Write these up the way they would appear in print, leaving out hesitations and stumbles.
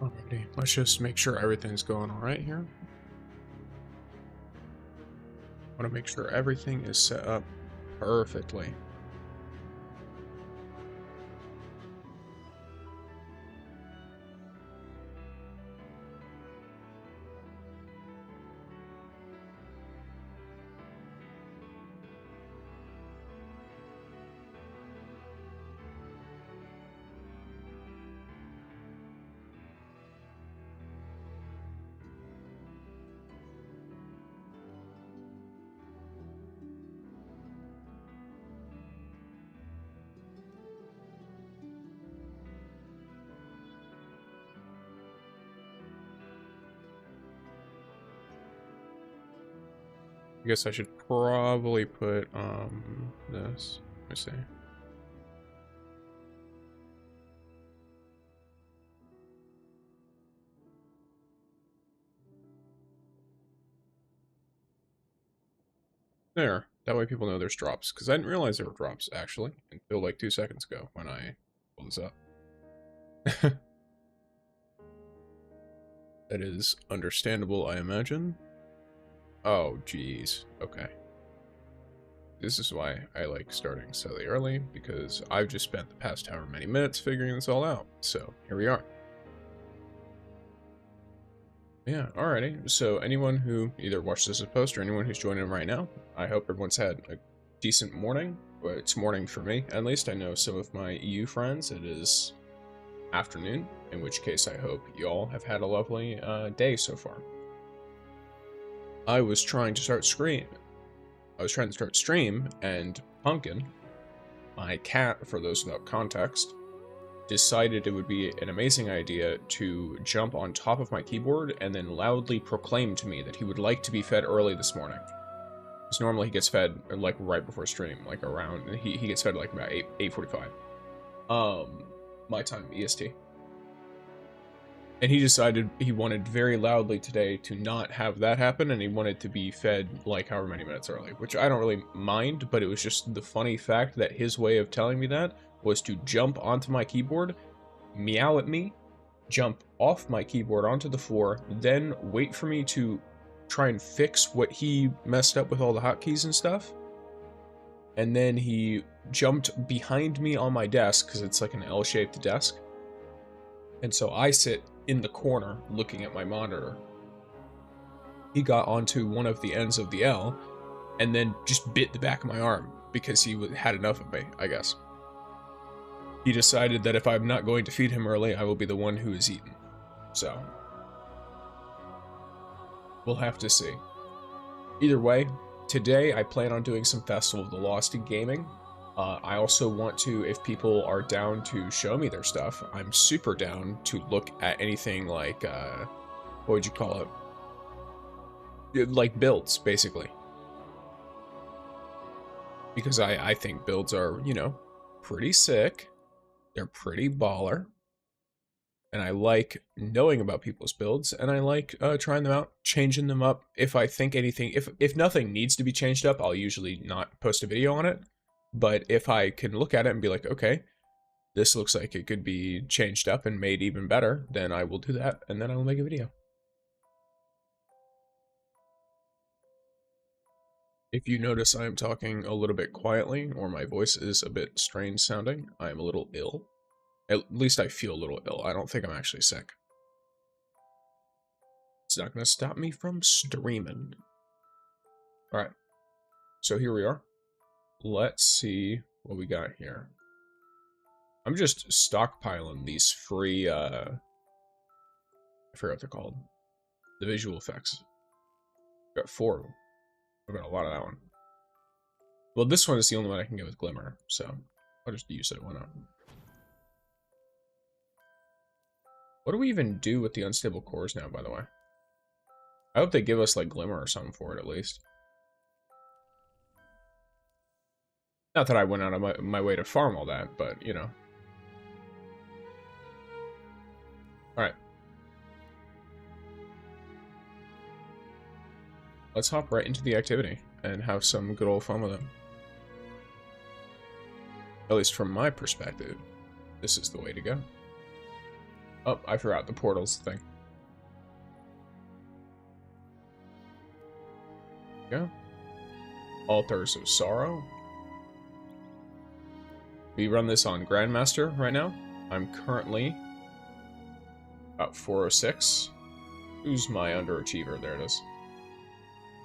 Alrighty, let's just make sure everything's going alright here. I want to make sure everything is set up perfectly. I guess I should probably put this. Let me see. There. That way people know there's drops. Because I didn't realize there were drops, actually, until like 2 seconds ago when I pulled this up. That is understandable, I imagine. Oh, geez. Okay. This is why I like starting silly early, because I've just spent the past however many minutes figuring this all out. So, here we are. Yeah, alrighty. So, anyone who either watched this as a post or anyone who's joining in right now, I hope everyone's had a decent morning. Well, it's morning for me, at least. I know some of my EU friends, it is afternoon, in which case I hope you all have had a lovely day so far. I was trying to start stream, and Pumpkin, my cat, for those without context, decided it would be an amazing idea to jump on top of my keyboard and then loudly proclaim to me that he would like to be fed early this morning. Because normally he gets fed like right before stream, like around, he gets fed like about 8:45. My time, EST. And he decided he wanted very loudly today to not have that happen, and he wanted to be fed like however many minutes early, which I don't really mind, but it was just the funny fact that his way of telling me that was to jump onto my keyboard, meow at me, jump off my keyboard onto the floor, then wait for me to try and fix what he messed up with all the hotkeys and stuff. And then he jumped behind me on my desk, because it's like an L-shaped desk. And so I sit in the corner looking at my monitor. He got onto one of the ends of the L and then just bit the back of my arm because he had enough of me, I guess. He decided that if I'm not going to feed him early, I will be the one who is eaten. So, we'll have to see. Either way, today I plan on doing some Festival of the Lost in gaming. I also want to, if people are down to show me their stuff, I'm super down to look at anything like, what would you call it? Like builds, basically. Because I think builds are, you know, pretty sick. They're pretty baller. And I like knowing about people's builds, and I like trying them out, changing them up. If I think anything, if nothing needs to be changed up, I'll usually not post a video on it. But if I can look at it and be like, okay, this looks like it could be changed up and made even better, then I will do that, and then I will make a video. If you notice I am talking a little bit quietly, or my voice is a bit strange sounding, I am a little ill. At least I feel a little ill. I don't think I'm actually sick. It's not going to stop me from streaming. Alright, so here we are. Let's see what we got here. I'm just stockpiling these free, I forgot what they're called. The visual effects. Got 4 of them. I've got a lot of that one. Well, this one is the only one I can get with Glimmer, so I'll just use it. Why not? What do we even do with the unstable cores now, by the way? I hope they give us, like, Glimmer or something for it, at least. Not that I went out of my way to farm all that, but, you know. Alright. Let's hop right into the activity and have some good old fun with it. At least from my perspective, this is the way to go. Oh, I forgot the portal's the thing. Yeah. Altars of Sorrow. We run this on Grandmaster right now. I'm currently about 406. Who's my underachiever? There it is.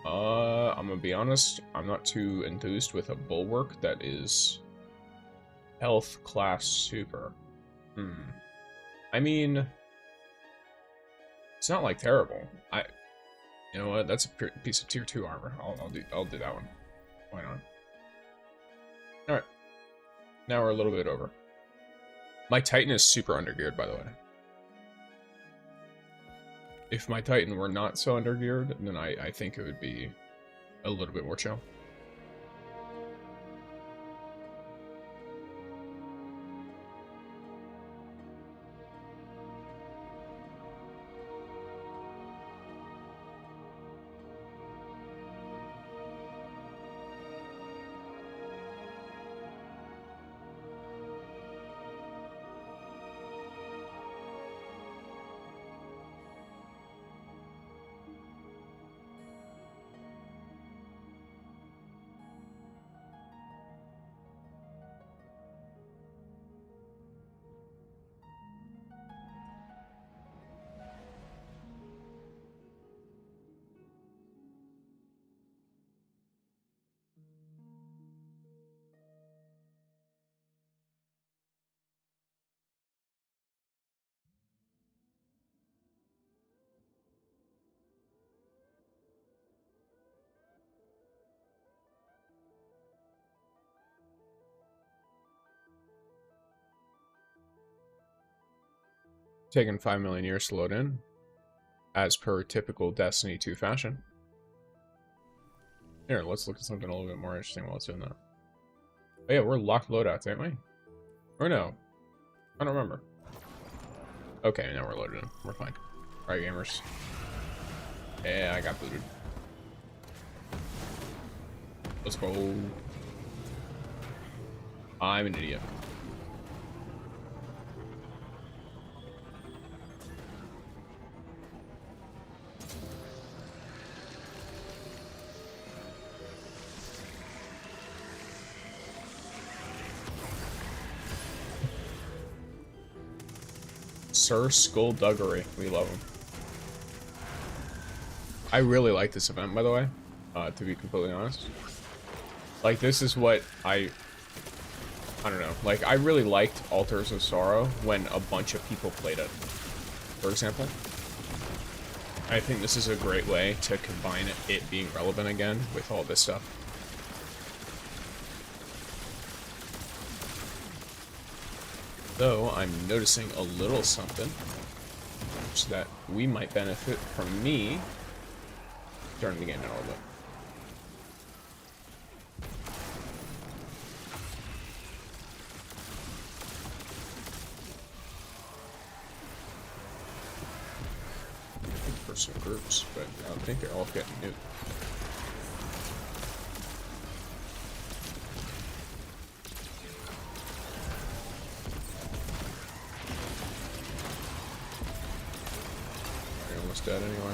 I'm gonna be honest, I'm not too enthused with a bulwark that is health class super. I mean, it's not like terrible. You know what? That's a piece of tier 2 armor. I'll do that one. Why not? All right. Now we're a little bit over. My Titan is super undergeared, by the way. If my Titan were not so undergeared, then I think it would be a little bit more chill. Taken 5 million years to load in, as per typical Destiny 2 fashion. Here, let's look at something a little bit more interesting while it's doing that. Oh yeah, we're locked loadouts, ain't we? Or no? I don't remember. Okay, now we're loaded in. We're fine. Alright, gamers. Yeah, I got booted. Let's go. I'm an idiot. Sir Skullduggery. We love him. I really like this event, by the way, to be completely honest. Like, this is what I don't know. Like, I really liked Altars of Sorrow when a bunch of people played it, for example. I think this is a great way to combine it being relevant again with all this stuff. Though, I'm noticing a little something so that we might benefit from me turning the game down a little bit. For some groups, but I don't think they're all getting new. Dead anyway.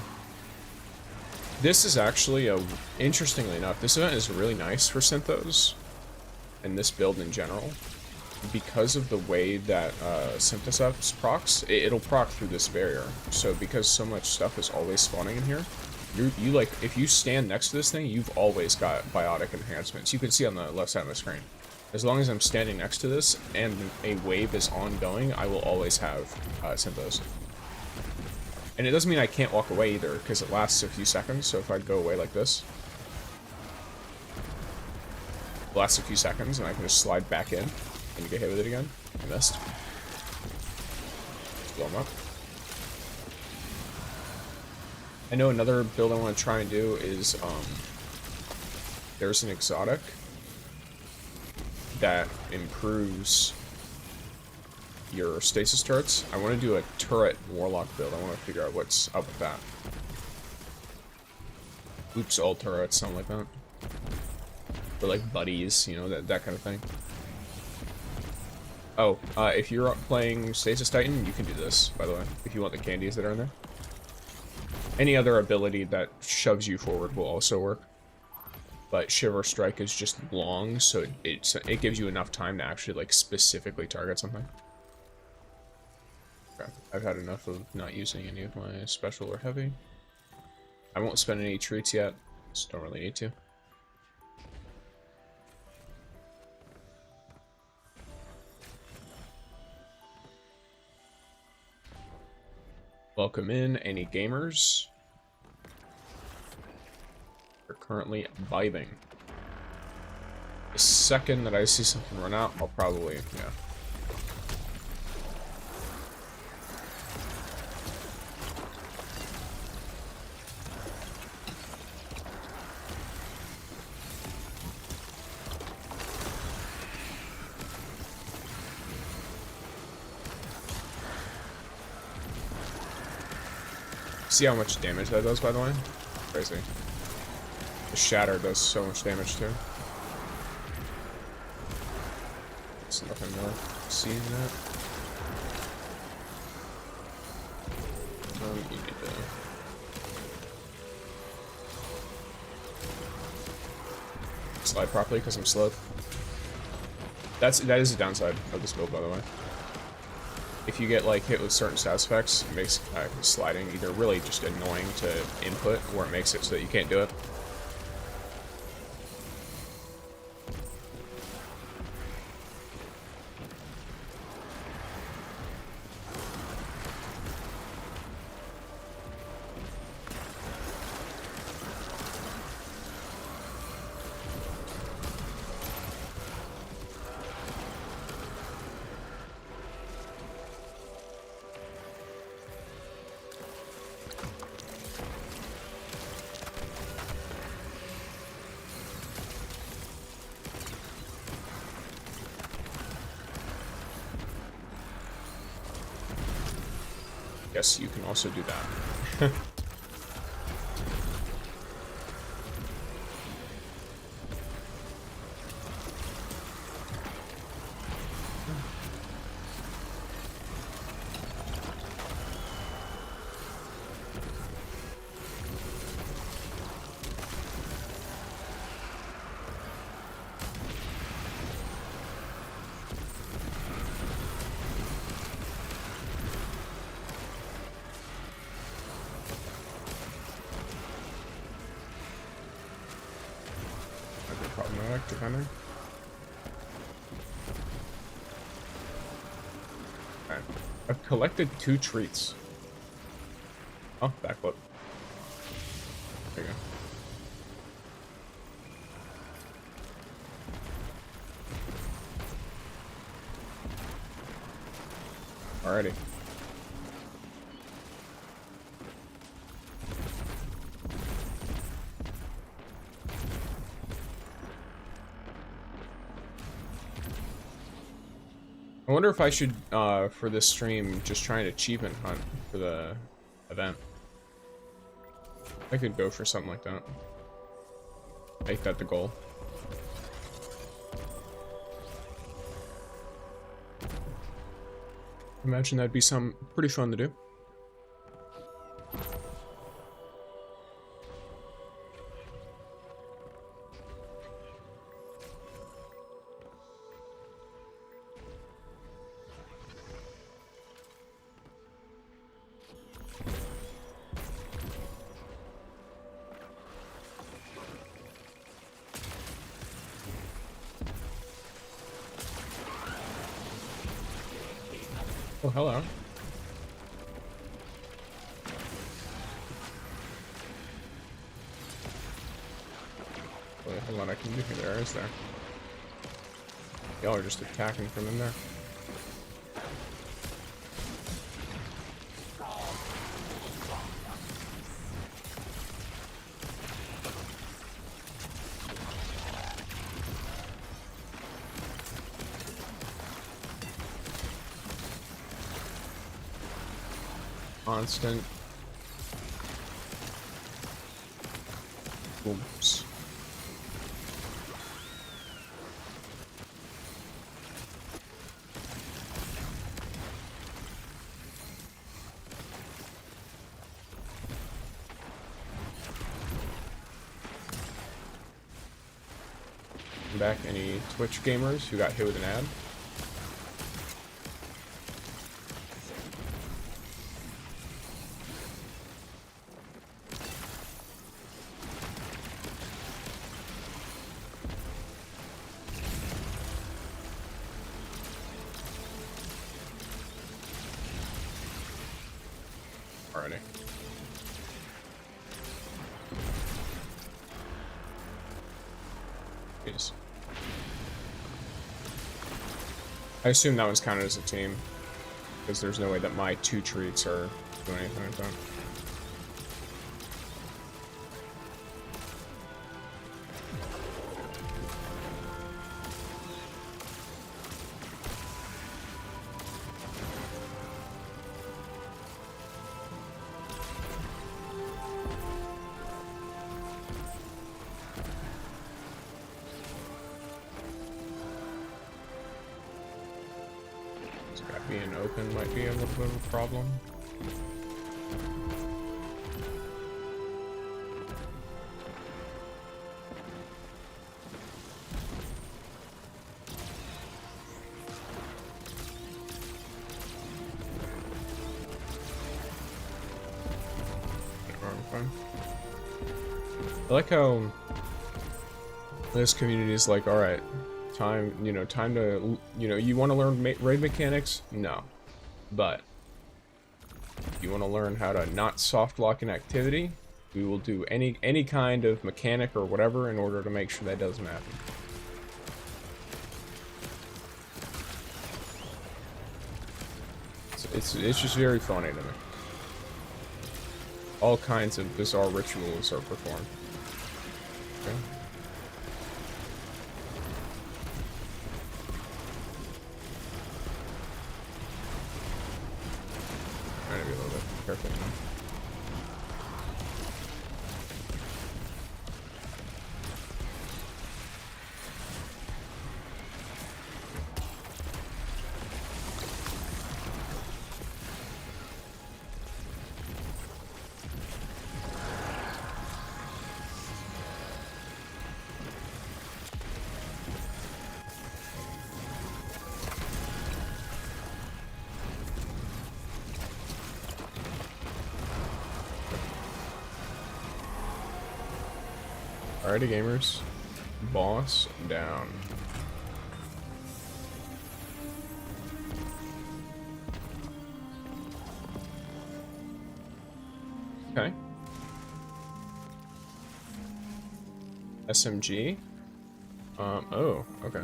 This is actually interestingly enough, this event is really nice for Synthos and this build in general because of the way that Synthos procs. It'll proc through this barrier. So because so much stuff is always spawning in here, you like, if you stand next to this thing, you've always got biotic enhancements. You can see on the left side of the screen. As long as I'm standing next to this and a wave is ongoing, I will always have Synthos. And it doesn't mean I can't walk away either, because it lasts a few seconds, so if I go away like this, it lasts a few seconds, and I can just slide back in, and get hit with it again. I missed. Let's blow him up. I know another build I want to try and do is, there's an exotic that improves your stasis turrets. I want to do a turret warlock build. I want to figure out what's up with that. Oops, all turrets, something like that. Or like buddies, you know, that kind of thing. Oh, if you're playing Stasis Titan, you can do this, by the way, if you want the candies that are in there. Any other ability that shoves you forward will also work. But Shiver Strike is just long, so it gives you enough time to actually, like, specifically target something. Okay. I've had enough of not using any of my special or heavy. I won't spend any treats yet, just don't really need to. Welcome in, any gamers? We're currently vibing. The second that I see something run out, I'll probably, yeah. See how much damage that does, by the way? Crazy. The Shatter does so much damage, too. There's nothing more. Seeing that. You need to slide properly because I'm slow. That is the downside of this build, by the way. If you get like hit with certain status effects, it makes sliding either really just annoying to input, or it makes it so that you can't do it. Yes, you can also do that. Problematic, depending. Okay. I've collected 2 treats. Oh, backflip. There you go. Alrighty. I wonder if I should, for this stream, just try an achievement hunt for the event. I could go for something like that. Make that the goal. Imagine that'd be some pretty fun to do. Oh, hello. Wait, hold on, I can do there, is there? Y'all are just attacking from in there. Constant. Oops. welcome back any Twitch gamers who got hit with an ad. Alrighty. Jeez. I assume that was counted as a team, because there's no way that my 2 treats are doing anything like that. Being open might be a little bit of a problem. I like how this community is like, alright, time to, you want to learn raid mechanics? No. But, if you want to learn how to not soft lock an activity, we will do any kind of mechanic or whatever in order to make sure that doesn't happen. It's just very funny to me. All kinds of bizarre rituals are performed. Okay. Trying to be a little bit careful now. Alrighty, gamers. Boss down. Okay. SMG. Oh, okay.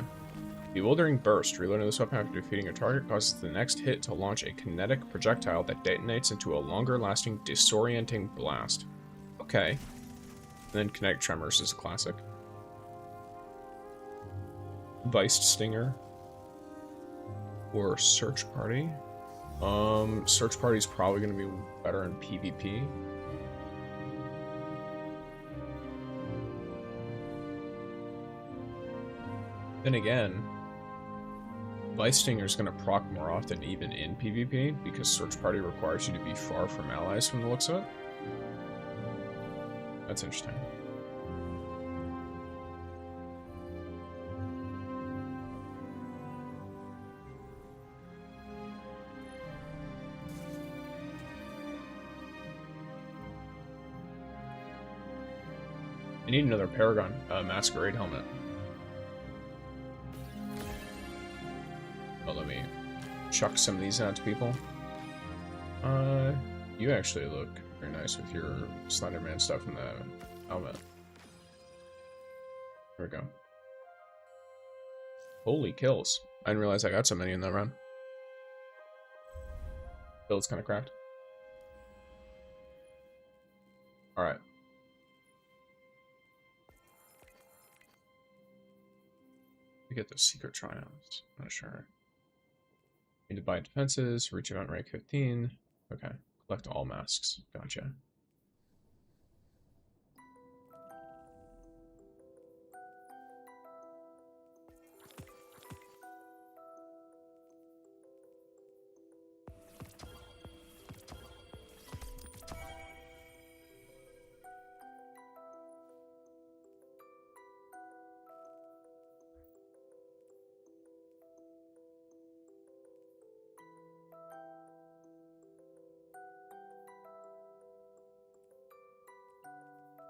Bewildering Burst. Reloading this weapon after defeating a target causes the next hit to launch a kinetic projectile that detonates into a longer-lasting, disorienting blast. Okay. And then Kinetic Tremors is a classic. Viced Stinger. Or Search Party. Search Party is probably going to be better in PvP. Then again, Viced Stinger is going to proc more often even in PvP, because Search Party requires you to be far from allies from the looks of it. That's interesting. I need another Paragon Masquerade helmet. Oh, let me chuck some of these out to people. You actually look very nice with your Slenderman stuff in the helmet. There we go. Holy kills. I didn't realize I got so many in that run. Build's kind of cracked. Alright. We get those secret triumphs. Not sure. Need to buy defenses, reach event rank 15. Okay. Collect all masks. Gotcha.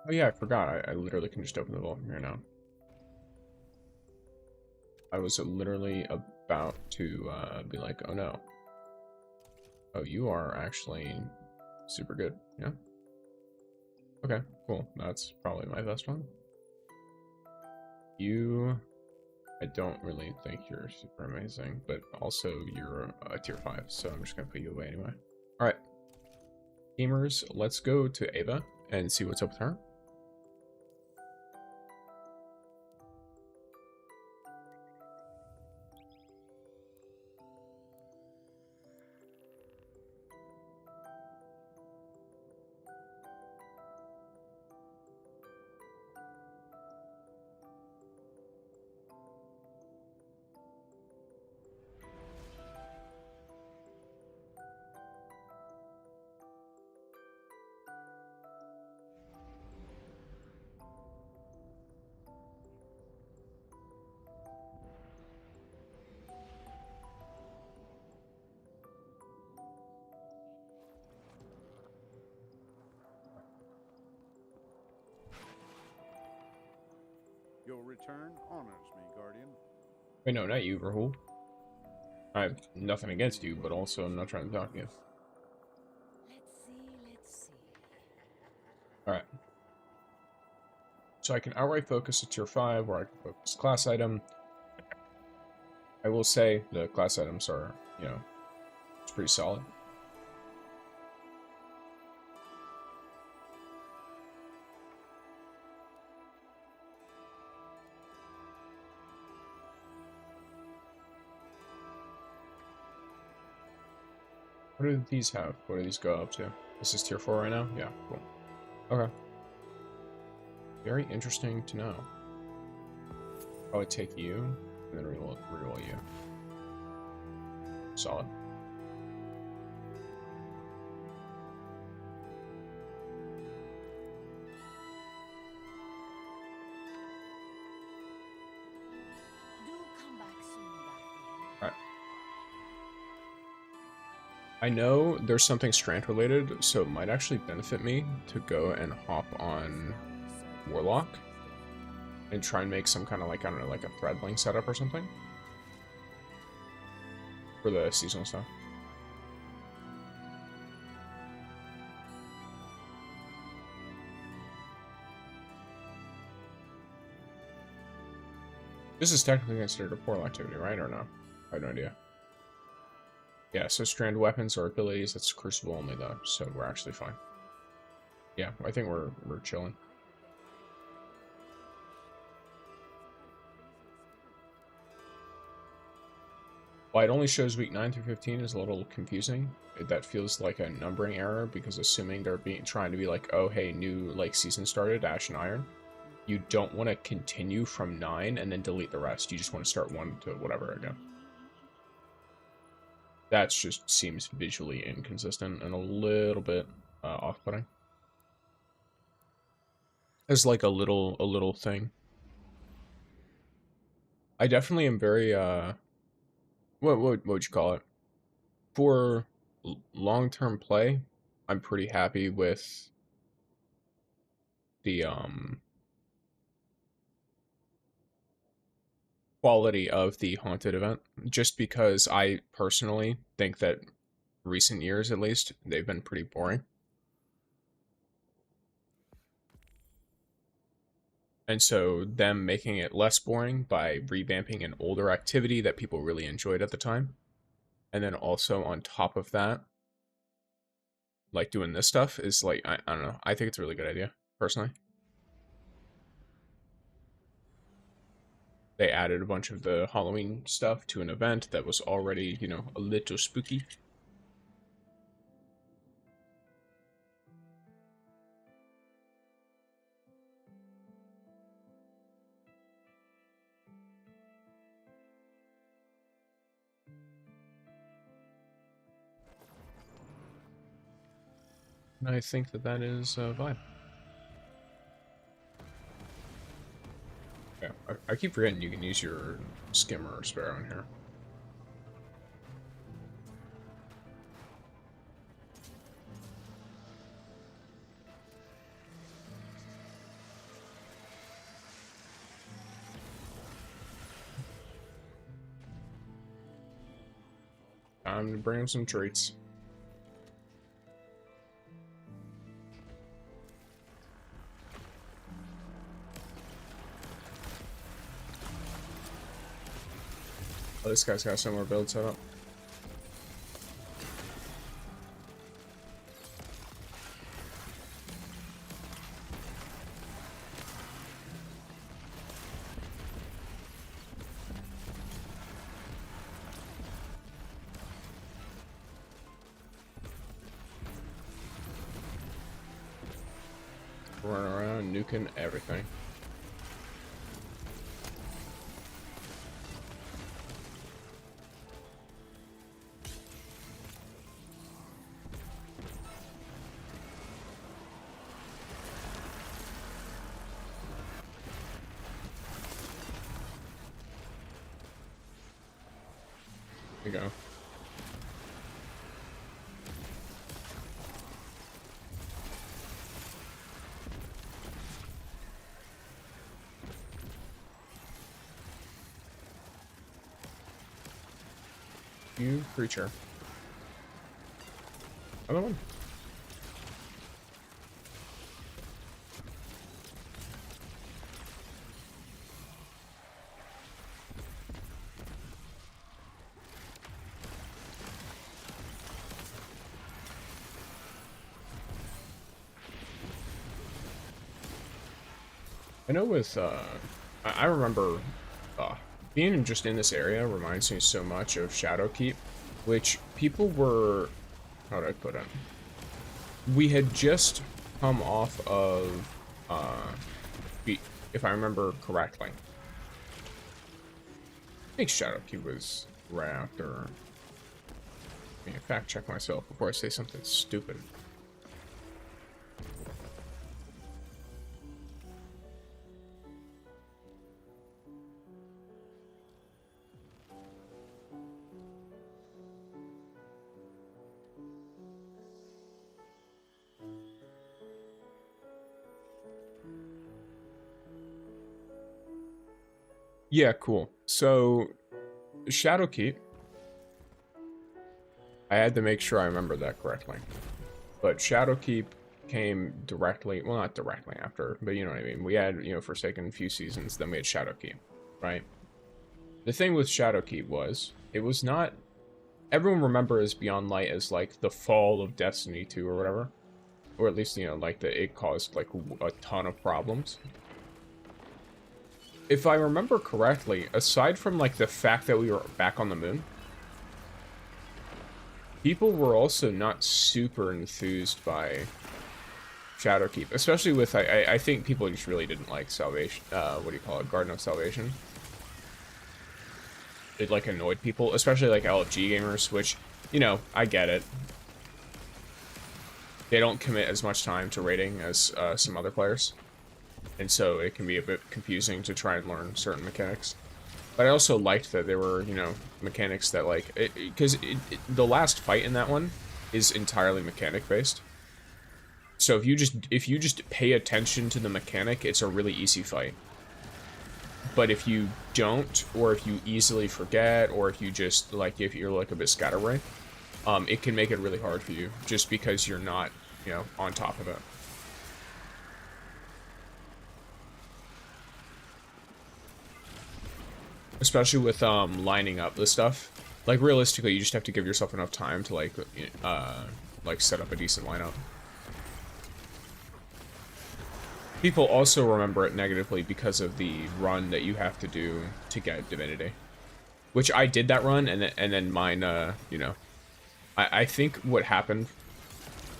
Oh yeah, I forgot. I literally can just open the vault from here now. I was literally about to be like, oh no. Oh, you are actually super good. Yeah. Okay, cool. That's probably my best one. You, I don't really think you're super amazing, but also you're a tier 5, so I'm just gonna put you away anyway. Alright. Gamers, let's go to Ava and see what's up with her. Your return honors me, Guardian. Wait, no, not you, Rahul. I have nothing against you, but also I'm not trying to talk to you. Let's see. Alright. So I can outright focus a tier 5, or I can focus class item. I will say the class items are, you know, it's pretty solid. What do these have? What do these go up to? This is tier 4 right now? Yeah, cool. Okay. Very interesting to know. Probably take you, and then reroll you. Solid. Do come back soon, Guardian. Alright. I know there's something strand related, so it might actually benefit me to go and hop on Warlock and try and make some kind of, like, I don't know, like a threadling setup or something for the seasonal stuff. This is technically considered a portal activity, right? Or no? I have no idea. Yeah, so strand weapons or abilities, that's crucible only though, so we're actually fine. Yeah, I think we're chilling. Why it only shows week 9 through 15 is a little confusing. That feels like a numbering error, because assuming they're trying to be like, oh hey, new like season started, Ash and Iron. You don't want to continue from 9 and then delete the rest. You just want to start 1 to whatever again. That just seems visually inconsistent and a little bit off-putting. As like a little thing. I definitely am very what would you call it? For long-term play, I'm pretty happy with the quality of the haunted event, just because I personally think that recent years, at least, they've been pretty boring. And so them making it less boring by revamping an older activity that people really enjoyed at the time, and then also on top of that, like doing this stuff is like, I don't know, I think it's a really good idea, personally. They added a bunch of the Halloween stuff to an event that was already, you know, a little spooky. And I think that that is a vibe. Yeah, I keep forgetting you can use your skimmer or sparrow in here. Time to bring him some treats. Oh, this guy's got some more build set up. Running around nuking everything. There you go. You creature. Another one. I know with, I remember, being just in this area reminds me so much of Shadowkeep, which people were, how do I put it? We had just come off of, if I remember correctly. I think Shadowkeep was right after. Let me fact check myself before I say something stupid. Yeah, cool. So, Shadowkeep, I had to make sure I remember that correctly. But Shadowkeep came directly, well, not directly after, but you know what I mean. We had, you know, Forsaken a few seasons, then we had Shadowkeep, right? The thing with Shadowkeep was, it was not, everyone remembers Beyond Light as, like, the fall of Destiny 2 or whatever. Or at least, you know, like, that it caused, like, a ton of problems. If I remember correctly, aside from, like, the fact that we were back on the moon, people were also not super enthused by Shadowkeep, especially with, I think people just really didn't like Salvation, what do you call it, Garden of Salvation. It, like, annoyed people, especially, like, LFG gamers, which, you know, I get it. They don't commit as much time to raiding as some other players. And so it can be a bit confusing to try and learn certain mechanics. But I also liked that there were, you know, mechanics that, like, because the last fight in that one is entirely mechanic based. So if you just pay attention to the mechanic, it's a really easy fight. But if you don't, or if you easily forget, or if you just, like, if you're, like, a bit scatterbrained, it can make it really hard for you, just because you're not, you know, on top of it. Especially with lining up the stuff. Like, realistically, you just have to give yourself enough time to, like set up a decent lineup. People also remember it negatively because of the run that you have to do to get Divinity. Which I did that run, and then mine, you know. I think what happened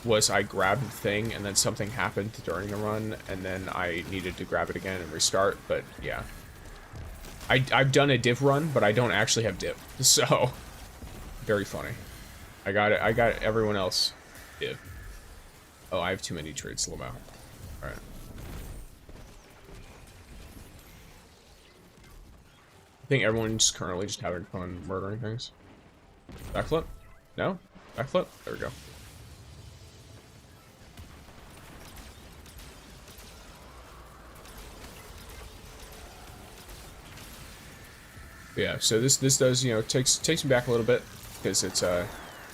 was I grabbed the thing, and then something happened during the run, and then I needed to grab it again and restart, but yeah. I've done a div run, but I don't actually have div, so very funny. I got everyone else div. Oh, I have too many traits to live out. All right. I think everyone's currently just having fun murdering things. Backflip? No? Backflip? There we go. Yeah, so this does, you know, takes me back a little bit. because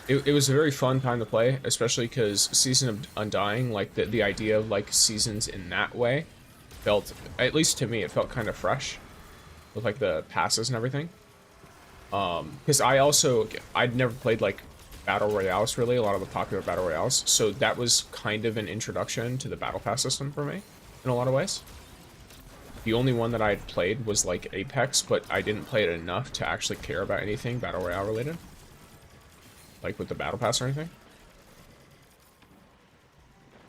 it was a very fun time to play, especially because Season of Undying, like the idea of like seasons in that way felt, at least to me, it felt kind of fresh with like the passes and everything. Because I'd never played like battle royales, really, a lot of the popular battle royales, so that was kind of an introduction to the battle pass system for me in a lot of ways. The only one that I had played was like Apex, but I didn't play it enough to actually care about anything battle royale related, like with the battle pass or anything.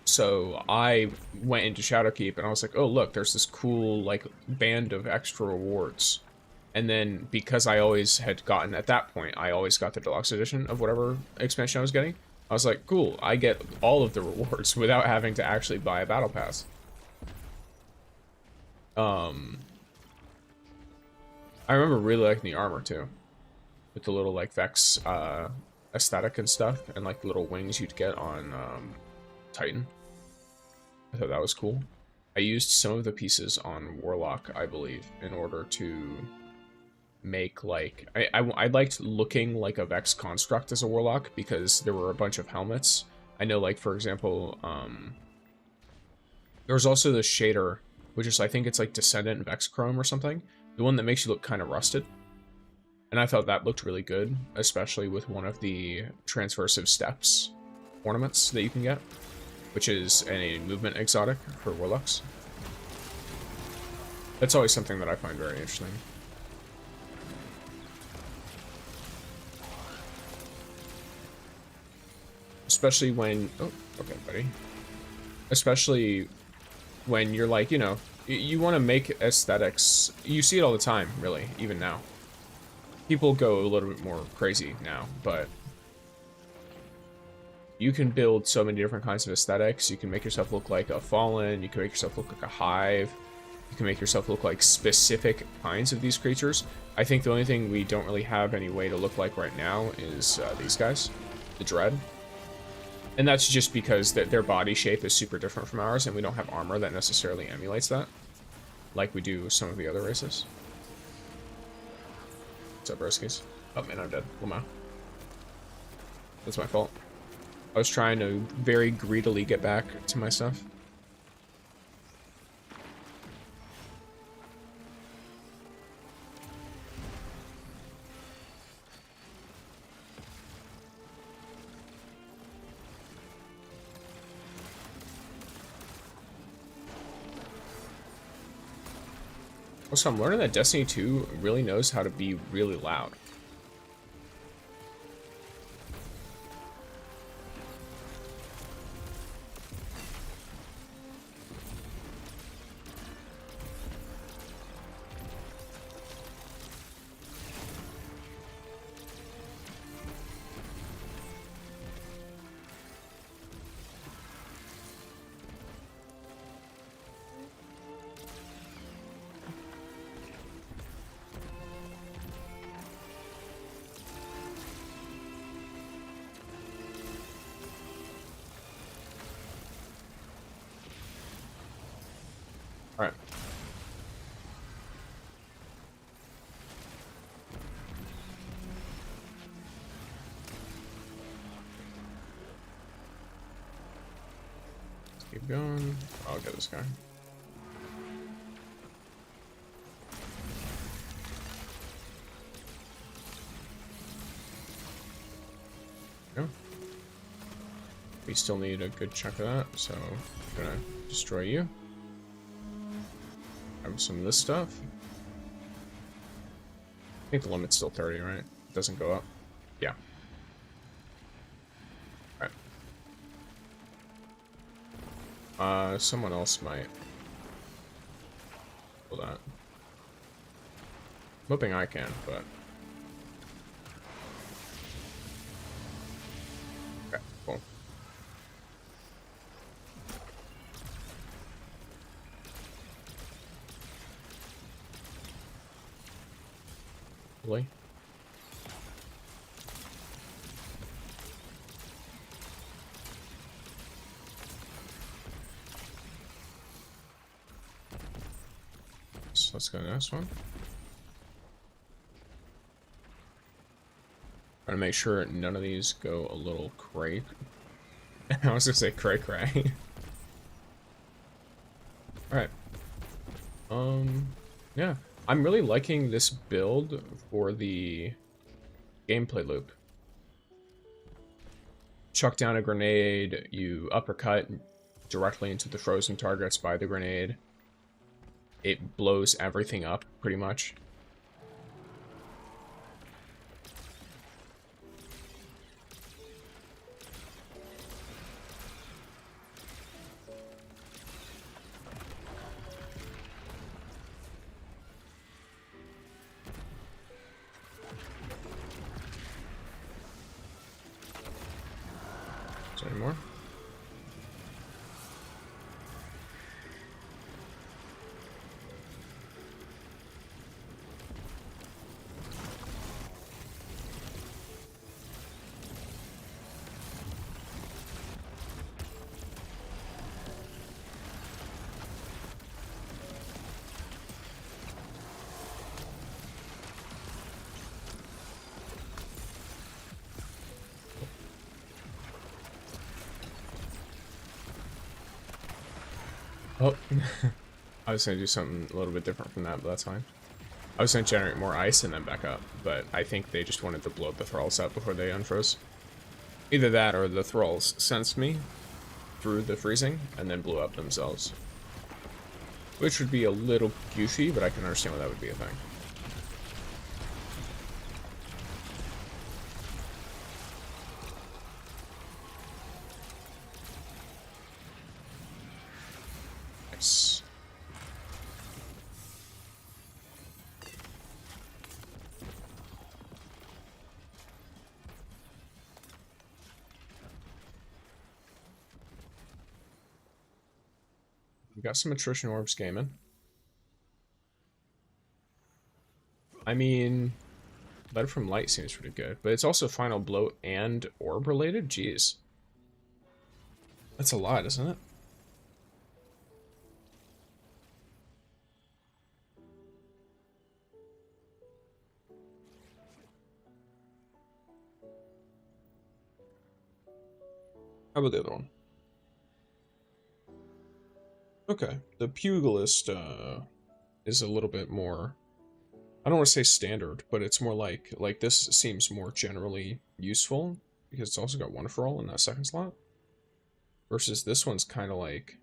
So I went into Shadowkeep and I was like, oh look, there's this cool like band of extra rewards. And then because I always had gotten, at that point, I always got the deluxe edition of whatever expansion I was getting. I was like, cool, I get all of the rewards without having to actually buy a battle pass. I remember really liking the armor too, with the little like Vex aesthetic and stuff, and like the little wings you'd get on Titan. I thought that was cool. I used some of the pieces on Warlock, I believe, in order to make like I liked looking like a Vex construct as a Warlock because there were a bunch of helmets. I know, like for example, there's also the shader, which is I think it's like Descendant Vex Chrome or something, the one that makes you look kind of rusted. And I thought that looked really good, especially with one of the Transversive Steps ornaments that you can get, which is a movement exotic for Warlocks. That's always something that I find very interesting. Especially when, oh, okay, buddy. Especially when you're like, you know, you want to make aesthetics. You see it all the time, really, even now. People go a little bit more crazy now, but you can build so many different kinds of aesthetics. You can make yourself look like a Fallen. You can make yourself look like a Hive. You can make yourself look like specific kinds of these creatures. I think the only thing we don't really have any way to look like right now is these guys, the Dread. And that's just because their body shape is super different from ours, and we don't have armor that necessarily emulates that, like we do with some of the other races. What's up, broskies? Oh man, I'm dead. Lamau. That's my fault. I was trying to very greedily get back to my stuff. Also, I'm learning that Destiny 2 really knows how to be really loud. Alright. Keep going. I'll get this guy. Go. We still need a good chunk of that, so I'm gonna destroy you. Grab some of this stuff. I think the limit's still 30, right? It doesn't go up. Yeah. Alright. Someone else might pull that. I'm hoping I can, but... Okay, cool. Really? So let's go to the next one. Gotta make sure none of these go a little cray. I was gonna say cray cray. Alright. Yeah. I'm really liking this build for the gameplay loop. Chuck down a grenade, you uppercut directly into the frozen targets by the grenade. It blows everything up, pretty much. Is there any more? Oh, I was gonna do something a little bit different from that, but that's fine. I was gonna generate more ice and then back up, but I think they just wanted to blow the thralls out before they unfroze. Either that or the thralls sensed me through the freezing and then blew up themselves. Which would be a little goofy, but I can understand why that would be a thing. Nice. We got some attrition orbs gaming. I mean, Lead from Light seems pretty good, but it's also Final Blow and orb related? Jeez. That's a lot, isn't it? How about the other one? Okay, the Pugilist is a little bit more, I don't want to say standard, but it's more like this seems more generally useful because it's also got one for all in that second slot. Versus this one's kind of like,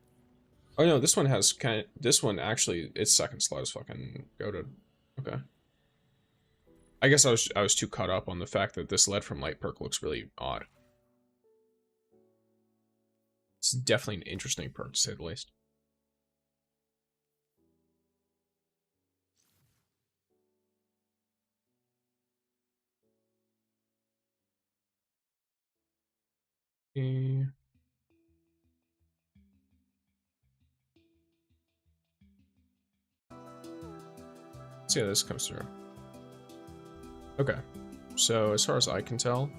oh no, this one has this one actually, its second slot is fucking goated. Okay. I guess I was too caught up on the fact that this Lead from Light perk looks really odd. It's definitely an interesting perk to say the least. Okay. Let's see how this comes through. Okay, so as far as I can tell,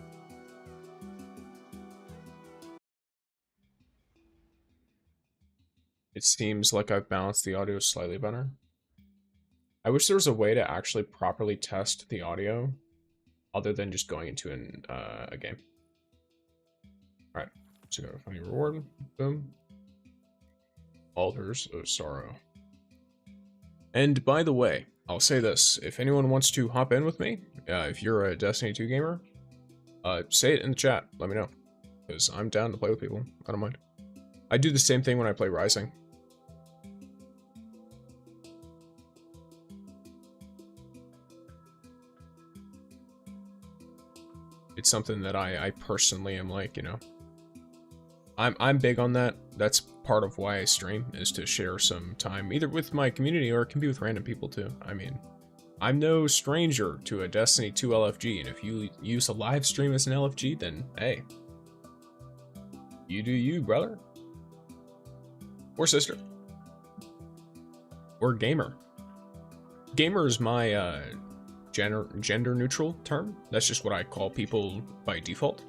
it seems like I've balanced the audio slightly better. I wish there was a way to actually properly test the audio other than just going into a game. Alright, so go to Funny Reward, boom. Altars of Sorrow. And by the way, I'll say this, if anyone wants to hop in with me, if you're a Destiny 2 gamer, say it in the chat, let me know. Because I'm down to play with people, I don't mind. I do the same thing when I play Rising. It's something that I personally am like, you know. I'm big on that. That's part of why I stream, is to share some time, either with my community or it can be with random people too. I mean, I'm no stranger to a Destiny 2 LFG, and if you use a live stream as an LFG, then hey, you do you, brother. Or sister. Or gamer. Gamer is my gender neutral term. That's just what I call people by default.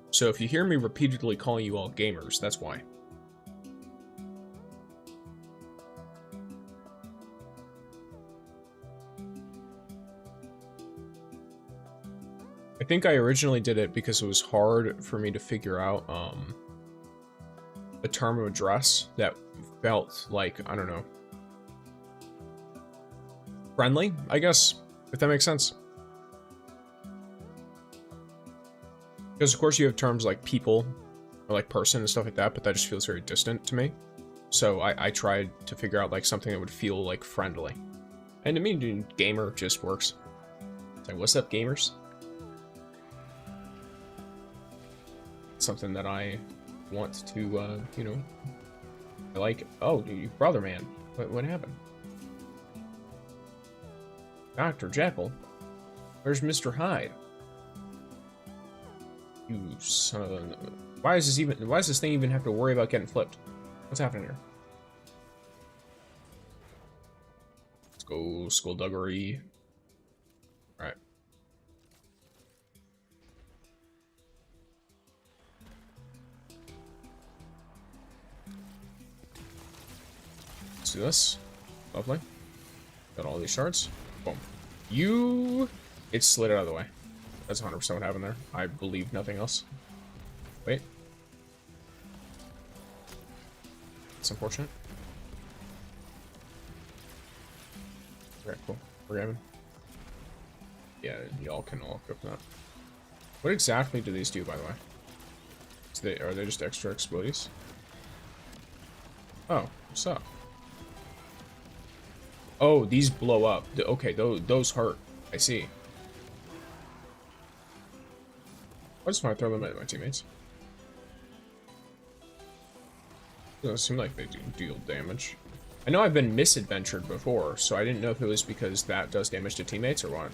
So if you hear me repeatedly calling you all gamers, that's why. think I originally did it because it was hard for me to figure out a term of address that felt like, I don't know, friendly, I guess, if that makes sense. Because of course you have terms like people or like person and stuff like that, but that just feels very distant to me. So I tried to figure out like something that would feel like friendly. And to me, gamer just works. It's like, what's up, gamers? Something that I want to, you know, like, oh, you brother man, what happened? Dr. Jekyll? Where's Mr. Hyde? You son of a... why does this thing even have to worry about getting flipped? What's happening here? Let's go skullduggery. Alright. Let's do this. Lovely. Got all these shards. Boom. You... it slid out of the way. That's 100% what happened there. I believe nothing else. Wait. It's unfortunate. Alright, cool. We're grabbing. Yeah, y'all can all go for that. What exactly do these do, by the way? Are they just extra explodies? Oh, what's up? Oh, these blow up. Okay, those hurt. I see. I just want to throw them at my teammates. Doesn't seem like they do deal damage. I know I've been misadventured before, so I didn't know if it was because that does damage to teammates or what.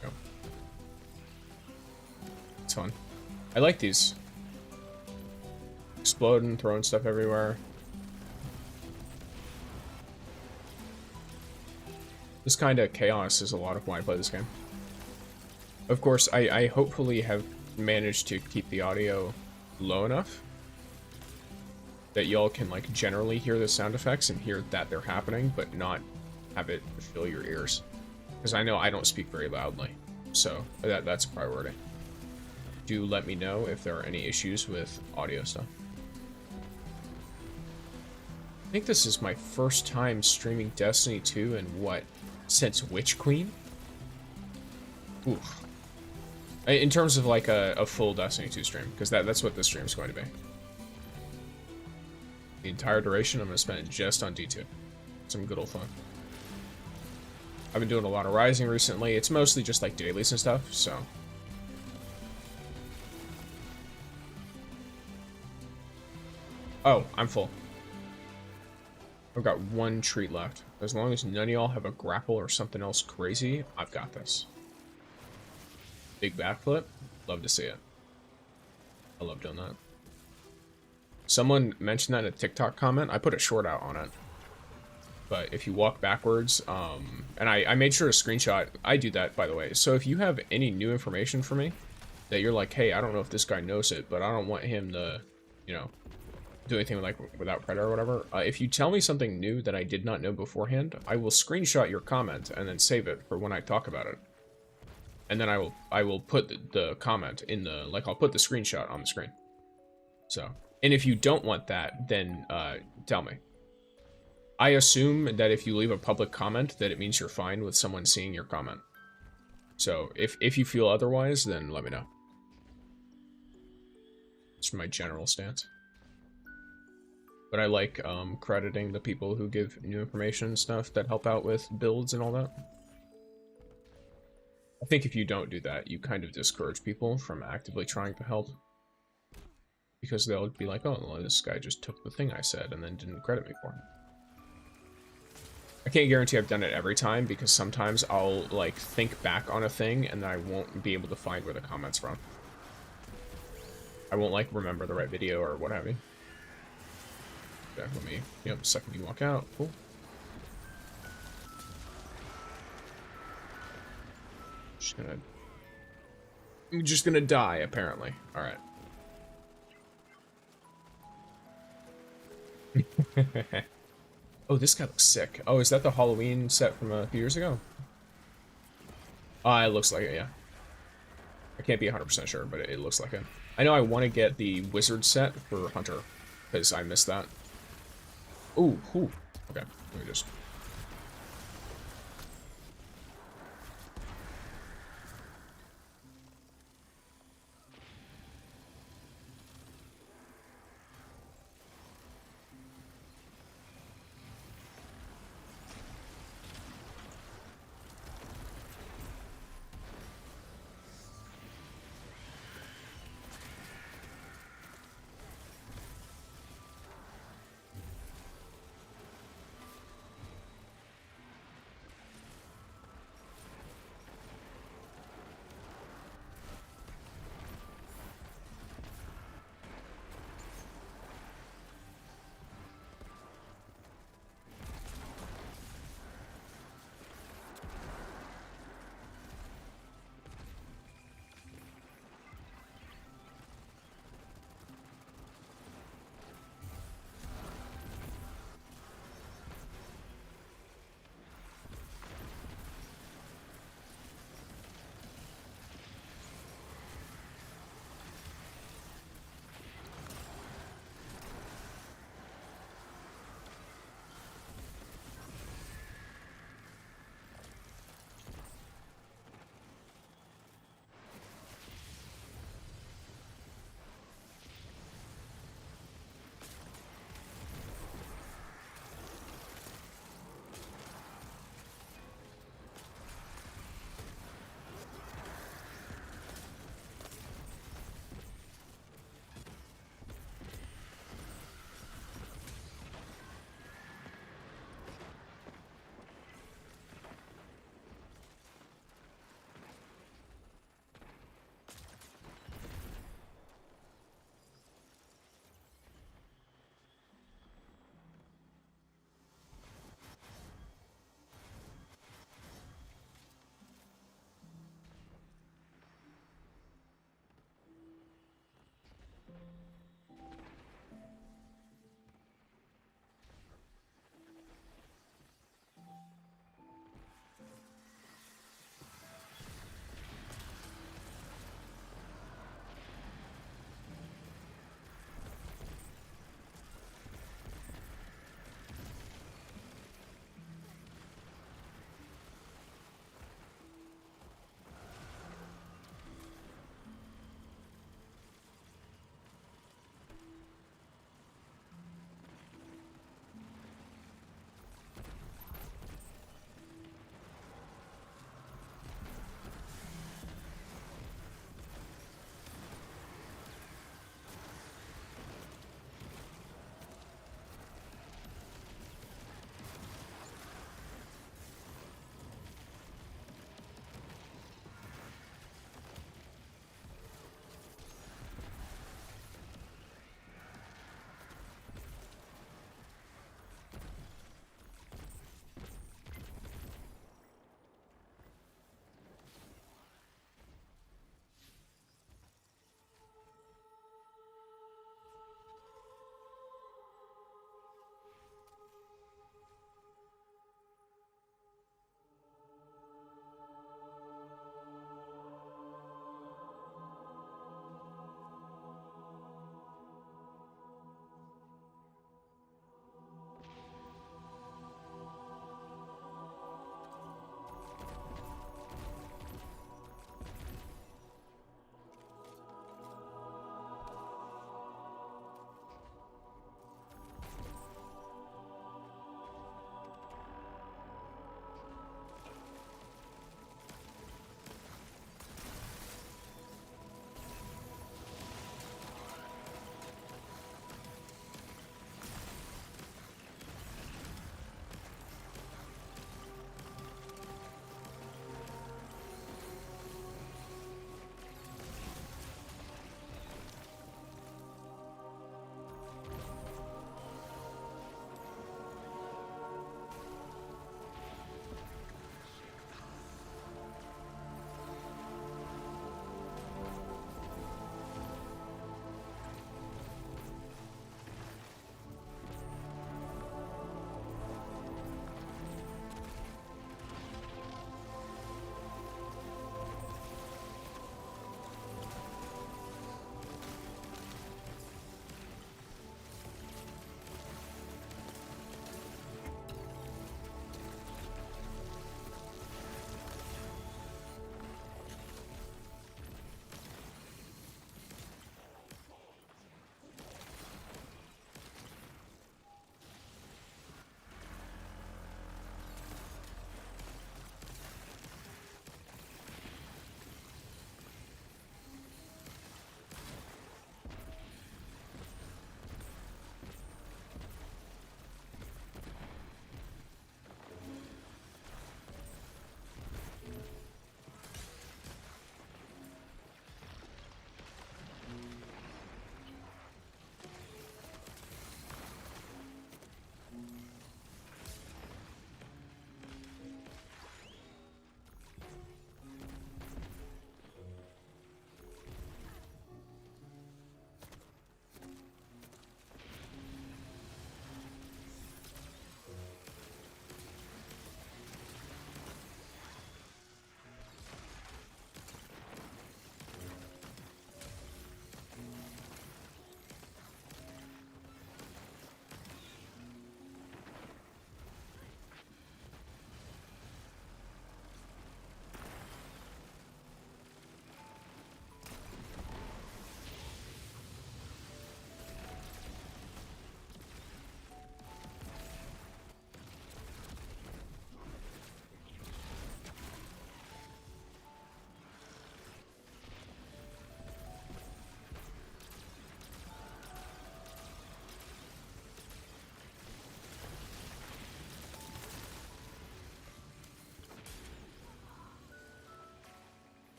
Go. It's fun. I like these. Exploding, throwing stuff everywhere. This kind of chaos is a lot of why I play this game. Of course, I hopefully have managed to keep the audio low enough that y'all can like generally hear the sound effects and hear that they're happening, but not have it fill your ears. Because I know I don't speak very loudly, so that's a priority. Do let me know if there are any issues with audio stuff. I think this is my first time streaming Destiny 2 in what? Since Witch Queen? Oof. In terms of like a full Destiny 2 stream, because that's what this stream is going to be. The entire duration I'm going to spend just on D2. Some good old fun. I've been doing a lot of Rising recently. It's mostly just like dailies and stuff, so. Oh, I'm full. I've got one treat left. As long as none of y'all have a grapple or something else crazy, I've got this. Big backflip. Love to see it. I love doing that. Someone mentioned that in a TikTok comment. I put a short out on it. But if you walk backwards, and I made sure to screenshot. I do that, by the way. So if you have any new information for me, that you're like, hey, I don't know if this guy knows it, but I don't want him to, you know, do anything like without Predator or whatever. If you tell me something new that I did not know beforehand, I will screenshot your comment and then save it for when I talk about it. And then I will put the comment in the, like, I'll put the screenshot on the screen. So, and if you don't want that, then tell me. I assume that if you leave a public comment, that it means you're fine with someone seeing your comment. So, if you feel otherwise, then let me know. It's my general stance. But I like crediting the people who give new information and stuff that help out with builds and all that. I think if you don't do that, you kind of discourage people from actively trying to help. Because they'll be like, oh, well, this guy just took the thing I said and then didn't credit me for it. I can't guarantee I've done it every time, because sometimes I'll, like, think back on a thing and then I won't be able to find where the comment's from. I won't, like, remember the right video or what have you. Okay, let me, yep, second you walk out. Cool. I'm just gonna die, apparently. Alright. Oh, this guy looks sick. Oh, is that the Halloween set from a few years ago? It looks like it, yeah. I can't be 100% sure, but it looks like it. I know I want to get the wizard set for Hunter, because I missed that. Ooh, ooh. Okay, let me just...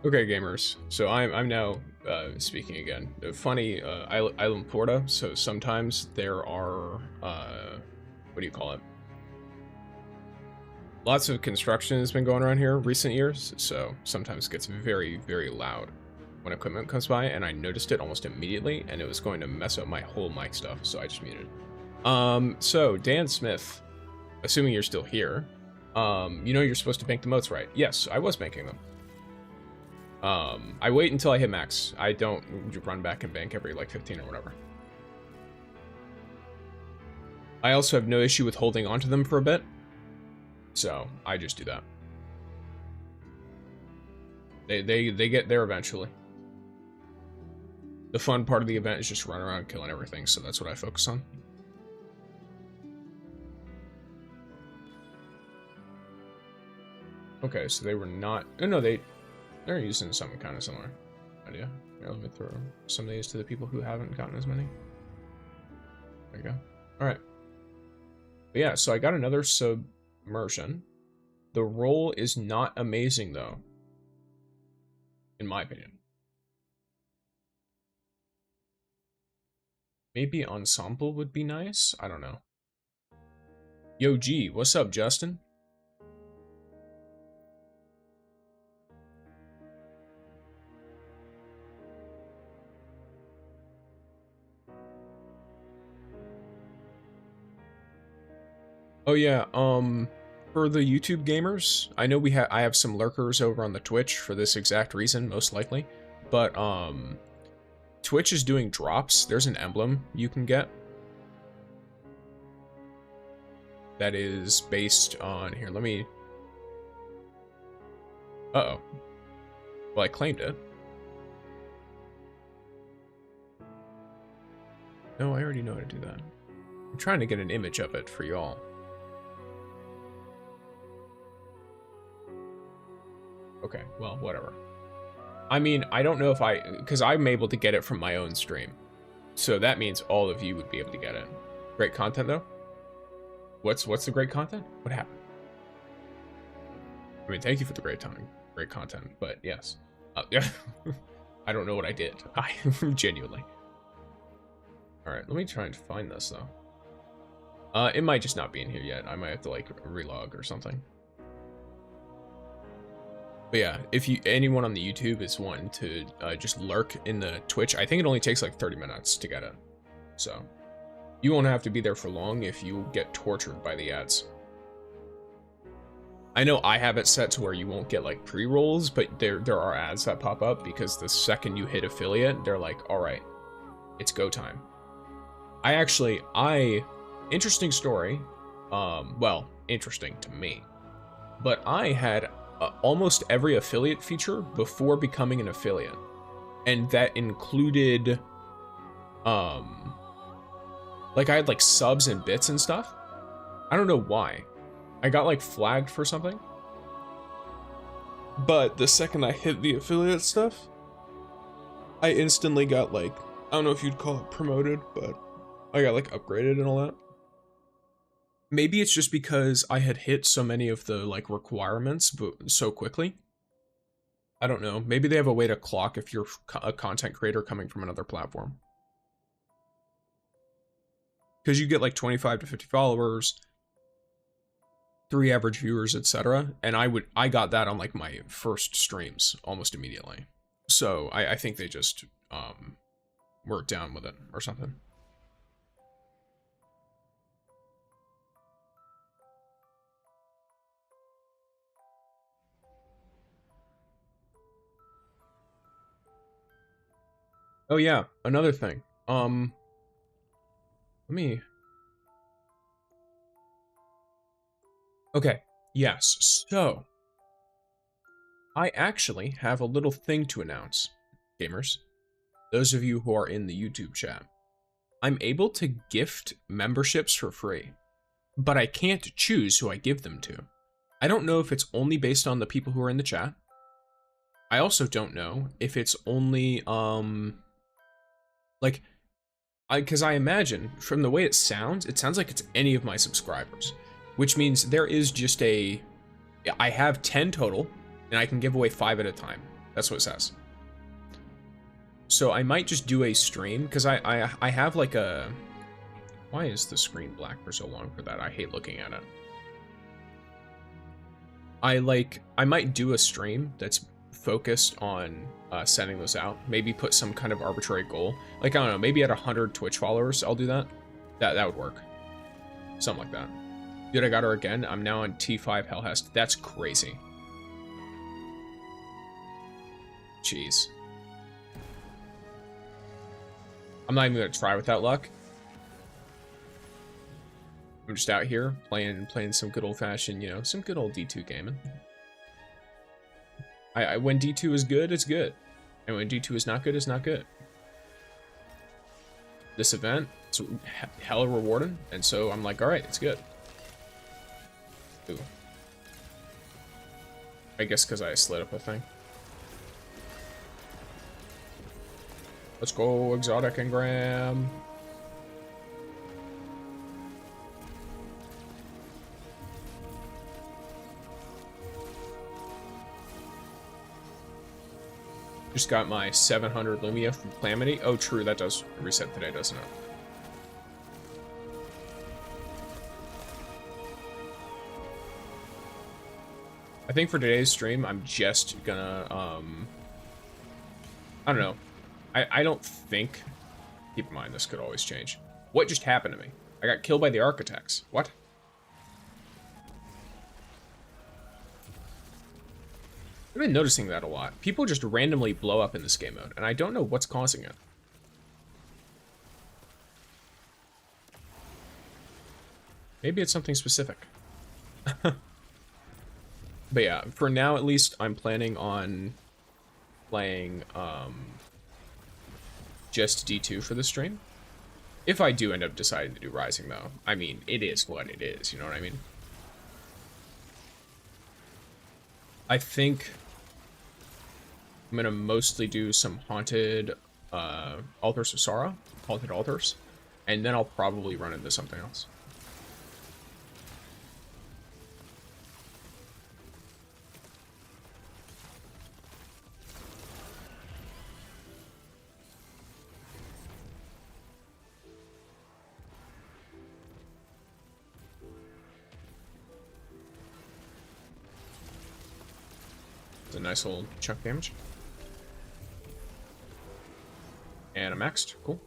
Okay, gamers. So I'm now speaking again. Funny island Porta. So sometimes there are what do you call it? Lots of construction has been going around here recent years. So sometimes it gets very, very loud when equipment comes by, and I noticed it almost immediately, and it was going to mess up my whole mic stuff. So I just muted. So Dan Smith, assuming you're still here, you know you're supposed to bank the moats, right? Yes, I was banking them. I wait until I hit max. I don't run back and bank every like 15 or whatever. I also have no issue with holding onto them for a bit, so I just do that. They get there eventually. The fun part of the event is just running around killing everything, so that's what I focus on. Okay, so they were not. Oh no, they're using something kind of similar idea. Here, let me throw some of these to the people who haven't gotten as many. There you go. All right. But yeah, so I got another submersion. The roll is not amazing though, in my opinion. Maybe ensemble would be nice. I don't know. Yo, G, what's up, Justin? Oh yeah, for the YouTube gamers, I know I have some lurkers over on the Twitch for this exact reason, most likely. But Twitch is doing drops. There's an emblem you can get that is based on here. Let me. Uh-oh. Well, I claimed it. No, I already know how to do that. I'm trying to get an image of it for y'all. Okay, well, whatever. I mean, I don't know if because I'm able to get it from my own stream. So that means all of you would be able to get it. Great content, though? What's the great content? What happened? I mean, thank you for the great content, but yes. Yeah. I don't know what I did. I genuinely. Alright, let me try and find this, though. It might just not be in here yet. I might have to, like, relog or something. But yeah, if anyone on the YouTube is wanting to just lurk in the Twitch, I think it only takes like 30 minutes to get it. So you won't have to be there for long if you get tortured by the ads. I know I have it set to where you won't get like pre-rolls, but there are ads that pop up because the second you hit affiliate, they're like, all right, it's go time. Interesting story. Well, interesting to me, but I had almost every affiliate feature before becoming an affiliate, and that included like I had like subs and bits and stuff. I don't know why I got like flagged for something, but the second I hit the affiliate stuff, I instantly got like, I don't know if you'd call it promoted, but I got like upgraded and all that. Maybe it's just because I had hit so many of the like requirements so quickly. I don't know. Maybe they have a way to clock if you're a content creator coming from another platform. Because you get like 25 to 50 followers, 3 average viewers, etc. And I got that on like my first streams almost immediately. So I think they just worked down with it or something. Oh yeah, another thing. Let me. Okay, yes. So I actually have a little thing to announce, gamers. Those of you who are in the YouTube chat. I'm able to gift memberships for free, but I can't choose who I give them to. I don't know if it's only based on the people who are in the chat. I also don't know if it's only like, because I imagine from the way it sounds like it's any of my subscribers, which means there is just I have 10 total, and I can give away 5 at a time. That's what it says. So I might just do a stream, because I have like a... Why is the screen black for so long for that? I hate looking at it. I might do a stream that's focused on sending those out. Maybe put some kind of arbitrary goal. Like, I don't know, maybe at 100 Twitch followers, I'll do that. That would work. Something like that. Dude, I got her again. I'm now on T5 Hellhest. That's crazy. Jeez. I'm not even gonna try with that luck. I'm just out here playing some good old-fashioned, you know, some good old D2 gaming. When D2 is good, it's good. And when D2 is not good, it's not good. This event is hella rewarding, and so I'm like, alright, it's good. Ooh. I guess because I slid up a thing. Let's go, Exotic and Graham. Just got my 700 Lumia from Calamity. Oh, true, that does reset today, doesn't it? I think for today's stream, I'm just gonna, I don't know. I don't think... Keep in mind, this could always change. What just happened to me? I got killed by the architects. What? I've been noticing that a lot. People just randomly blow up in this game mode, and I don't know what's causing it. Maybe it's something specific. But yeah, for now at least, I'm planning on playing just D2 for the stream. If I do end up deciding to do Rising, though, I mean, it is what it is, you know what I mean? I think I'm gonna mostly do some Haunted Altars of Sorrow, Haunted Altars, and then I'll probably run into something else. It's a nice little chunk damage. And I'm maxed. Cool.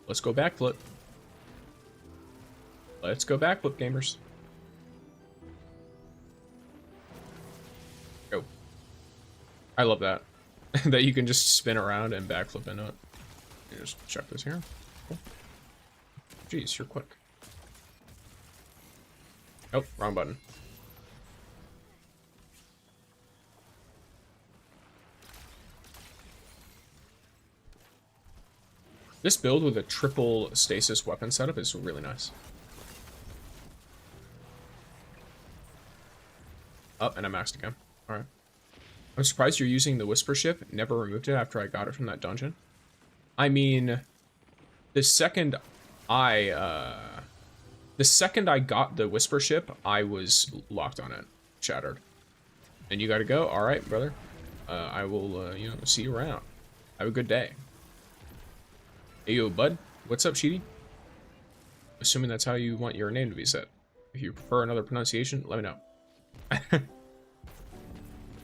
Let's go backflip. Let's go backflip, gamers. Go. I love that. That you can just spin around and backflip into it. You just check this here. Cool. Jeez, you're quick. Oh, wrong button. This build with a triple stasis weapon setup is really nice. Oh, and I maxed again. Alright. I'm surprised you're using the Whisper Ship. Never removed it after I got it from that dungeon. I mean, the second I got the Whisper Ship, I was locked on it. Shattered. And you gotta go? Alright, brother. I will, you know, see you around. Have a good day. Hey, yo, bud. What's up, Sheedy? Assuming that's how you want your name to be said. If you prefer another pronunciation, let me know.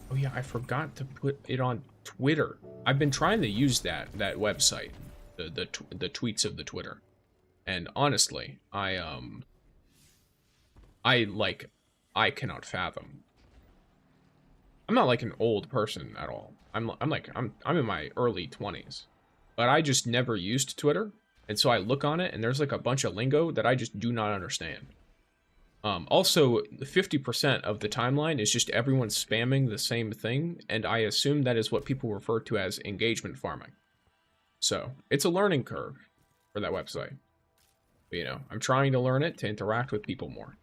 Oh yeah, I forgot to put it on Twitter. I've been trying to use that website, the tweets of the Twitter, and honestly, I cannot fathom. I'm not like an old person at all. I'm in my early 20s. But I just never used Twitter, and so I look on it, and there's like a bunch of lingo that I just do not understand. Also, 50% of the timeline is just everyone spamming the same thing, and I assume that is what people refer to as engagement farming. So, it's a learning curve for that website. But, you know, I'm trying to learn it to interact with people more.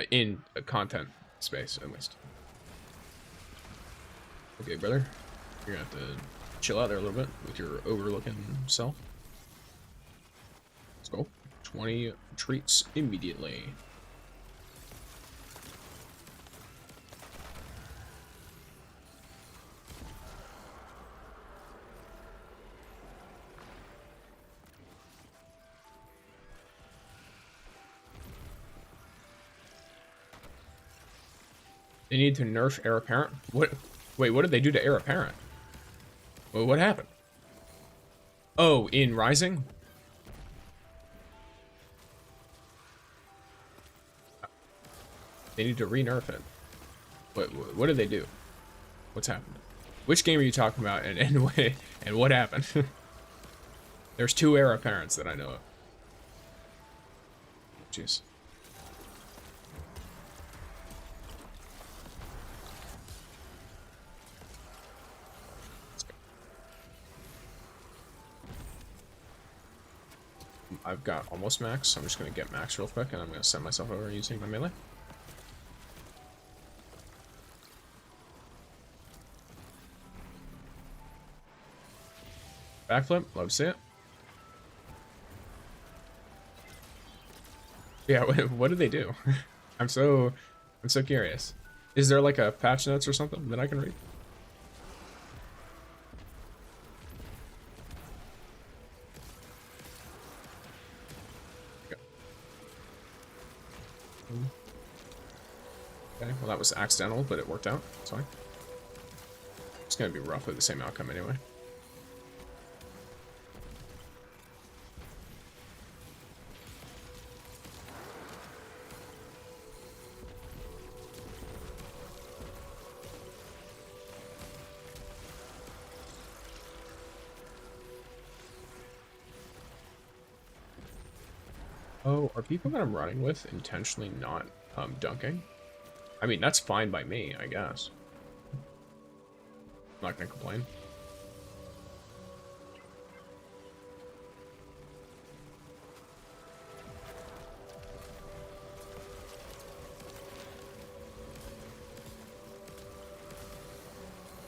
In a content space, at least. Okay, brother. You're gonna have to chill out there a little bit with your ogre-looking self. Let's go. 20 treats immediately. They need to nerf Heir Apparent? What? Wait, what did they do to Heir Apparent? Well, what happened? Oh, in Rising? They need to re-nerf it. What did they do? What's happened? Which game are you talking about, and what happened? There's 2 Heir Apparents that I know of. Jeez. I've got almost max, so I'm just going to get max real quick, and I'm going to send myself over using my melee. Backflip, love to see it. Yeah, what did they do? I'm so curious. Is there like a patch notes or something that I can read? Okay, well that was accidental, but it worked out. It's fine. It's gonna be roughly the same outcome anyway. Oh, are people that I'm running with intentionally not dunking? I mean, that's fine by me, I guess. I'm not gonna complain.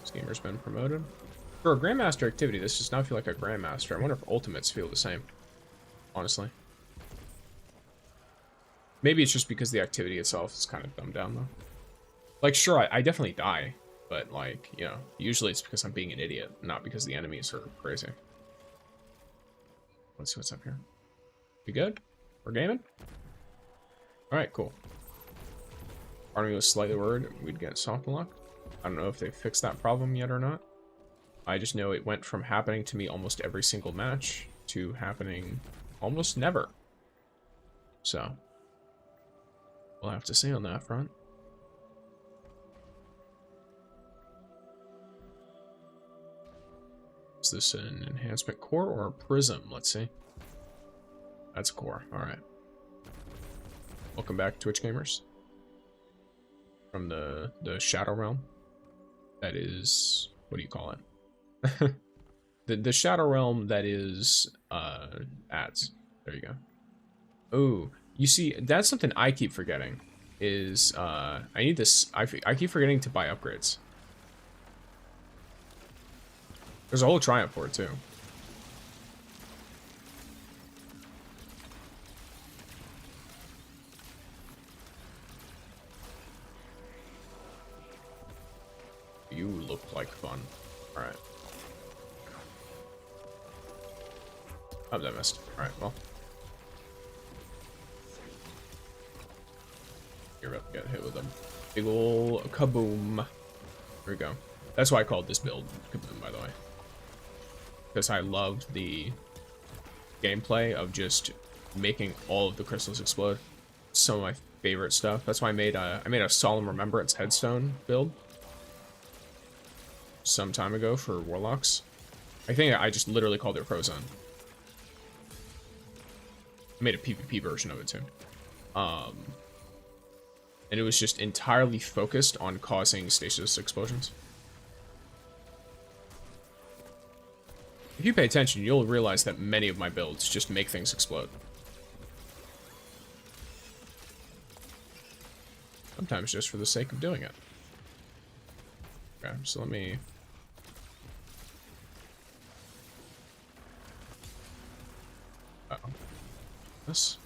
This gamer's been promoted. For a Grandmaster activity, this does not feel like a Grandmaster. I wonder if Ultimates feel the same, honestly. Maybe it's just because the activity itself is kind of dumbed down, though. Like, sure, I definitely die, but, like, you know, usually it's because I'm being an idiot, not because the enemies are crazy. Let's see what's up here. We good? We're gaming? Alright, cool. Part of me was slightly worried we'd get soft lock. I don't know if they fixed that problem yet or not. I just know it went from happening to me almost every single match to happening almost never. So, we'll have to see on that front. Is this an enhancement core or a prism? Let's see. That's a core. Alright. Welcome back, Twitch gamers. From the Shadow Realm. That is... what do you call it? the Shadow Realm that is... ads. There you go. Oh, you see, that's something I keep forgetting. Is, I need this... I keep forgetting to buy upgrades. There's a whole triumph for it, too. You look like fun. Alright. Oh, that missed. Alright, well. You're about to get hit with a big ol' kaboom. There we go. That's why I called this build kaboom, by the way. Because I loved the gameplay of just making all of the crystals explode. Some of my favorite stuff. That's why I made a Solemn Remembrance headstone build some time ago for Warlocks. I think I just literally called it Frozone. I made a PvP version of it too. And it was just entirely focused on causing stasis explosions. If you pay attention, you'll realize that many of my builds just make things explode. Sometimes just for the sake of doing it. Okay, so let me... Uh-oh. This?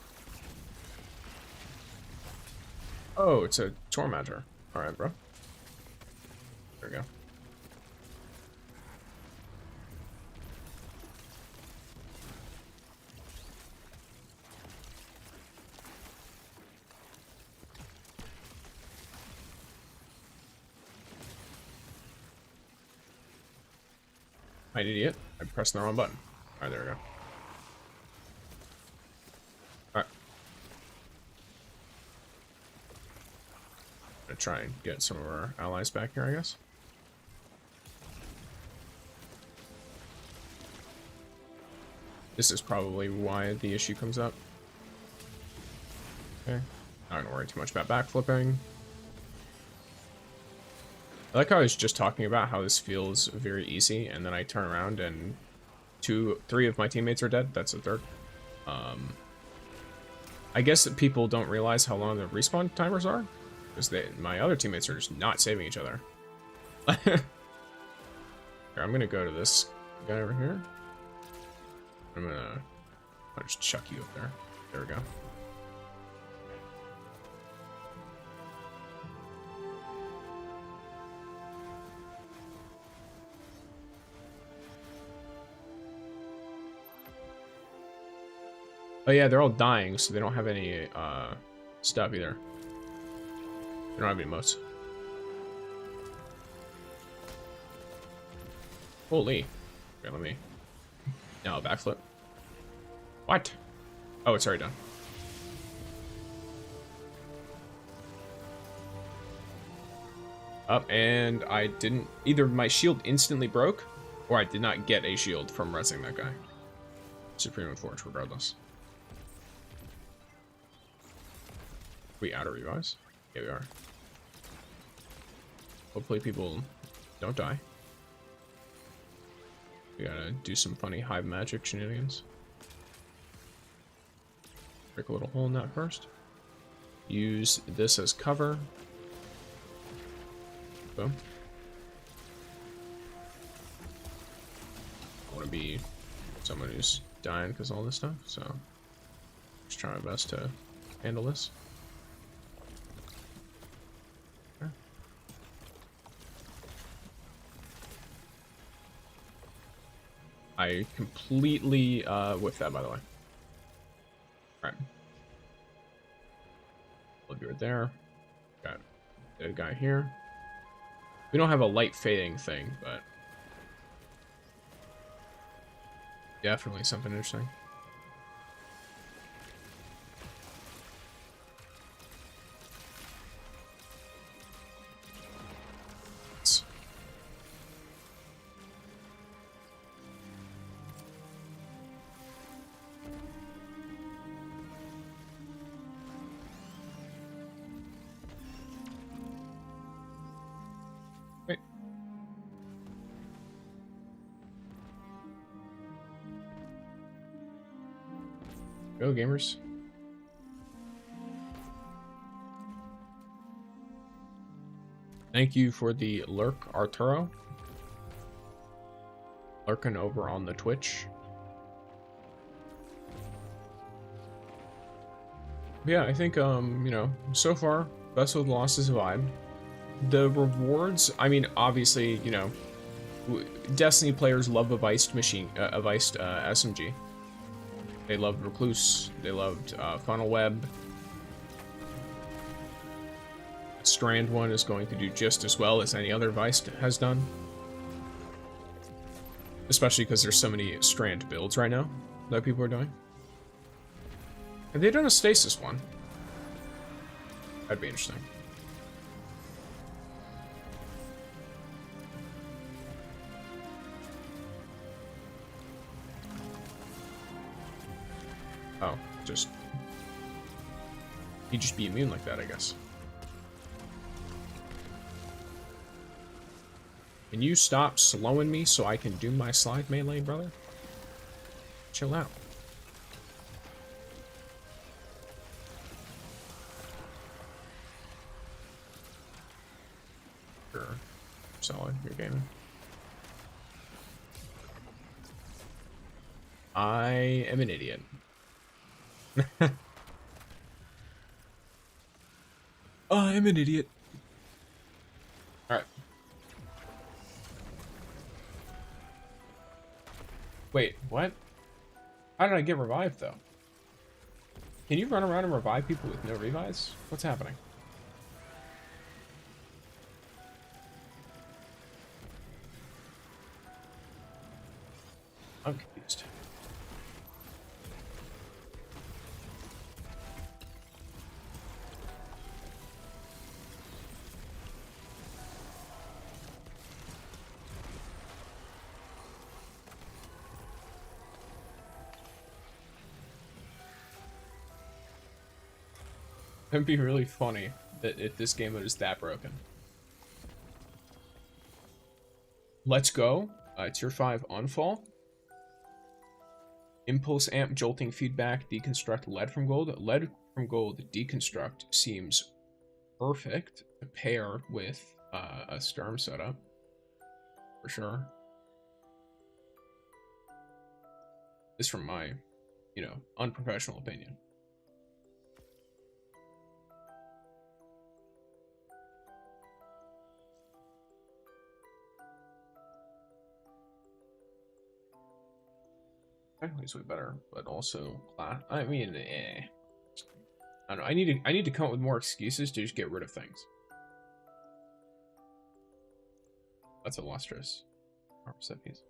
Oh, it's a Tormentor. Alright, bro. There we go. I'm an idiot. I pressed the wrong button. Alright, there we go. Alright. Gonna try and get some of our allies back here, I guess. This is probably why the issue comes up. Okay. Not gonna worry too much about backflipping. I like how I was just talking about how this feels very easy, and then I turn around and 3 of my teammates are dead. That's a third. I guess that people don't realize how long the respawn timers are, because my other teammates are just not saving each other. Here, I'm gonna go to this guy over here. I'll just chuck you up there. There we go. Oh yeah, they're all dying, so they don't have any stuff either. They don't have any emotes. Holy. Okay, let me... No, backflip. What? Oh, it's already done. Up, and I didn't... Either my shield instantly broke, or I did not get a shield from resing that guy. Supreme Forge, regardless. We out of revives? Yeah, we are. Hopefully people don't die. We gotta do some funny hive magic shenanigans. Break a little hole in that first. Use this as cover. Boom. I want to be someone who's dying because of all this stuff, so just try my best to handle this. Okay. I completely whiffed that, by the way. All right. Look right there. Got the guy here. We don't have a light fading thing, but definitely something interesting. Go, gamers. Thank you for the lurk, Arturo. Lurking over on the Twitch. Yeah, I think, you know, so far, best with loss is a vibe. The rewards, I mean, obviously, you know, Destiny players love a viced machine, a viced SMG. They loved Recluse, they loved Funnel Web. Strand one is going to do just as well as any other Vice has done. Especially because there's so many Strand builds right now that people are doing. Have they done a Stasis one? That'd be interesting. Oh, just... He'd just be immune like that, I guess. Can you stop slowing me so I can do my slide melee, brother? Chill out. Sure. Solid, you're gaming. I am an idiot. I'm an idiot. Alright. Wait, what? How did I get revived, though? Can you run around and revive people with no revives? What's happening? I'm confused. It'd be really funny that if this game mode is that broken. Let's go. Tier 5 Unfall. Impulse amp, jolting feedback, deconstruct, lead from gold. Lead from gold, deconstruct seems perfect to pair with a Sturm setup. For sure. This from my, unprofessional opinion. Technically, it's way better, but also class. I mean, I don't know. I need to come up with more excuses to just get rid of things. That's illustrious. Set piece.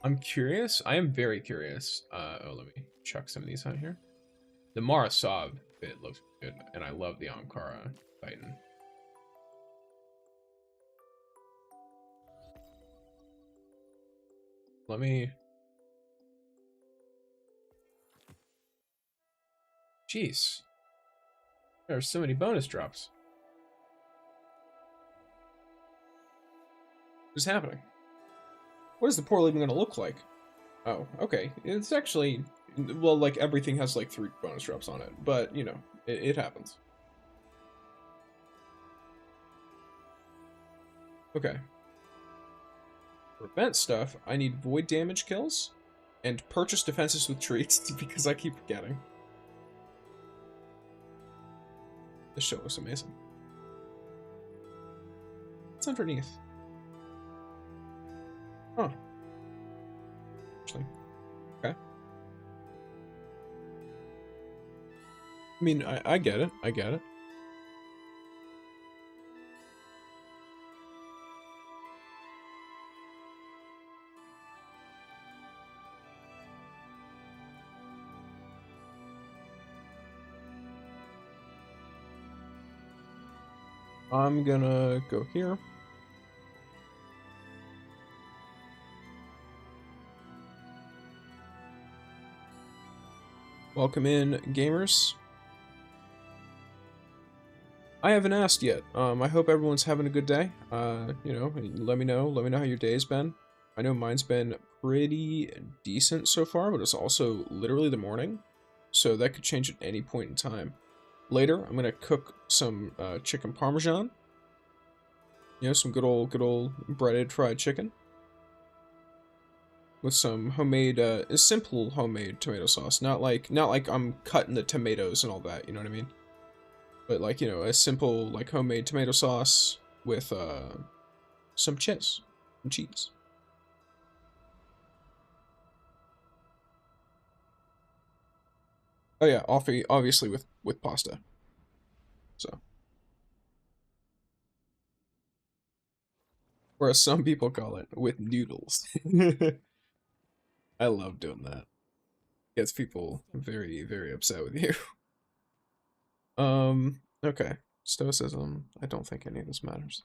I'm curious. I am very curious. Let me chuck some of these out here. The Marasov bit looks good, and I love the Ankara Titan. Let me... Jeez. There are so many bonus drops. What's happening? What is the portal even going to look like? Oh, okay. It's actually... Well, like, everything has, like, 3 bonus drops on it. But, it happens. Okay. Prevent stuff, I need void damage kills, and purchase defenses with treats, because I keep forgetting. This show looks amazing. What's underneath? Huh. Actually. Okay. I mean, I get it. I get it. I'm gonna go here. Welcome in, gamers. I haven't asked yet. I hope everyone's having a good day. Let me know how your day's been. I know mine's been pretty decent so far, but it's also literally the morning, so that could change at any point in time. Later, I'm gonna cook some chicken parmesan. Some good old breaded fried chicken with some homemade, simple homemade tomato sauce. Not like I'm cutting the tomatoes and all that. You know what I mean? But like a simple like homemade tomato sauce with some cheese. Oh yeah, obviously with pasta. So. Or as some people call it, with noodles. I love doing that. Gets people very, very upset with you. Okay. Stoicism. I don't think any of this matters.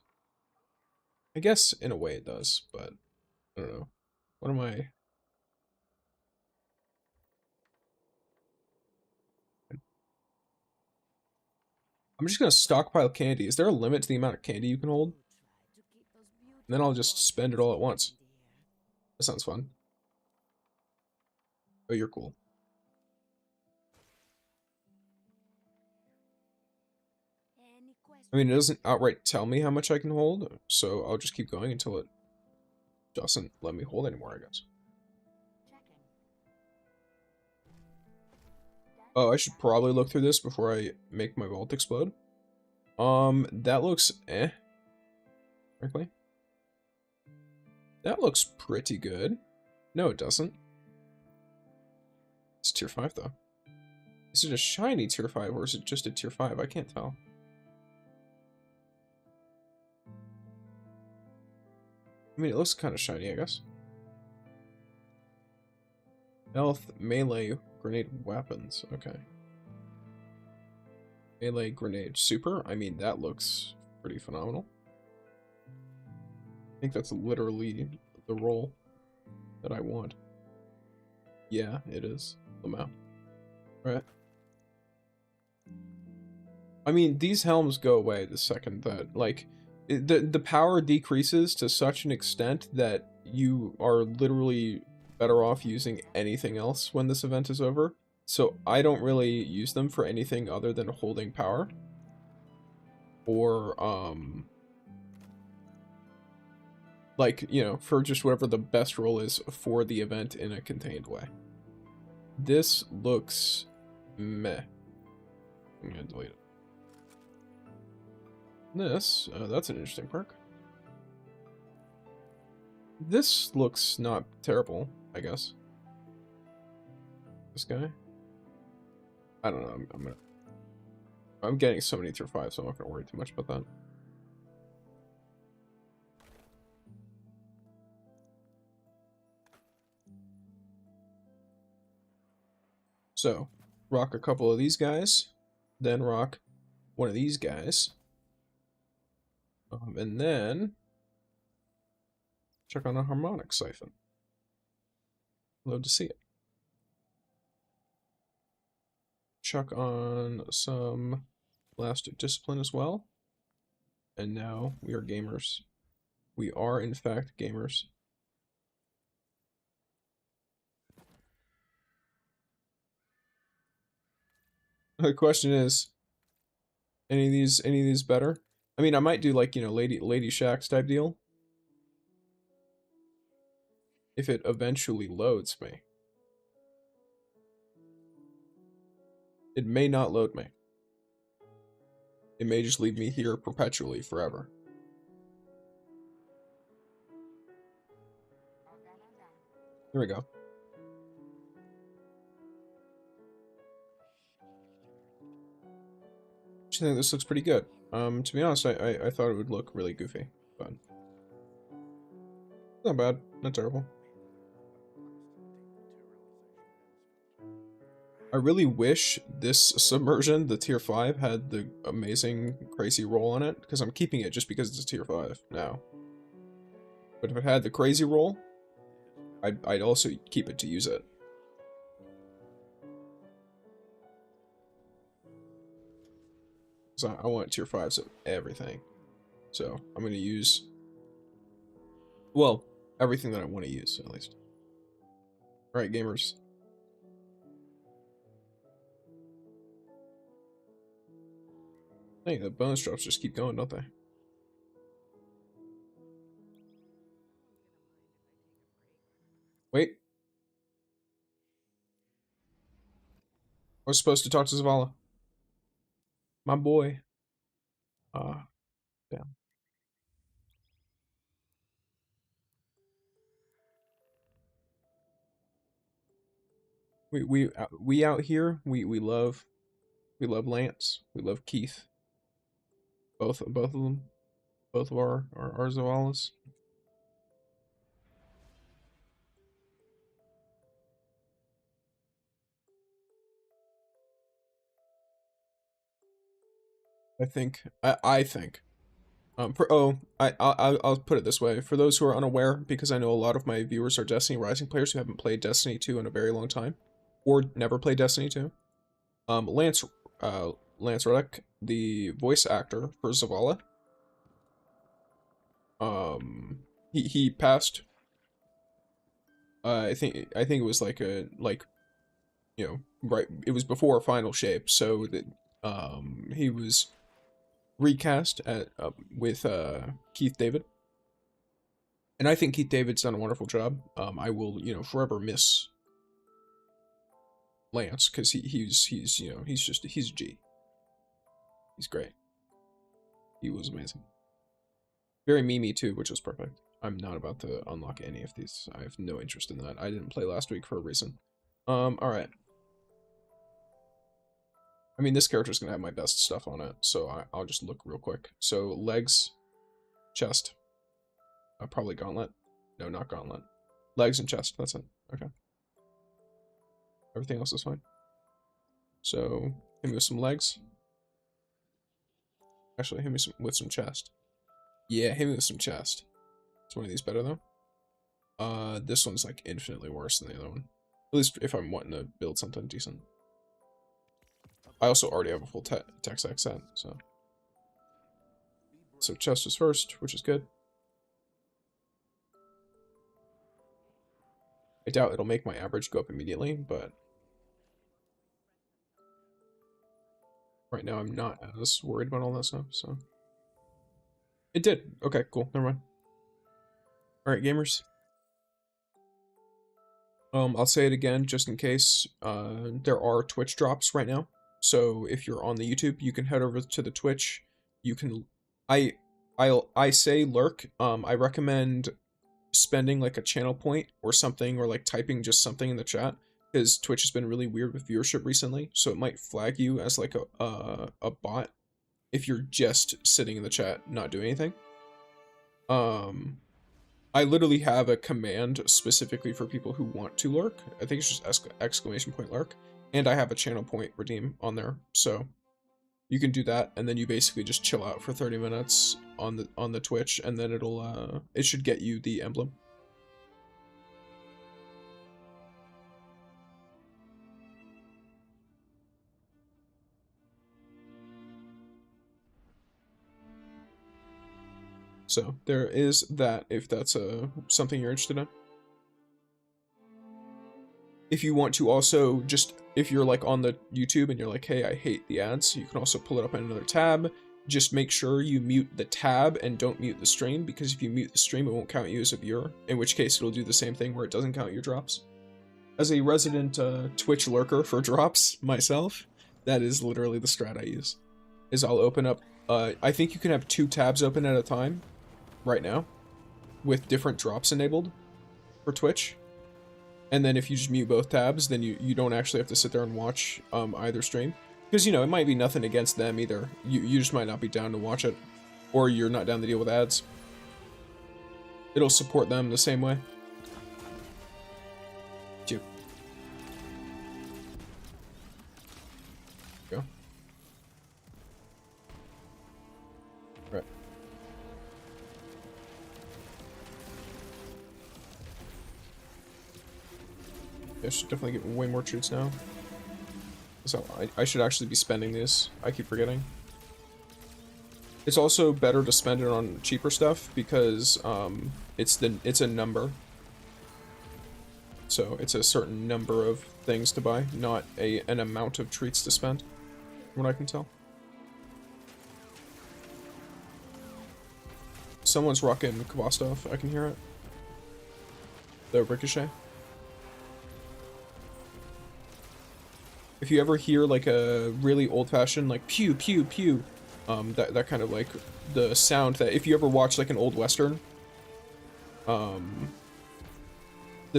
I guess in a way it does, but I don't know. What am I? I'm just gonna stockpile candy. Is there a limit to the amount of candy you can hold? And then I'll just spend it all at once. That sounds fun. Oh, you're cool. I mean, it doesn't outright tell me how much I can hold, so I'll just keep going until it doesn't let me hold anymore, I guess. Oh, I should probably look through this before I make my vault explode. That looks frankly. That looks pretty good. No, it doesn't. It's tier 5, though. Is it a shiny tier 5, or is it just a tier 5? I can't tell. I mean, it looks kind of shiny, I guess. Health, melee, grenade weapons. Okay. Melee, grenade, super. I mean, that looks pretty phenomenal. I think that's literally the role that I want. Yeah, it is. The map. Right. I mean, these helms go away the second that, like, the power decreases to such an extent that you are literally better off using anything else when this event is over. So I don't really use them for anything other than holding power. Or, like, you know, for just whatever the best role is for the event in a contained way. This looks meh. I'm gonna delete it. This, that's an interesting perk. This looks not terrible, I guess. This guy? I don't know, I'm getting so many tier 5, so I'm not gonna worry too much about that. So, rock a couple of these guys, then rock one of these guys. And then check on a harmonic siphon. Love to see it. Chuck on some elastic discipline as well. And now we are gamers. We are in fact gamers. The question is, any of these better? I mean, I might do like, you know, Lady Shaxx type deal. If it eventually loads me. It may not load me. It may just leave me here perpetually forever. Here we go. I think this looks pretty good. To be honest, I thought it would look really goofy, but not bad, not terrible. I really wish this submersion, the tier 5, had the amazing crazy roll on it, because I'm keeping it just because it's a tier 5 now. But if it had the crazy roll, I'd also keep it to use it. So I want tier 5s of everything. So I'm going to use, well, everything that I want to use, at least. Alright, gamers. Hey, the bonus drops just keep going, don't they? Wait. I was supposed to talk to Zavala. My boy. Damn. We out here, we love Lance. We love Keith. Both of them. Both of our Zavalas. I think. I'll put it this way. For those who are unaware, because I know a lot of my viewers are Destiny Rising players who haven't played Destiny 2 in a very long time, or never played Destiny 2. Lance Reddick, the voice actor for Zavala, he passed. I think it was like you know, right, it was before Final Shape, so that he was recast with Keith David, and I think Keith David's done a wonderful job. I will, you know, forever miss Lance, because he's you know, he's a G. He's great. He was amazing. Very memey too, which was perfect. I'm not about to unlock any of these. I have no interest in that. I didn't play last week for a reason. Alright. I mean, this character's gonna have my best stuff on it, so I'll just look real quick. So, legs, chest. Probably gauntlet. No, not gauntlet. Legs and chest. That's it. Okay. Everything else is fine. So hit me with some legs. Actually, hit me with some chest. Yeah, hit me with some chest. Is one of these better though? This one's like infinitely worse than the other one. At least if I'm wanting to build something decent. I also already have a full tech stack set, so. So chest is first, which is good. I doubt it'll make my average go up immediately, but right now I'm not as worried about all that stuff, so. It did. Okay, cool. Never mind. Alright, gamers. I'll say it again just in case. There are Twitch drops right now. So if you're on the YouTube, you can head over to the Twitch. You can I say lurk. I recommend spending like a channel point or something, or like typing just something in the chat, because Twitch has been really weird with viewership recently, so it might flag you as like a bot if you're just sitting in the chat not doing anything. I literally have a command specifically for people who want to lurk. I think it's just exclamation point lurk, and I have a channel point redeem on there, so you can do that, and then you basically just chill out for 30 minutes on the Twitch, and then it should get you the emblem. So there is that, if that's something you're interested in. If you want to also just, if you're like on the YouTube and you're like, hey, I hate the ads, you can also pull it up in another tab. Just make sure you mute the tab and don't mute the stream, because if you mute the stream, it won't count you as a viewer, in which case it'll do the same thing where it doesn't count your drops. As a resident Twitch lurker for drops myself, that is literally the strat I use. Is I'll open up, I think you can have 2 tabs open at a time right now with different drops enabled for Twitch. And then if you just mute both tabs, then you don't actually have to sit there and watch either stream. Because, you know, it might be nothing against them either. You just might not be down to watch it. Or you're not down to deal with ads. It'll support them the same way. Two. Go. Right. I should definitely get way more treats now. So I should actually be spending these. I keep forgetting. It's also better to spend it on cheaper stuff because it's a number. So it's a certain number of things to buy, not an amount of treats to spend, from what I can tell. Someone's rocking Kvostov, I can hear it. The Ricochet. If you ever hear like a really old-fashioned like pew pew pew, that kind of like the sound that, if you ever watch like an old western, the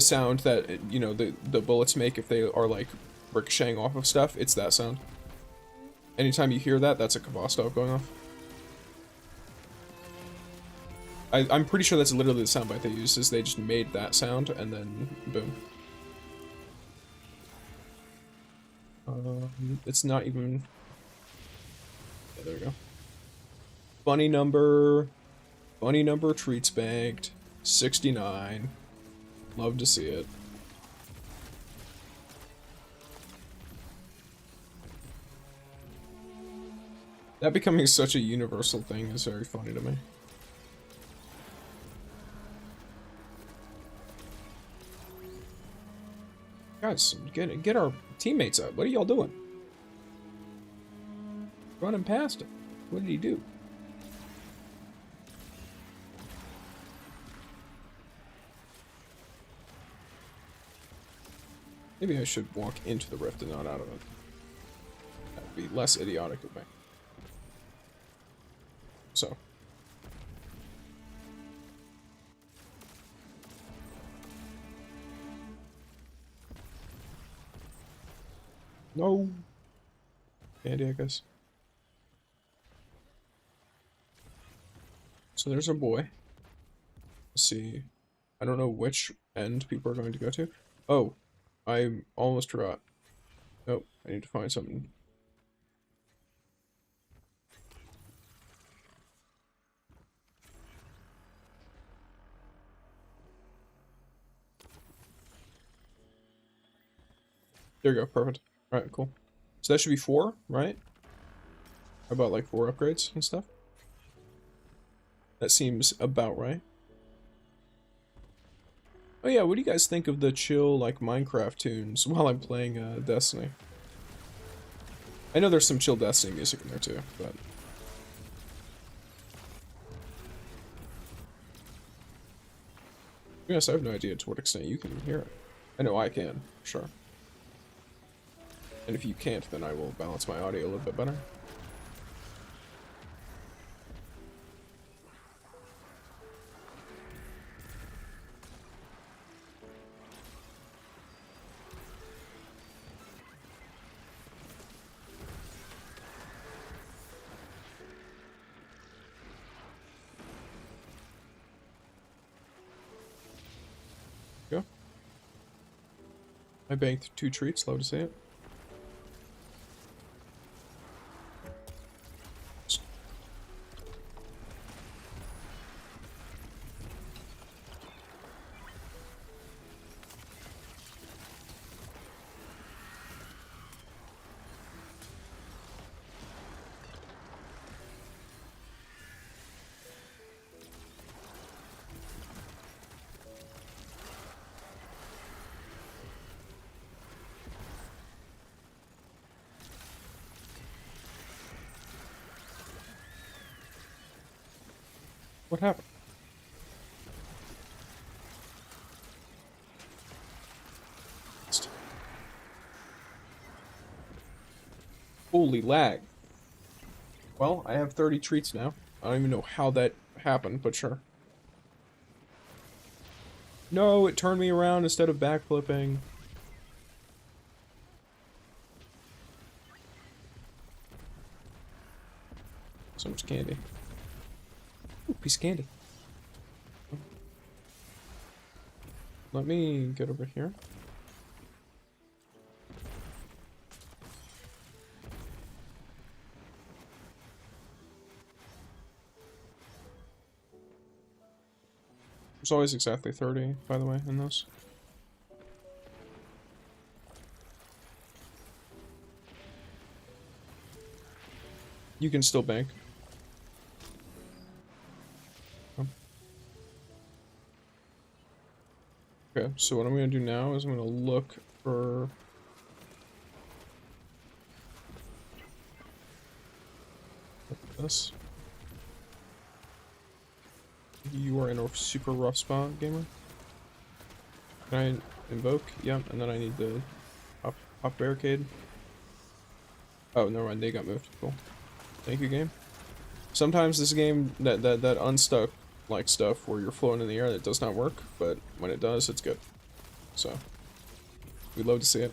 sound that, you know, the bullets make if they are like ricocheting off of stuff, it's that sound. Anytime you hear that, that's a Kvostov going off. I'm pretty sure that's literally the soundbite they used, is they just made that sound and then boom. It's not even... Yeah, there we go. Bunny number treats banked. 69. Love to see it. That becoming such a universal thing is very funny to me. Guys, get our teammates out. What are y'all doing? Running past him. What did he do? Maybe I should walk into the rift and not out of it. That would be less idiotic of me. So. No. Candy, I guess. So there's our boy. Let's see. I don't know which end people are going to go to. Oh, I almost forgot. Oh, I need to find something. There you go, perfect. Alright, cool. So that should be 4, right? How about like 4 upgrades and stuff? That seems about right. Oh yeah, what do you guys think of the chill, like, Minecraft tunes while I'm playing, Destiny? I know there's some chill Destiny music in there too, but... Yes, I have no idea to what extent you can hear it. I know I can, sure. And if you can't, then I will balance my audio a little bit better. Go. I banked 2 treats, love to see it. What happened? Holy lag. Well, I have 30 treats now. I don't even know how that happened, but sure. No, it turned me around instead of backflipping. So much candy. Ooh, piece of candy. Let me get over here. There's always exactly 30, by the way, in this. You can still bank. Oh. Okay, so what I'm gonna do now is I'm gonna look for... this. You are in a super rough spot, gamer. Can I invoke? Yep, and then I need the pop barricade. Oh, never mind, they got moved. Cool. Thank you, game. Sometimes this game, that unstuck like stuff where you're floating in the air, that does not work, but when it does, it's good. So, we'd love to see it.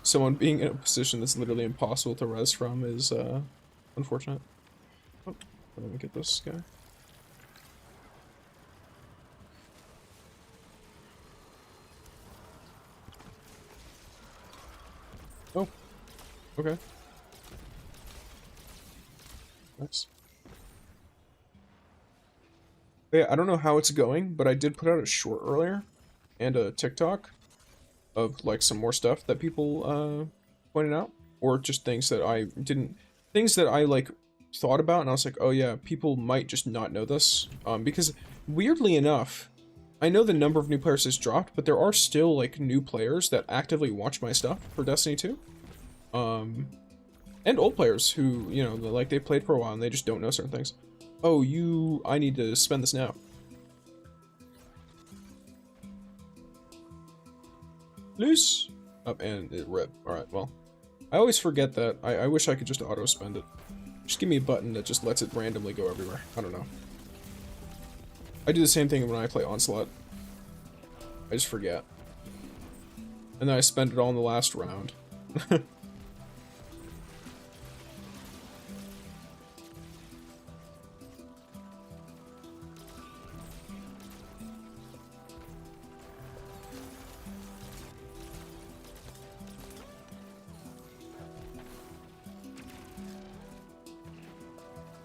Someone being in a position that's literally impossible to res from is, unfortunate. Oh, let me get this guy. Oh, okay. Nice. Yeah, I don't know how it's going, but I did put out a short earlier and a TikTok of like some more stuff that people pointed out, or just things that I didn't, things that I like thought about, and I was like, oh yeah, people might just not know this, because weirdly enough, I know the number of new players has dropped, but there are still like new players that actively watch my stuff for Destiny 2. And old players who, you know, like they played for a while and they just don't know certain things. Oh, I need to spend this now. Loose. Up and it ripped. Alright, well. I always forget that. I wish I could just auto spend it. Just give me a button that just lets it randomly go everywhere. I don't know. I do the same thing when I play Onslaught. I just forget. And then I spend it all in the last round.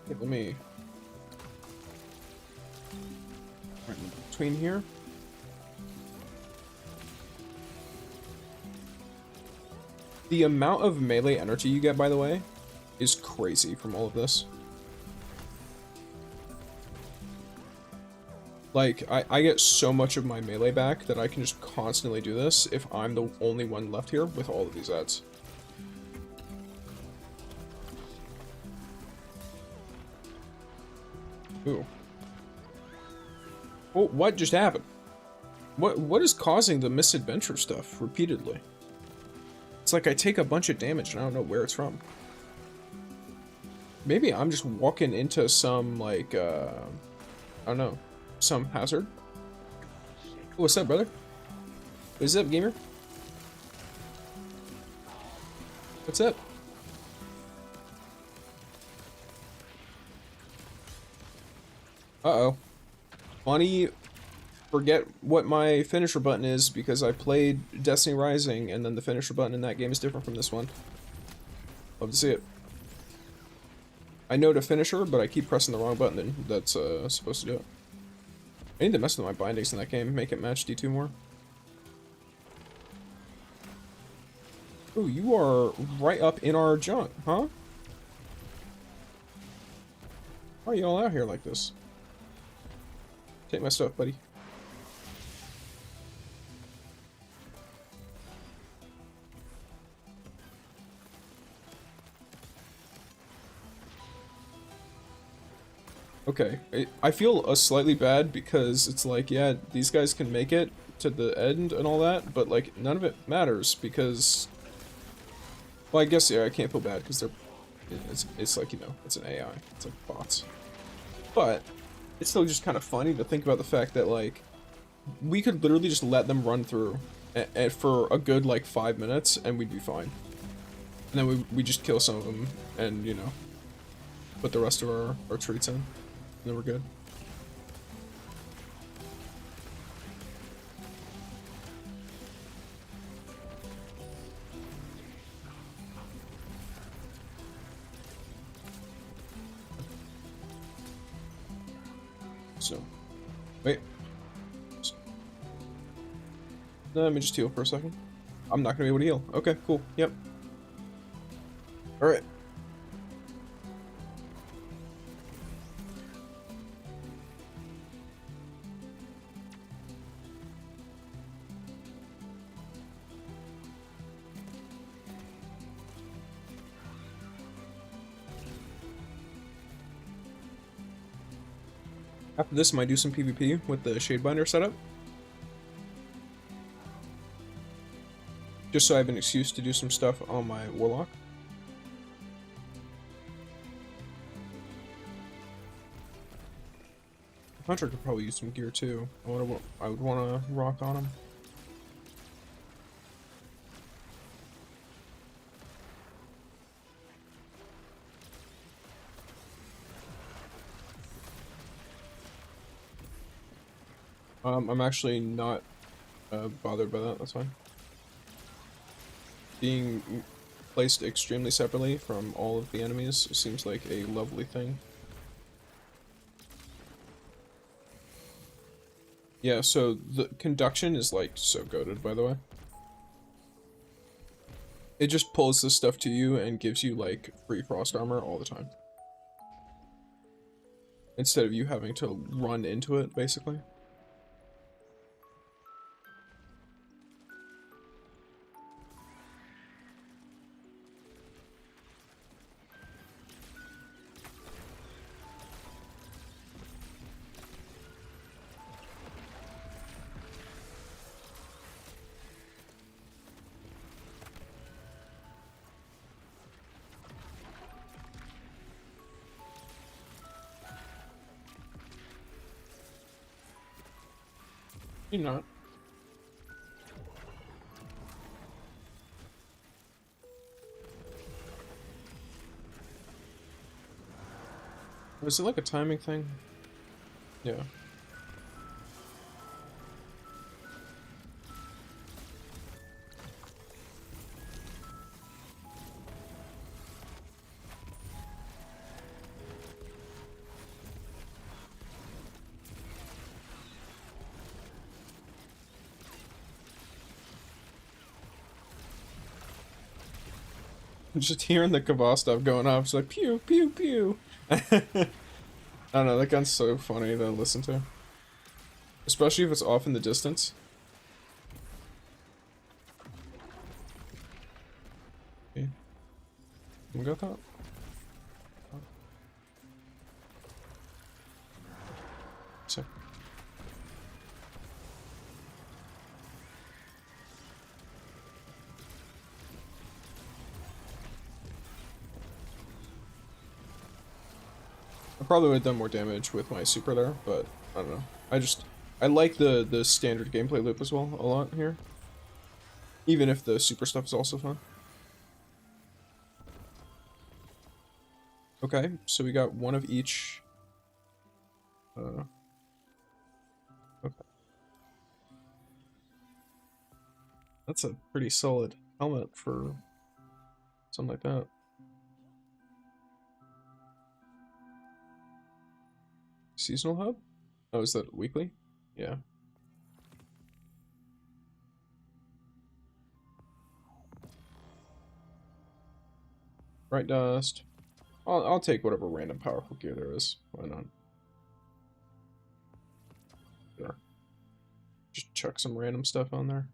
Okay, let me... Right in between here. The amount of melee energy you get, by the way, is crazy from all of this. Like, I get so much of my melee back that I can just constantly do this if I'm the only one left here with all of these ads. Ooh. Oh, what just happened? What is causing the misadventure stuff repeatedly? It's like I take a bunch of damage and I don't know where it's from. Maybe I'm just walking into some, like, I don't know, some hazard. Oh, what's up, brother? What's up, gamer? What's up? Uh-oh. Funny, forget what my finisher button is because I played Destiny Rising and then the finisher button in that game is different from this one. Love to see it. I know the finisher, but I keep pressing the wrong button that's supposed to do it. I need to mess with my bindings in that game, make it match D2 more. Ooh, you are right up in our junk, huh? Why are you all out here like this? Take my stuff, buddy. Okay, I feel slightly bad because it's like, yeah, these guys can make it to the end and all that, but like, none of it matters because... Well, I guess, yeah, I can't feel bad because they're... It's like, you know, it's an AI. It's like bots. But, it's still just kind of funny to think about the fact that, like, we could literally just let them run through for a good, like, 5 minutes, and we'd be fine. And then we just kill some of them, and, you know, put the rest of our treats in. And then we're good. So, wait. No, let me just heal for a second. I'm not gonna be able to heal. Okay, cool. Yep. Alright. After this, I might do some PvP with the Shadebinder setup. Just so I have an excuse to do some stuff on my Warlock. Hunter could probably use some gear too. I would want to rock on him. I'm actually not bothered by that, that's fine. Being placed extremely separately from all of the enemies seems like a lovely thing. Yeah, so the conduction is like so goated, by the way. It just pulls this stuff to you and gives you like free frost armor all the time. Instead of you having to run into it, basically. You're not. Was it like a timing thing? Yeah. Just hearing the Kavah stuff going off, it's like pew pew pew. I don't know, that gun's so funny to listen to. Especially if it's off in the distance. Okay. We got that? So. I probably would have done more damage with my super there, but I don't know. I like the standard gameplay loop as well a lot here. Even if the super stuff is also fun. Okay, so we got one of each. Okay. That's a pretty solid helmet for something like that. Seasonal hub? Oh, is that weekly? Yeah. Bright dust. I'll take whatever random powerful gear there is. Why not? Sure. Just chuck some random stuff on there.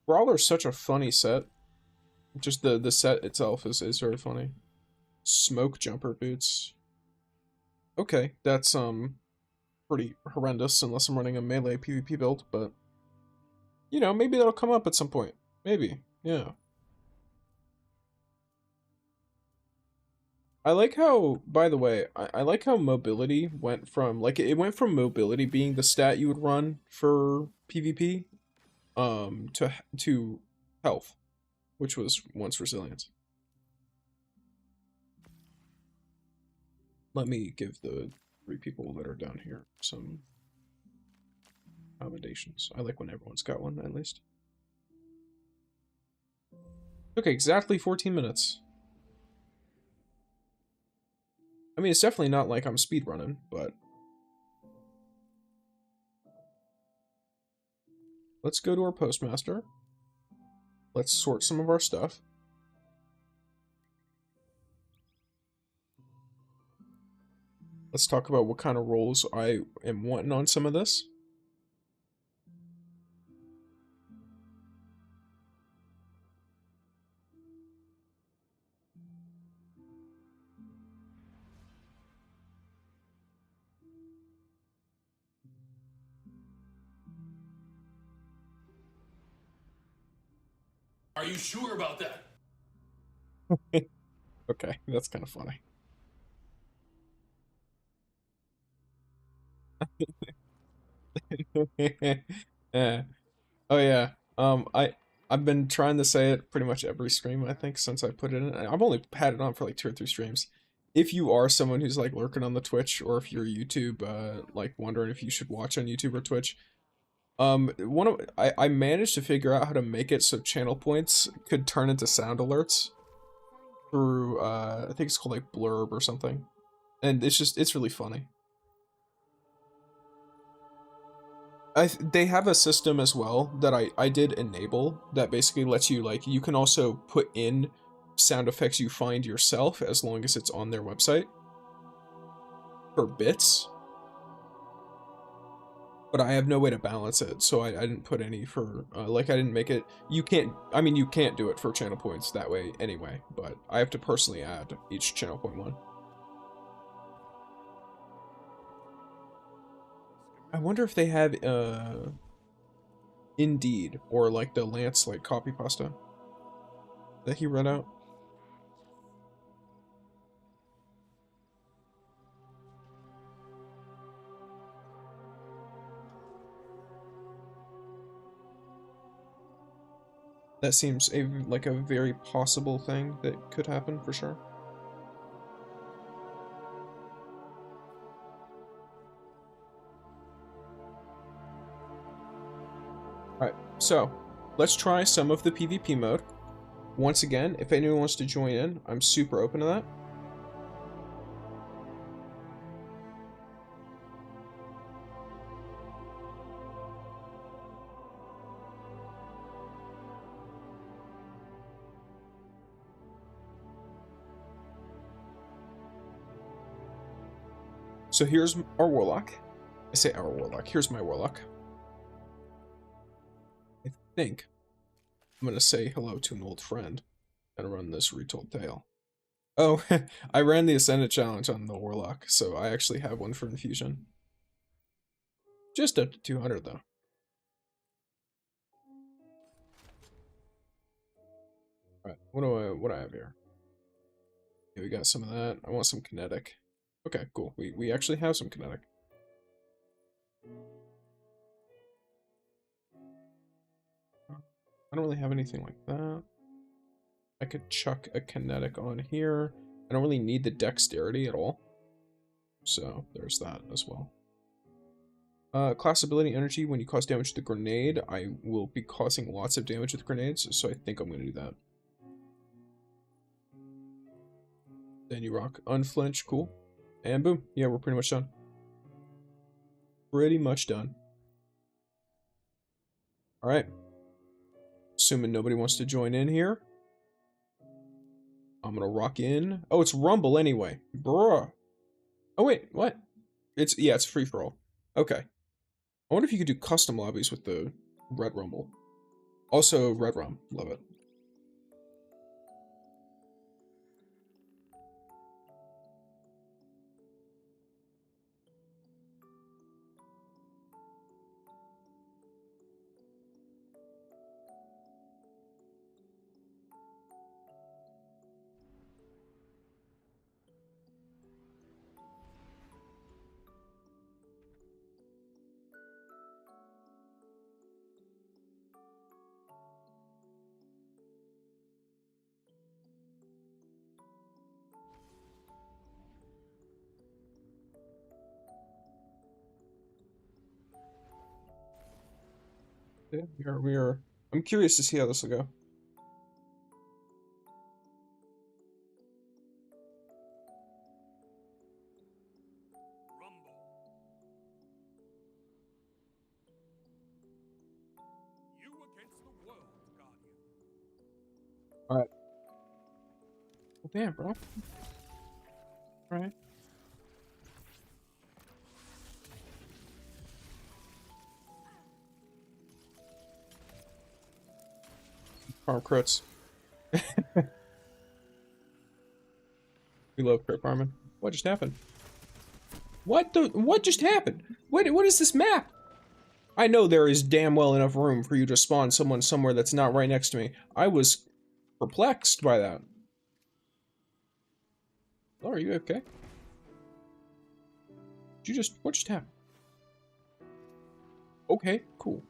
Brawler's such a funny set. Just the set itself is very funny. Smoke jumper boots. Okay, that's pretty horrendous unless I'm running a melee PvP build, but you know, maybe that'll come up at some point. Maybe. Yeah. I like how, by the way, I like how mobility went from, like, it went from mobility being the stat you would run for PvP, to health, which was once resilience. Let me give the 3 people that are down here some accommodations. I like when everyone's got one, at least. Okay, exactly 14 minutes. I mean, it's definitely not like I'm speedrunning, but let's go to our postmaster. Let's sort some of our stuff. Let's talk about what kind of roles I am wanting on some of this. Are you sure about that? Okay, that's kind of funny. Yeah. Oh yeah. I've been trying to say it pretty much every stream, I think, since I put it in. I've only had it on for like 2 or 3 streams. If you are someone who's like lurking on the Twitch, or if you're YouTube, like wondering if you should watch on YouTube or Twitch, I managed to figure out how to make it so channel points could turn into sound alerts through I think it's called like Blurb or something, and it's really funny. They have a system as well that I did enable that basically lets you, like, you can also put in sound effects you find yourself as long as it's on their website for bits. But I have no way to balance it, so I didn't put any for, like, I didn't make it, you can't, I mean, you can't do it for channel points that way anyway, but I have to personally add each channel point one. I wonder if they have, Indeed, or like the Lance, like, copy pasta that he read out. That seems like a very possible thing that could happen for sure. Alright, so let's try some of the PvP mode. Once again, if anyone wants to join in, I'm super open to that. So here's our warlock. I say our warlock. Here's my warlock. I think I'm gonna say hello to an old friend and run this retold tale. Oh, I ran the Ascended Challenge on the warlock, so I actually have one for infusion. Just up to 200 though. Alright, what do I have here? Okay, we got some of that. I want some kinetic. Okay, cool. We actually have some kinetic. I don't really have anything like that. I could chuck a kinetic on here. I don't really need the dexterity at all. So there's that as well. Class ability energy, when you cause damage to the grenade, I will be causing lots of damage with grenades, so I think I'm going to do that. Then you rock unflinch, cool. And boom, yeah, we're pretty much done. Pretty much done. Alright. Assuming nobody wants to join in here. I'm gonna rock in. Oh, it's Rumble anyway. Bruh. Oh wait, what? It's free for all. Okay. I wonder if you could do custom lobbies with the Red Rumble. Also, Red Rum. Love it. Yeah, we are. I'm curious to see how this will go. You against the world, Guardian. Alright. Well, damn, bro. Alright. Farm crits. We love crit farming. What just happened? What just happened? What is this map? I know there is damn well enough room for you to spawn someone somewhere that's not right next to me. I was perplexed by that. Oh, are you okay? What just happened? Okay, cool.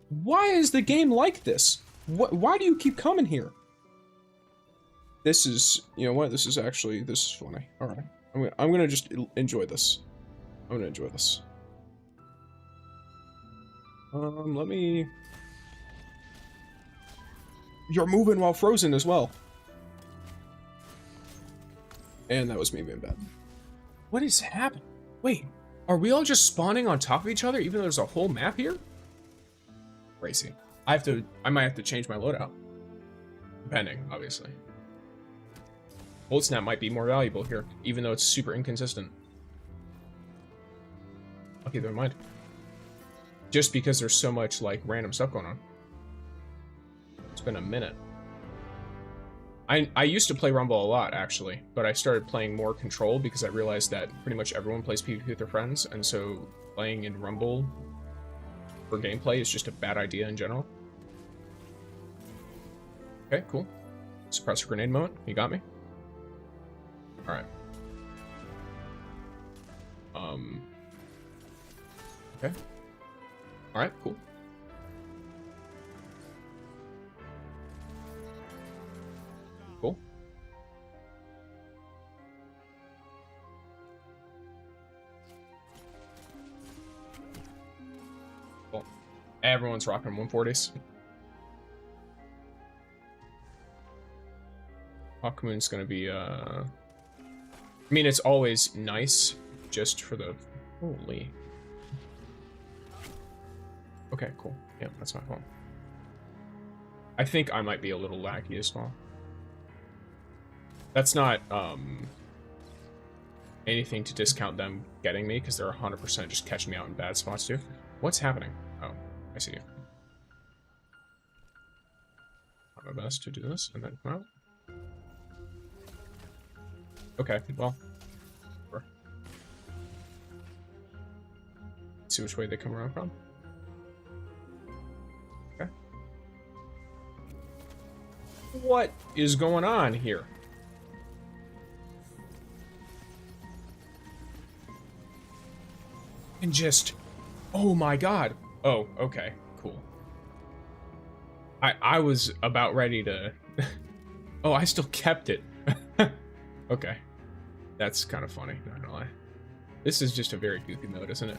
Why is the game like this? Why do you keep coming here? This is, you know what? This is funny. All right, I'm gonna just enjoy this. I'm gonna enjoy this. Let me. You're moving while frozen as well. And that was me being bad. What is happening? Wait, are we all just spawning on top of each other, even though there's a whole map here? Crazy. I might have to change my loadout. Depending, obviously. Hold snap might be more valuable here, even though it's super inconsistent. Okay, never mind. Just because there's so much, like, random stuff going on. It's been a minute. I used to play Rumble a lot, actually, but I started playing more Control because I realized that pretty much everyone plays PvP with their friends, and so playing in Rumble for gameplay is just a bad idea in general. Okay, cool. Suppressor grenade moment. You got me? Alright. Okay. Alright, cool. Cool. Cool. Everyone's rocking 140s. CUTMAN's gonna be, I mean, it's always nice, just for the... Holy... Okay, cool. Yeah, that's my fault. I think I might be a little laggy as well. That's not, anything to discount them getting me, because they're 100% just catching me out in bad spots too. What's happening? Oh, I see you. Try my best to do this, and then come out. Okay, well. Sure. Let's see which way they come around from. Okay. What is going on here? And just, oh my god. Oh, okay, cool. I was about ready to. Oh, I still kept it. Okay, that's kind of funny, not gonna lie. This is just a very goofy mode, isn't it?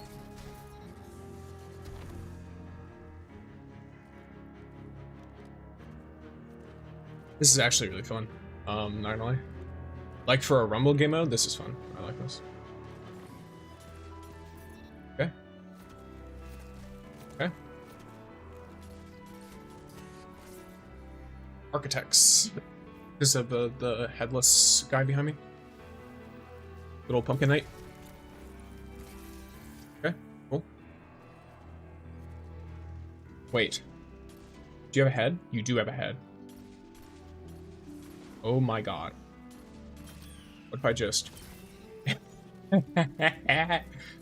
This is actually really fun. Not gonna lie. Like for a Rumble game mode, this is fun. I like this. Okay. Okay. Architects. Because of the headless guy behind me. Little pumpkin knight. Okay, cool. Wait. Do you have a head? You do have a head. Oh my god. What if I just...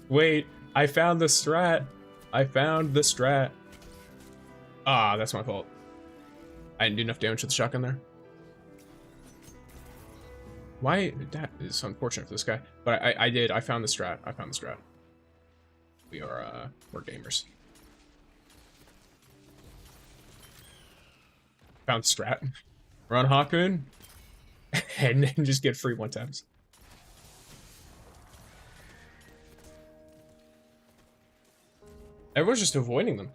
Wait, I found the strat. I found the strat. Ah, that's my fault. I didn't do enough damage to the shotgun there. Why? That is unfortunate for this guy. But I did. I found the strat. I found the strat. We are, we're gamers. Found strat. Run Hakun. And then just get free 1-taps. Everyone's just avoiding them.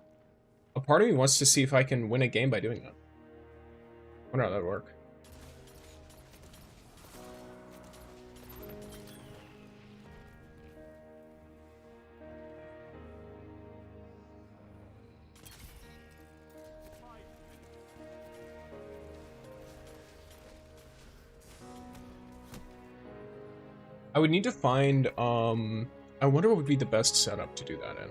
A part of me wants to see if I can win a game by doing that. I wonder how that would work. I would need to find, I wonder what would be the best setup to do that in.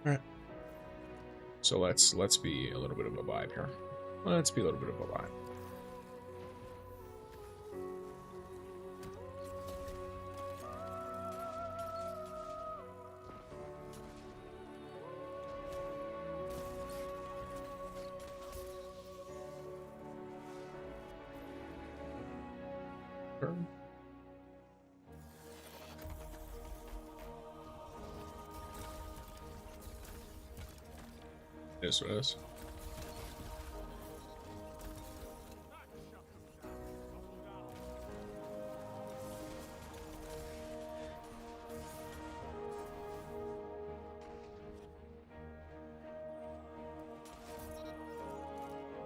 Alright. So let's be a little bit of a vibe here. Let's be a little bit of a vibe. It is what it is.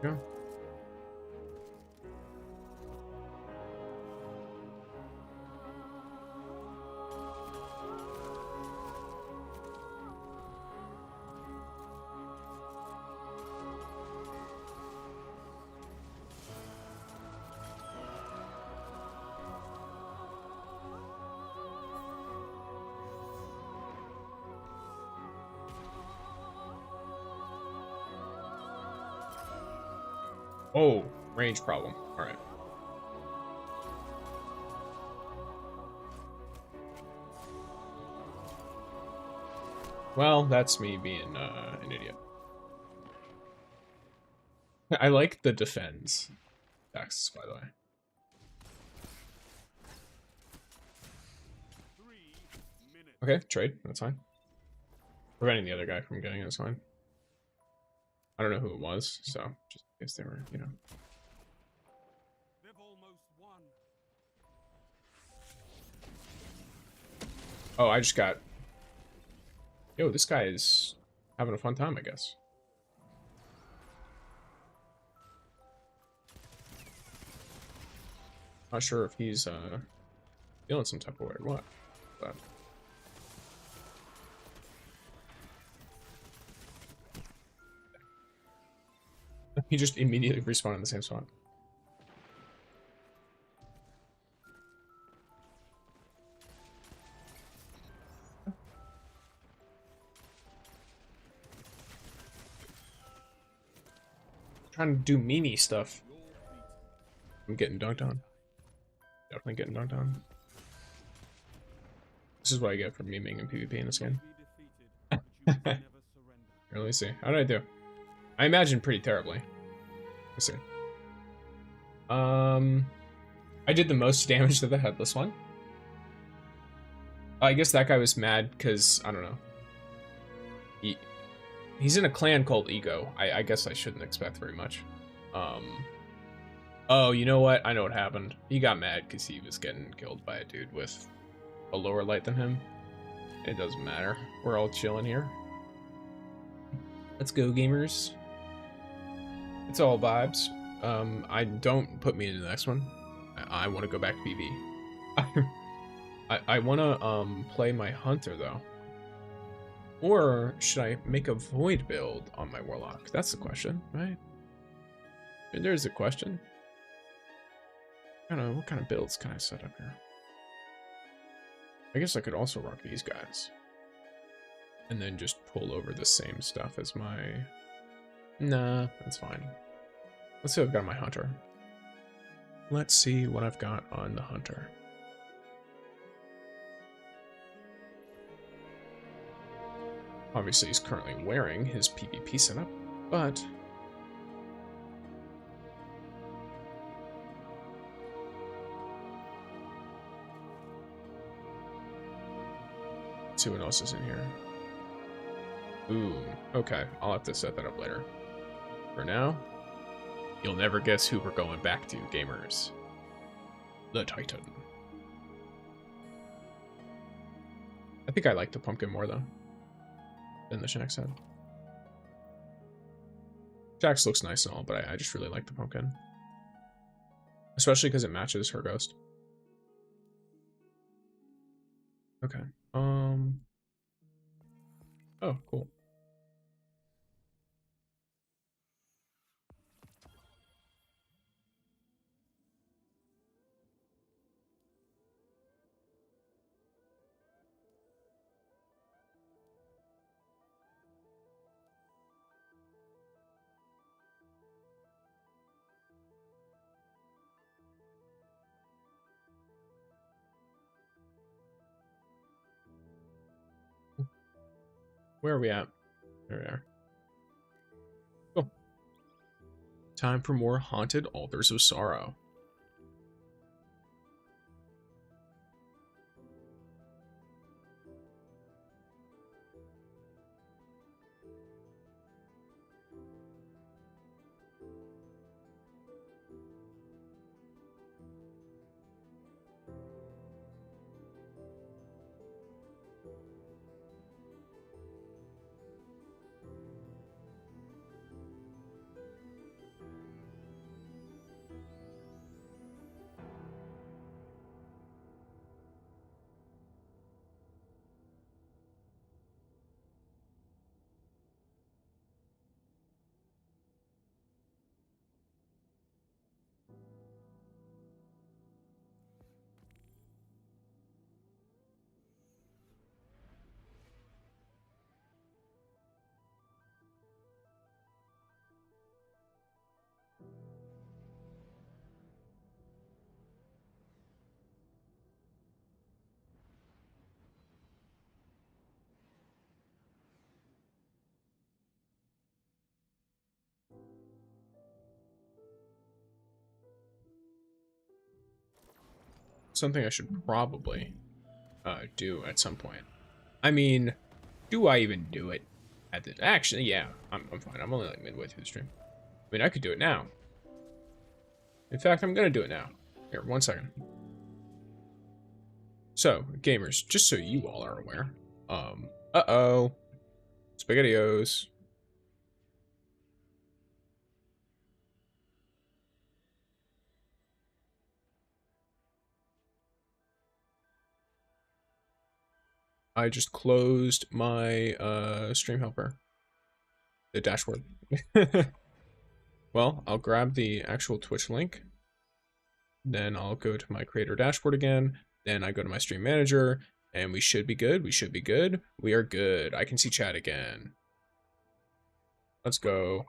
Yeah. Oh, range problem. All right. Well, that's me being an idiot. I like the defense texts, by the way. 3 minutes. Okay, trade. That's fine. Preventing the other guy from getting it is fine. I don't know who it was, so just in case they were, you know. They've almost won. Oh, I just got... Yo, this guy is having a fun time, I guess. Not sure if he's feeling some type of way or what, but... He just immediately respawned in the same spot. Trying to do meme stuff. I'm getting dunked on. Definitely getting dunked on. This is what I get for memeing and PvP in this game. Here, let me see. How did I do? I imagine pretty terribly. Let's see. I did the most damage to the headless one. I guess that guy was mad because, I don't know. He's in a clan called Ego. I guess I shouldn't expect very much. Oh, you know what? I know what happened. He got mad because he was getting killed by a dude with a lower light than him. It doesn't matter. We're all chilling here. Let's go, gamers. It's all vibes. I don't put me into the next one. I want to go back to PV. I want to play my hunter though. Or should I make a void build on my warlock? That's the question, right? And there's a question. I don't know, what kind of builds can I set up here? I guess I could also rock these guys. And then just pull over the same stuff as my... Nah, that's fine. Let's see what I've got on my hunter. Let's see what I've got on the hunter. Obviously, he's currently wearing his PvP setup, but... Let's see what else is in here. Ooh, okay. I'll have to set that up later. For now, you'll never guess who we're going back to, gamers. The Titan. I think I like the pumpkin more, though, than the Shax head. Shax looks nice and all, but I just really like the pumpkin. Especially because it matches her ghost. Okay. Oh, cool. Where are we at? There we are. Cool. Time for more Haunted Altars of Sorrow. Something I should probably do at some point. I mean, do I even do it at the... Actually, yeah, I'm fine. I'm only like midway through the stream. I mean, I could do it now. In fact, I'm gonna do it now. Here, 1 second. So, gamers, just so you all are aware, uh-oh, SpaghettiOs. I just closed my stream helper, the dashboard. Well, I'll grab the actual Twitch link. Then I'll go to my creator dashboard again. Then I go to my stream manager, and we should be good. We should be good. We are good. I can see chat again. Let's go.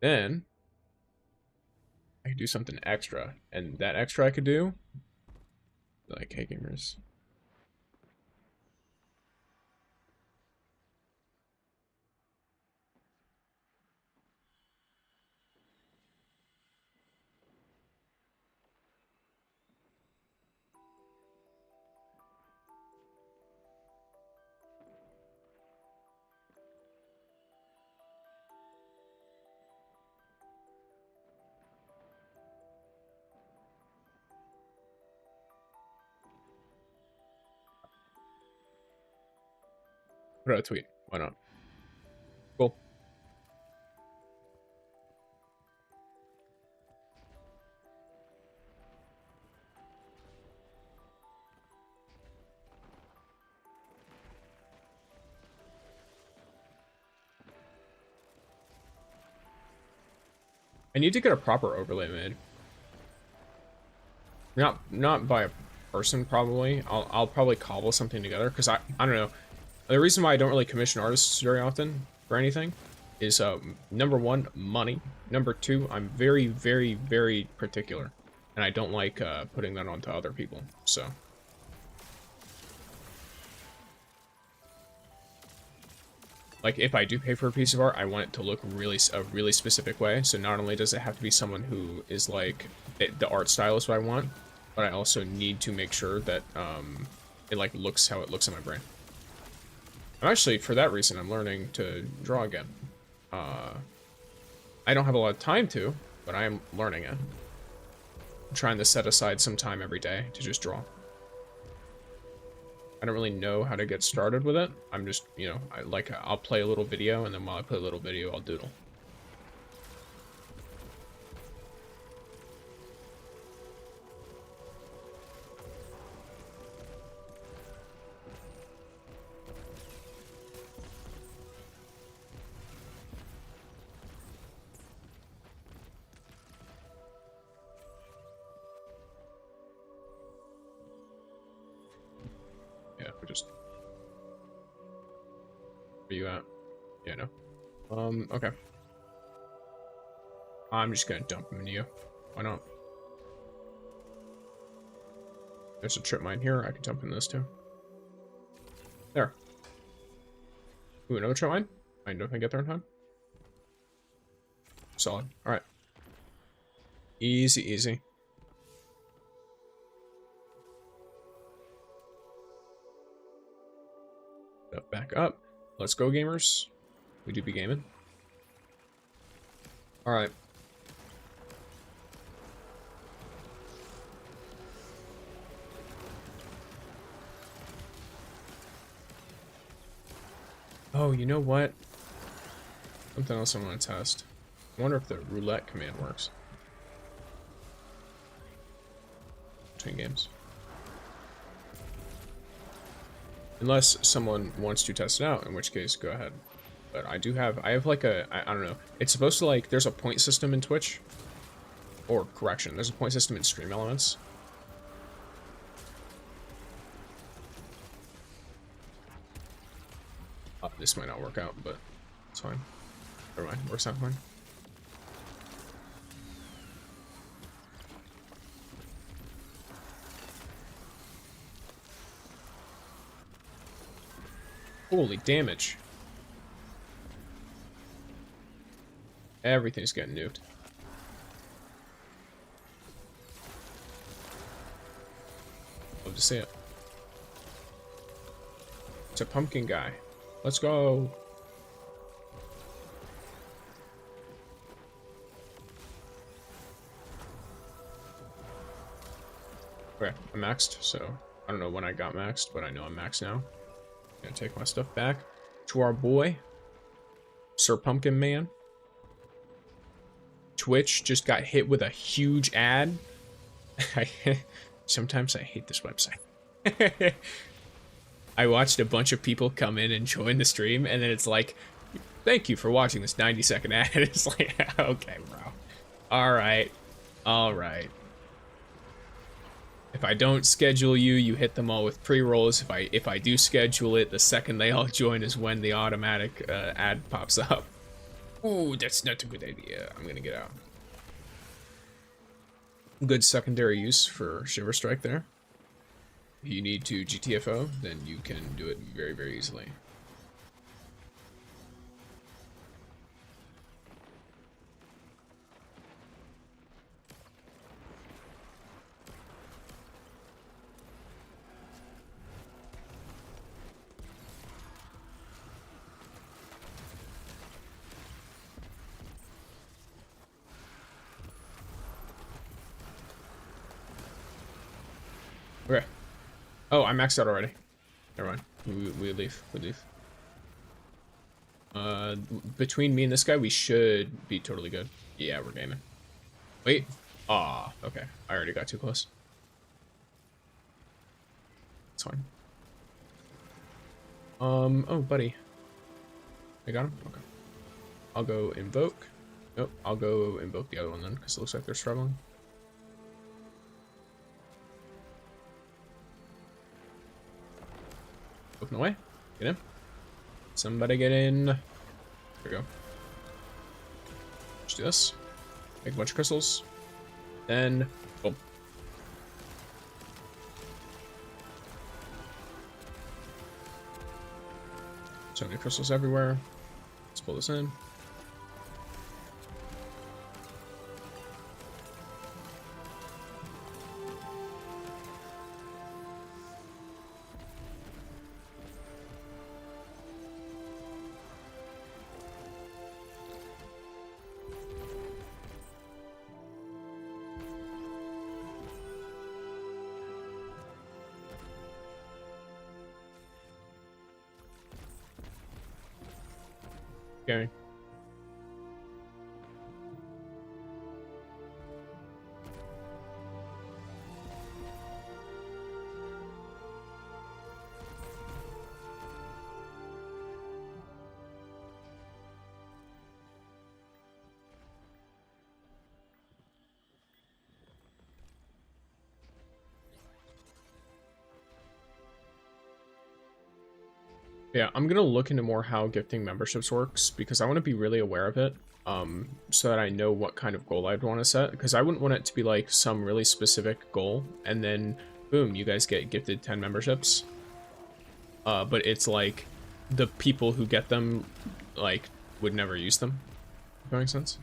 Then I could do something extra, and that extra I could do, like, hey gamers. Put out a tweet. Why not? Cool. I need to get a proper overlay made. Not by a person probably. I'll probably cobble something together because I don't know. The reason why I don't really commission artists very often for anything is number one, money. Number two, I'm very, very, very particular, and I don't like putting that onto other people. So. Like, if I do pay for a piece of art, I want it to look a really specific way. So not only does it have to be someone who is like the art style is what I want, but I also need to make sure that it like looks how it looks in my brain. I'm actually, for that reason, I'm learning to draw again. I don't have a lot of time to, but I am learning it. I'm trying to set aside some time every day to just draw. I don't really know how to get started with it. I'm just, you know, I'll play a little video, and then while I play a little video, I'll doodle. Yeah, we just... Where you at? Yeah, no. Okay. I'm just gonna dump them into you. Why not? There's a trip mine here. I can dump in this too. There. Ooh, another trip mine? I don't think I get there in time. Solid. Alright. Easy, easy. Back up. Let's go, gamers. We do be gaming. Alright. Oh, you know what? Something else I want to test. I wonder if the roulette command works. Between games. Unless someone wants to test it out, in which case, go ahead. But I have like I don't know. It's supposed to like, there's a point system in Twitch. Or, correction, there's a point system in Stream Elements. This might not work out, but it's fine. Never mind, works out fine. Holy damage. Everything's getting nuked. Love to see it. It's a pumpkin guy. Let's go. Okay, I'm maxed, so I don't know when I got maxed, but I know I'm maxed now. Gonna take my stuff back to our boy, Sir Pumpkin Man. Twitch just got hit with a huge ad. Sometimes I hate this website. I watched a bunch of people come in and join the stream, and then it's like, Thank you for watching this 90-second ad. It's like, okay, bro. All right. All right. If I don't schedule you, you hit them all with pre-rolls. If I do schedule it, the second they all join is when the automatic ad pops up. Ooh, that's not a good idea. I'm gonna get out. Good secondary use for Shiver Strike there. If you need to GTFO, then you can do it very, very easily. Okay. Oh, I maxed out already. Never mind. We leave. We leave. Between me and this guy, we should be totally good. Yeah, we're gaming. Wait. Ah, okay. I already got too close. It's fine. Oh, buddy. I got him? Okay. I'll go invoke. Nope, I'll go invoke the other one then, because it looks like they're struggling. Open away. Get in. Somebody get in. There we go. Let's do this. Make a bunch of crystals. Then, boom. So many crystals everywhere. Let's pull this in. Okay. Yeah, I'm gonna look into more how gifting memberships works because I want to be really aware of it, so that I know what kind of goal I'd want to set. Because I wouldn't want it to be like some really specific goal and then boom, you guys get gifted 10 memberships. But it's like the people who get them like would never use them. If that makes sense.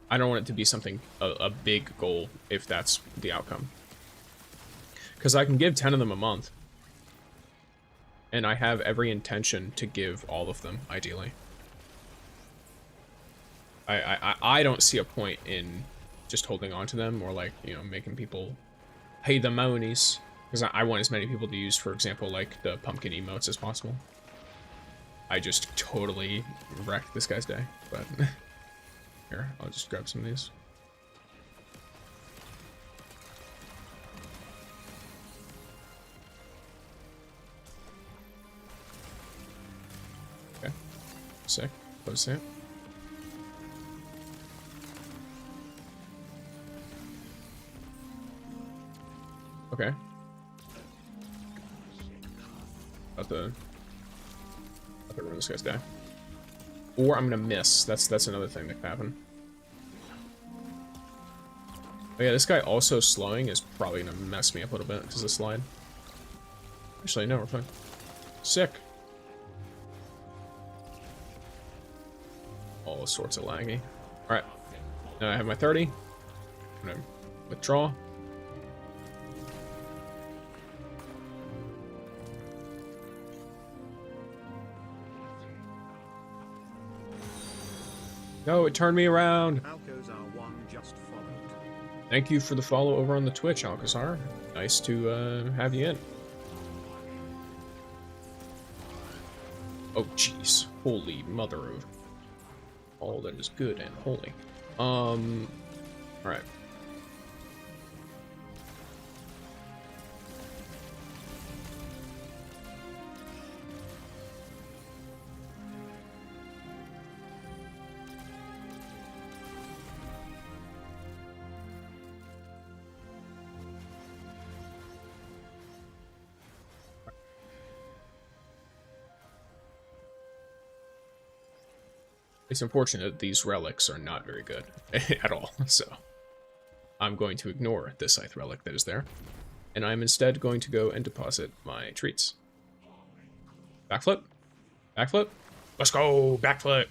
I don't want it to be something a big goal if that's the outcome. Because I can give 10 of them a month. And I have every intention to give all of them, ideally. I don't see a point in just holding on to them or, like, you know, making people pay the monies. Because I want as many people to use, for example, like, the pumpkin emotes as possible. I just totally wrecked this guy's day, but... Here, I'll just grab some of these. Okay. Sick. Close it. Okay. About to ruin this guy's day. Or I'm gonna miss. That's another thing that can happen. Oh yeah, this guy also slowing is probably gonna mess me up a little bit because of the slide. Actually, no, we're fine. Sick. All sorts of laggy. Alright. Now I have my 30. I'm gonna withdraw. No, it turned me around. Thank you for the follow over on the Twitch, Alcazar. Nice to have you in. Oh, jeez. Holy mother of all that is good and holy. Alright. It's unfortunate that these relics are not very good at all, so I'm going to ignore the scythe relic that is there, and I'm instead going to go and deposit my treats. Backflip. Backflip. Let's go. Backflip.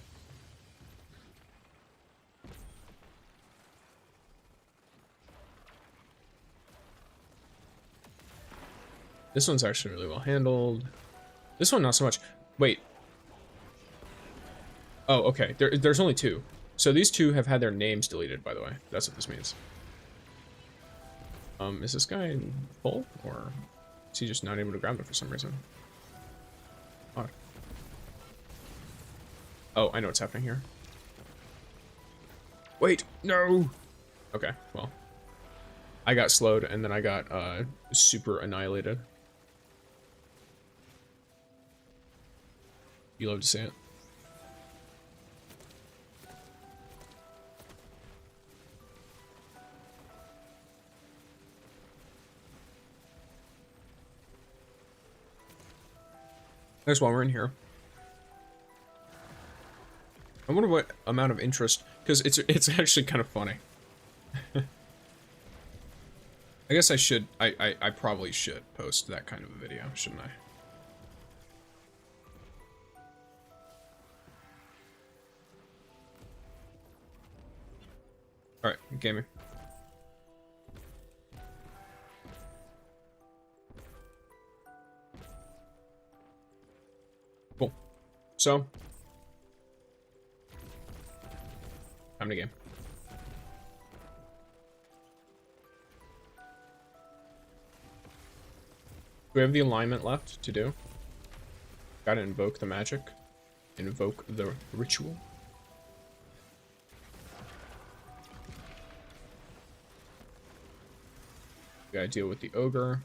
This one's actually really well handled. This one, not so much. Wait. Oh, okay. There's only two. So these two have had their names deleted, by the way. That's what this means. Is this guy full? Or is he just not able to grab it for some reason? Odd. Oh, I know what's happening here. Wait, no! Okay, well. I got slowed, and then I got, super annihilated. You love to see it. There's while we're in here. I wonder what amount of interest, because it's actually kind of funny. I guess I should, I probably should post that kind of a video, shouldn't I? Alright, gaming. Cool. So, time to game. Do we have the alignment left to do? Gotta invoke the magic. Invoke the ritual. We gotta deal with the ogre.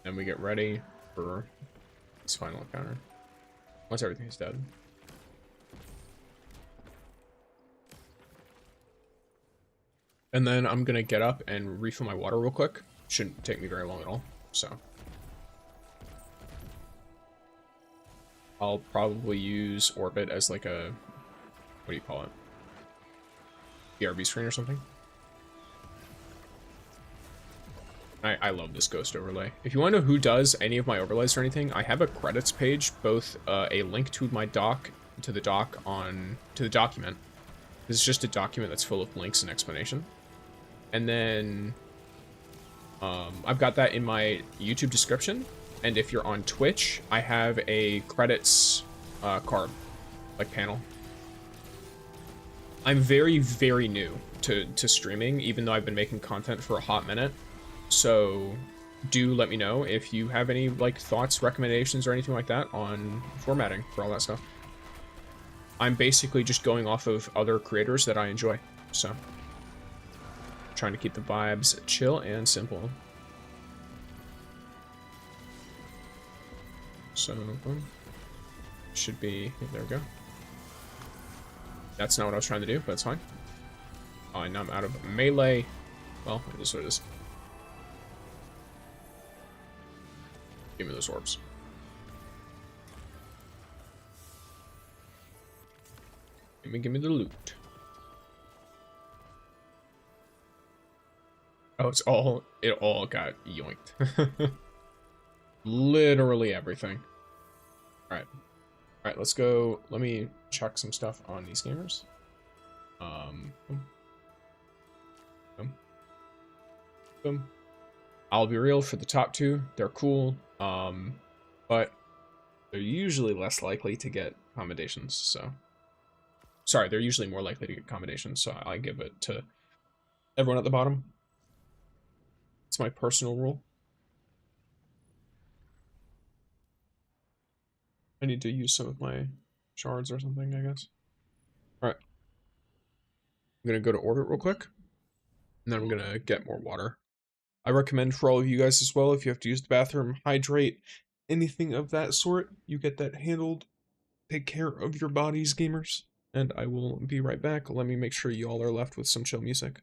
And we get ready for this final encounter. Once everything's dead. And then I'm gonna get up and refill my water real quick. Shouldn't take me very long at all, so. I'll probably use Orbit as like a, what do you call it? BRB screen or something. I love this ghost overlay. If you want to know who does any of my overlays or anything, I have a credits page, both a link to my doc, to the document. This is just a document that's full of links and explanation. And then I've got that in my YouTube description. And if you're on Twitch, I have a credits card, like panel. I'm very, very new to streaming, even though I've been making content for a hot minute. So do let me know if you have any like thoughts, recommendations, or anything like that on formatting for all that stuff. I'm basically just going off of other creators that I enjoy. So trying to keep the vibes chill and simple. So boom. Should be, there we go. That's not what I was trying to do, but it's fine. Oh, and now I'm out of melee. Well, it is what it is. Give me those orbs. Give me the loot. Oh, it all got yoinked. Literally everything. Alright. Alright, let's go. Let me check some stuff on these gamers. Boom. Boom. Boom. I'll be real, for the top two, they're cool. But they're usually less likely to get commendations, so. Sorry, they're usually more likely to get commendations, so I give it to everyone at the bottom. It's my personal rule. I need to use some of my shards or something, I guess. Alright. I'm gonna go to orbit real quick. And then I'm gonna get more water. I recommend for all of you guys as well, if you have to use the bathroom, hydrate, anything of that sort, you get that handled. Take care of your bodies, gamers. And I will be right back. Let me make sure you all are left with some chill music.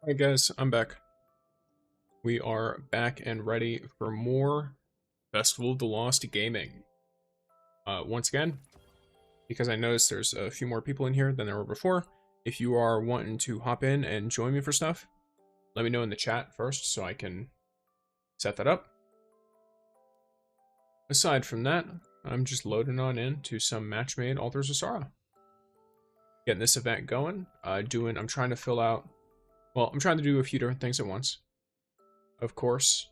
Alright guys, I'm back. We are back and ready for more Festival of the Lost gaming. Once again, because I noticed there's a few more people in here than there were before, if you are wanting to hop in and join me for stuff, let me know in the chat first so I can set that up. Aside from that, I'm just loading on into some match-made Altars of Sorrow. Getting this event going, I'm trying to fill out, well, I'm trying to do a few different things at once. Of course,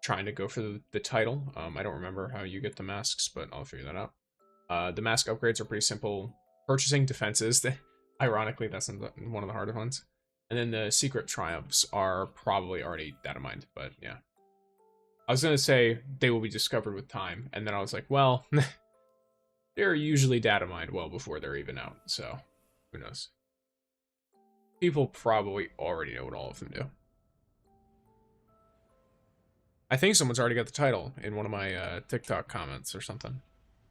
trying to go for the title. I don't remember how you get the masks, but I'll figure that out. The mask upgrades are pretty simple. Purchasing defenses, ironically, that's one of the harder ones. And then the secret triumphs are probably already data mined, but yeah. I was going to say they will be discovered with time, and then I was like, well, they're usually data mined well before they're even out, so who knows. People probably already know what all of them do. I think someone's already got the title in one of my TikTok comments or something.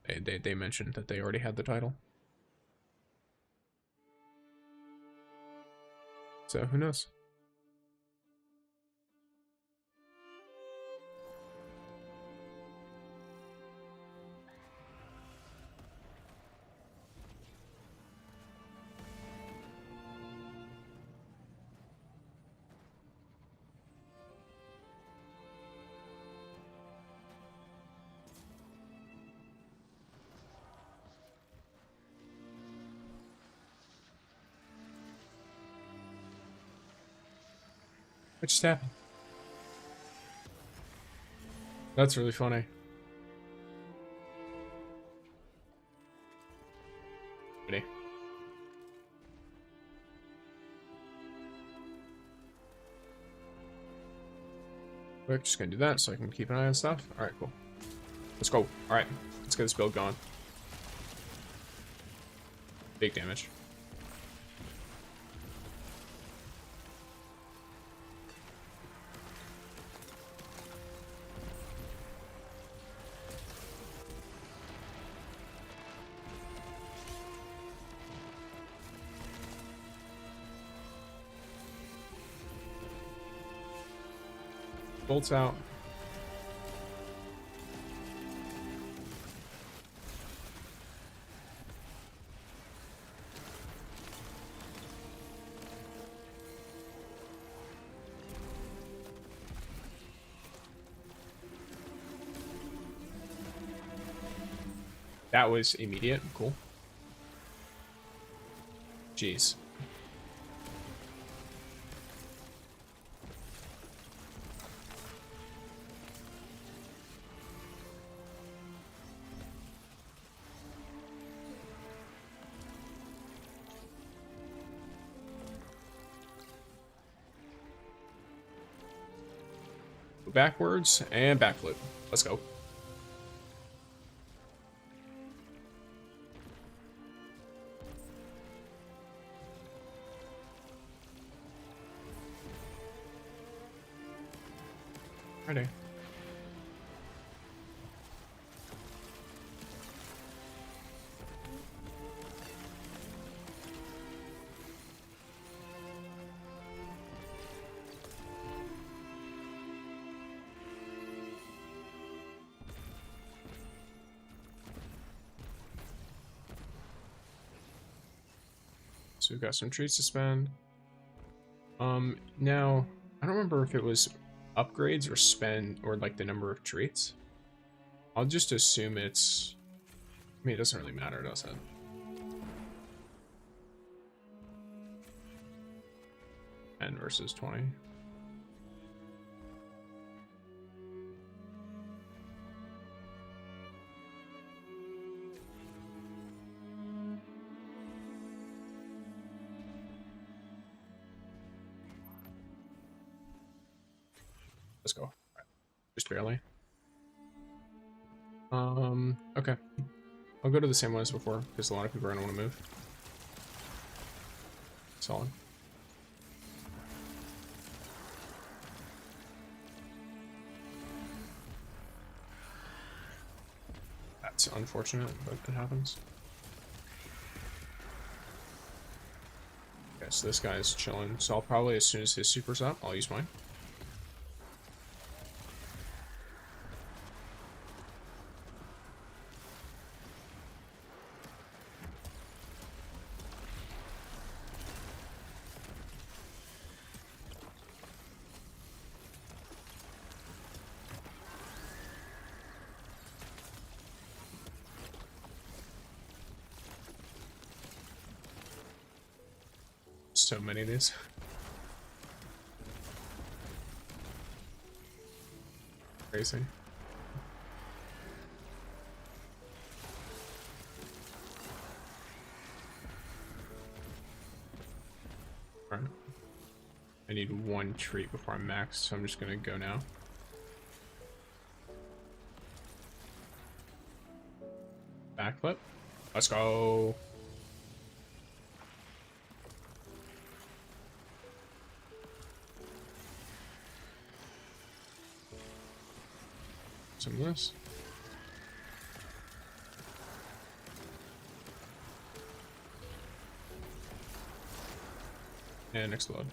They mentioned that they already had the title. So who knows? What just happened? That's really funny. Ready? We're just gonna do that so I can keep an eye on stuff. Alright, cool. Let's go. Alright, let's get this build going. Big damage. Bolts out. That was immediate. Cool. Jeez. Backwards and backflip. Let's go. Ready. So we've got some treats to spend. Now, I don't remember if it was upgrades or spend, or like the number of treats. I'll just assume it's... I mean, it doesn't really matter, does it? N versus 20. Let's go. Right. Just barely. Okay. I'll go to the same one as before, because a lot of people are going to want to move. Solid. That's unfortunate, but it happens. Okay, Alright, so this guy's chilling. So I'll probably, as soon as his super's up, I'll use mine. So many of these. Crazy. Alright. I need one treat before I'm maxed, so I'm just gonna go now. Backflip. Let's go. Some of this. And explode.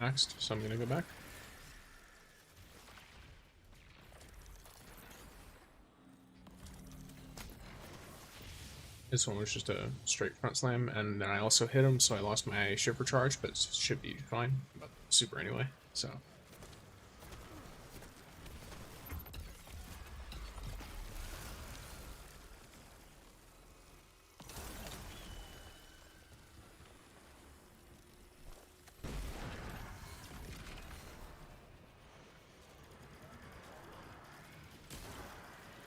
Next, so I'm gonna go back. This one was just a straight front slam, and then I also hit him, so I lost my shiver charge, but it should be fine. But super anyway, so.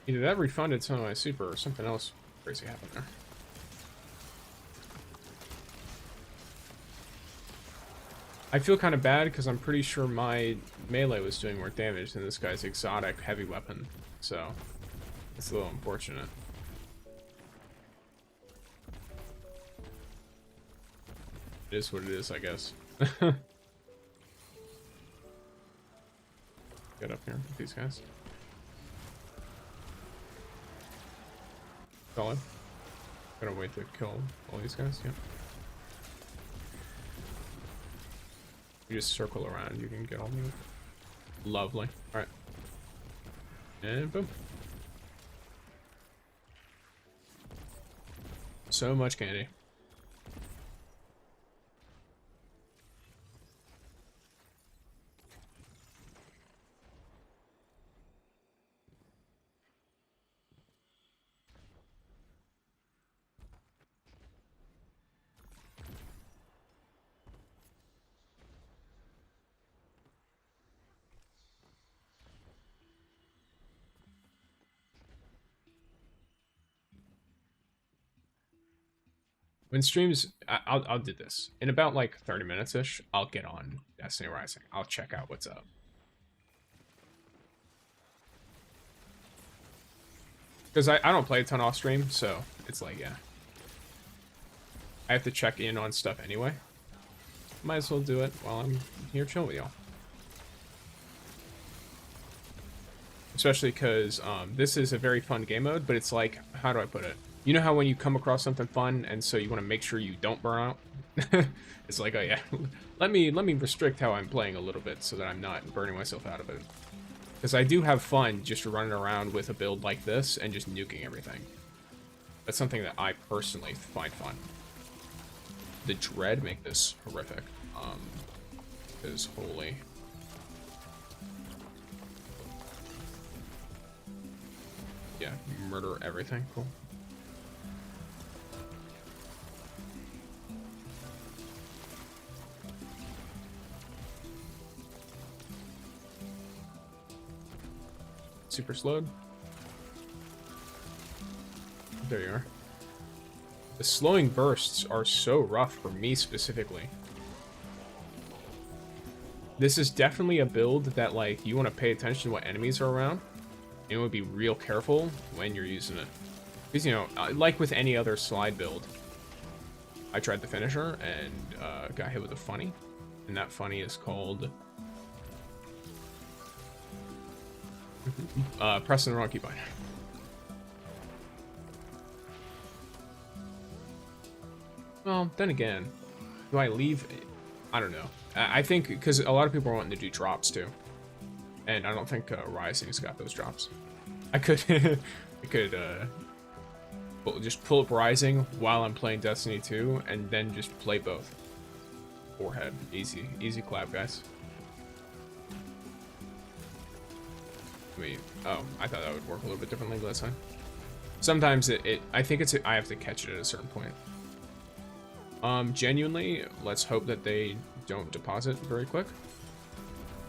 Either that refunded some of my super or something else crazy happened there. I feel kind of bad because I'm pretty sure my melee was doing more damage than this guy's exotic heavy weapon, so it's a little unfortunate. It is what it is, I guess. Get up here with these guys. Solid. Gotta wait to kill all these guys, yeah. You just circle around, you can get all of them. Lovely. Alright. And boom. So much candy. When streams, I'll do this. In about like 30 minutes-ish, I'll get on Destiny Rising. I'll check out what's up. Because I don't play a ton off stream, so it's like, yeah. I have to check in on stuff anyway. Might as well do it while I'm here chilling with y'all. Especially because this is a very fun game mode, but it's like, how do I put it? You know how when you come across something fun, and so you want to make sure you don't burn out? It's like, oh yeah, let me restrict how I'm playing a little bit so that I'm not burning myself out of it. Because I do have fun just running around with a build like this and just nuking everything. That's something that I personally find fun. The Dread make this horrific. Is holy. Yeah, murder everything. Cool. super slowed. There you are. The slowing bursts are so rough for me specifically. This is definitely a build that, like, you want to pay attention to what enemies are around. And you want to be real careful when you're using it. Because, you know, like with any other slide build, I tried the finisher and got hit with a funny. And that funny is called... pressing the wrong keybind. Well, then again, do I leave? I don't know. I think because a lot of people are wanting to do drops too, and I don't think Rising's got those drops. I could, I could just pull up Rising while I'm playing Destiny 2, and then just play both. Forehead, easy, easy clap, guys. I mean, oh, I thought that would work a little bit differently last time. Sometimes I think I have to catch it at a certain point. Genuinely, let's hope that they don't deposit very quick,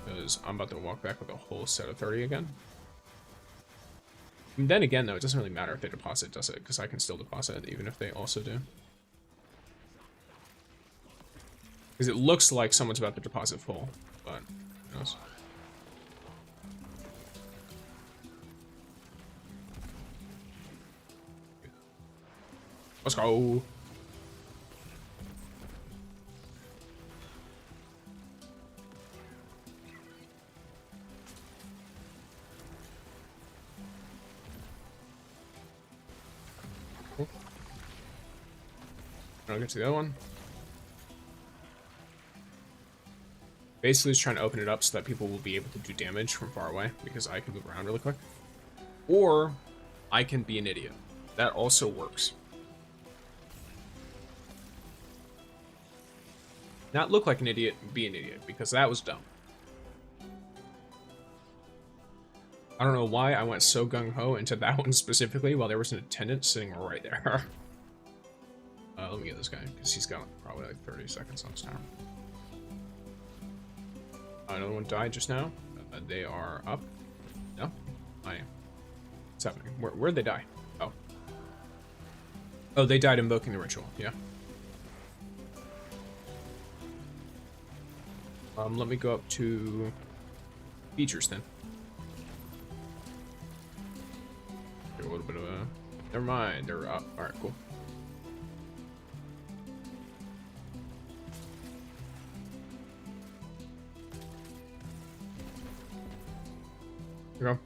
because I'm about to walk back with a whole set of 30 again. And then again, though, it doesn't really matter if they deposit, does it? Because I can still deposit, even if they also do. Because it looks like someone's about to deposit full, but who knows? Let's go! I'll get to the other one. Basically, just trying to open it up so that people will be able to do damage from far away, because I can move around really quick. Or, I can be an idiot. That also works. Not look like an idiot, be an idiot, because that was dumb. I don't know why I went so gung-ho into that one specifically, while there was an attendant sitting right there. Let me get this guy, because he's got probably like 30 seconds on his timer. Another one died just now. They are up. No? I am. What's happening? Where'd they die? Oh. Oh, they died invoking the ritual. Yeah. Let me go up to features then. A little bit of a... Never mind, they're up. Alright, cool. Here we go.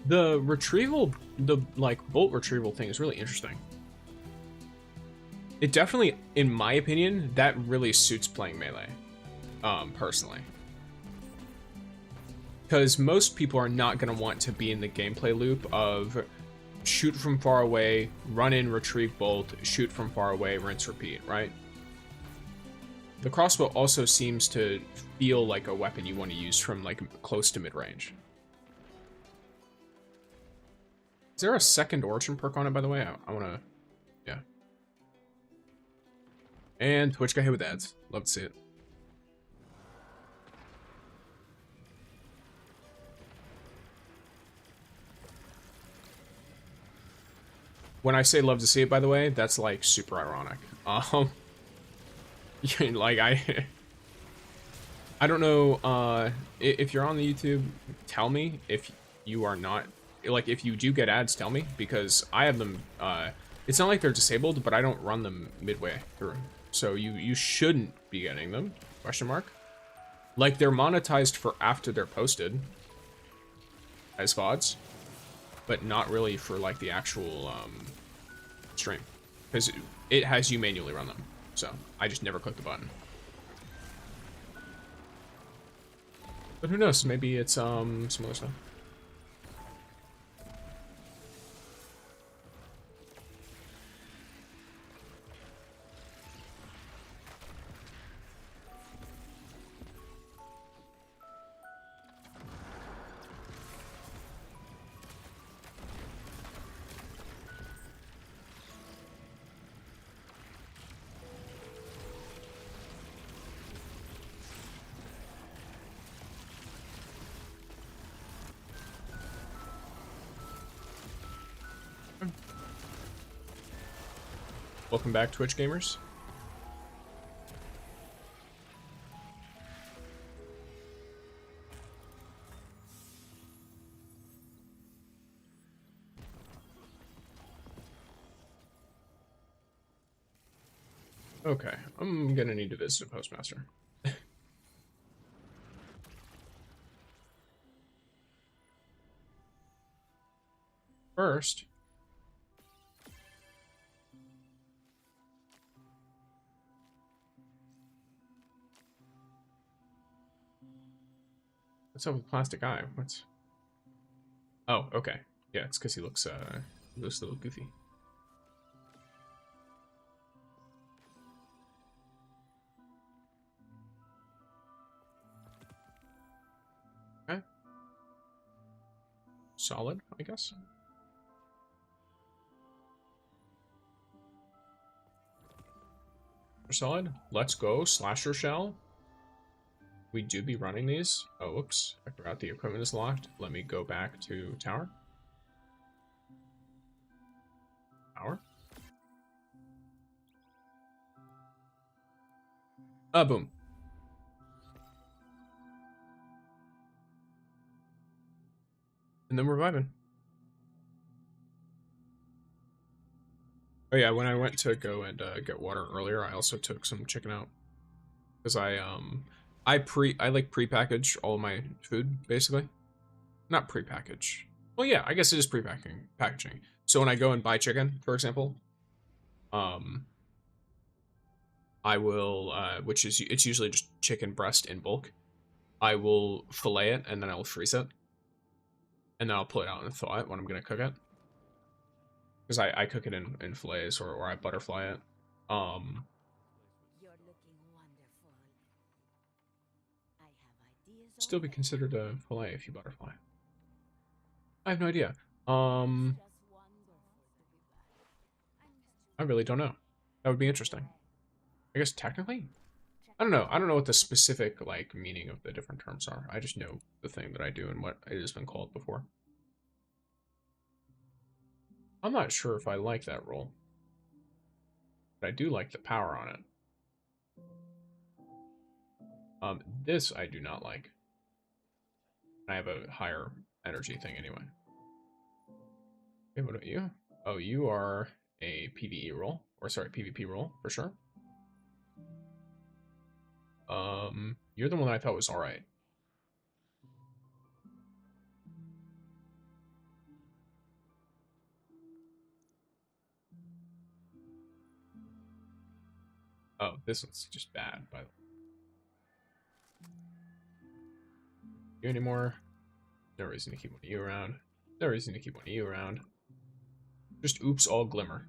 The retrieval, the like bolt retrieval thing is really interesting. It definitely, in my opinion, that really suits playing melee, personally. Because most people are not going to want to be in the gameplay loop of shoot from far away, run in, retrieve bolt, shoot from far away, rinse, repeat, right? The crossbow also seems to feel like a weapon you want to use from like close to mid-range. Is there a second origin perk on it, by the way? I want to... Yeah. And Twitch got hit with ads. Love to see it. When I say love to see it, by the way, that's like super ironic. Like I don't know, if you're on the YouTube, tell me if you are not, like if you do get ads, tell me, because I have them, it's not like they're disabled, but I don't run them midway through. So you shouldn't be getting them, question mark. Like they're monetized for after they're posted as VODs, but not really for like the actual stream, because it has you manually run them. So I just never click the button. But who knows? Maybe it's some other stuff. Welcome back, Twitch gamers. Okay, I'm gonna need to visit a postmaster. First, what's up with Plastic Eye? What's... Oh, okay. Yeah, it's because he looks a little goofy. Okay. Solid, I guess. Solid. Let's go. Slasher Shell. We do be running these. Oh, whoops. I forgot the equipment is locked. Let me go back to tower. Tower. Boom. And then we're vibing. Oh yeah, when I went to go and get water earlier, I also took some chicken out. Because I like pre-package all my food, basically. Not pre-package. Well, yeah, I guess it is packaging. So when I go and buy chicken, for example, I will, it's usually just chicken breast in bulk. I will fillet it and then I will freeze it. And then I'll pull it out and thaw it when I'm gonna cook it. Because I cook it in fillets or I butterfly it. You're looking wonderful. I have ideas. Still be considered a fillet if you butterfly. I have no idea. Just wonderful to be back. I really don't know. That would be interesting. I guess technically? I don't know. I don't know what the specific, like, meaning of the different terms are. I just know the thing that I do and what it has been called before. I'm not sure if I like that roll. But I do like the power on it. This I do not like. I have a higher energy thing anyway. Okay, what about you? Oh, you are a PvE roll. Or sorry, PvP roll, for sure. You're the one that I thought was alright. Oh, this one's just bad, by the way. You anymore? No reason to keep one of you around. No reason to keep one of you around. Just oops all glimmer.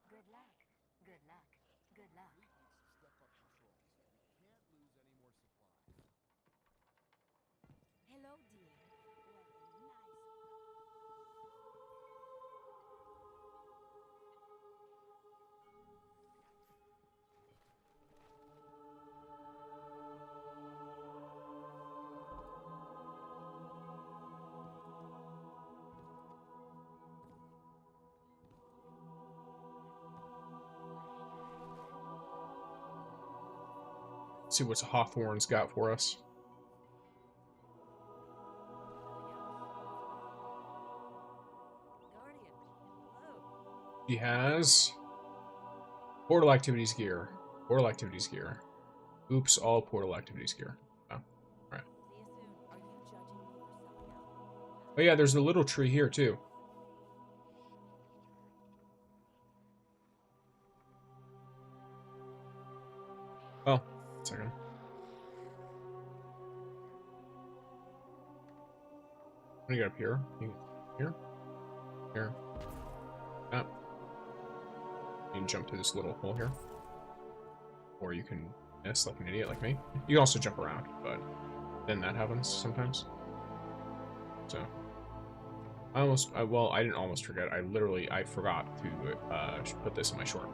Good luck. Good luck. Good luck. Hello, dear. What a nice. See what Hawthorne's got for us. Guardian. Hello. He has portal activities gear. Portal activities gear. Oops, all portal activities gear. Oh, alright. See you soon. Are you judging me for selling out? Oh yeah, there's a little tree here too. Oh, 1 second. What do you got up here? Here? Here. Ah. You can jump through this little hole here. Or you can miss like an idiot like me. You can also jump around, but then that happens sometimes. So well, I didn't almost forget. I forgot to put this in my short.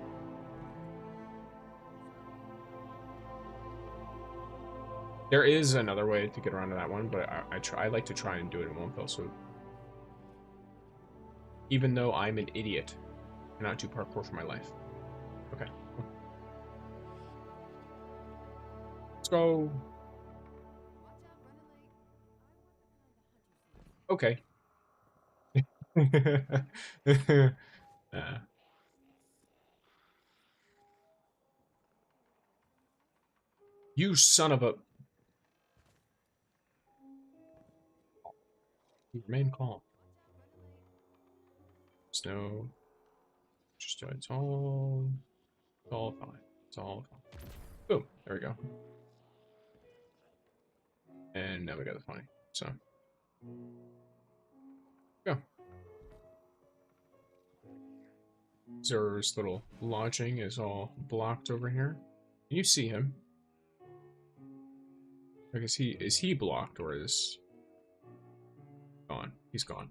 There is another way to get around to that one, but I like to try and do it in one fell swoop. Even though I'm an idiot, I cannot do parkour for my life. Okay. Let's go. Okay. You son of a... Remain calm. Snow. Just it's all fine. It's all fine. Boom. There we go. And now we got the funny. So. Go. Zer's little lodging is all blocked over here. Can you see him? Like, is he blocked or is gone? He's gone.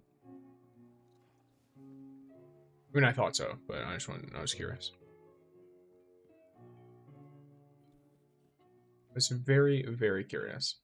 I mean, I thought so, but I was curious. I was very, very curious.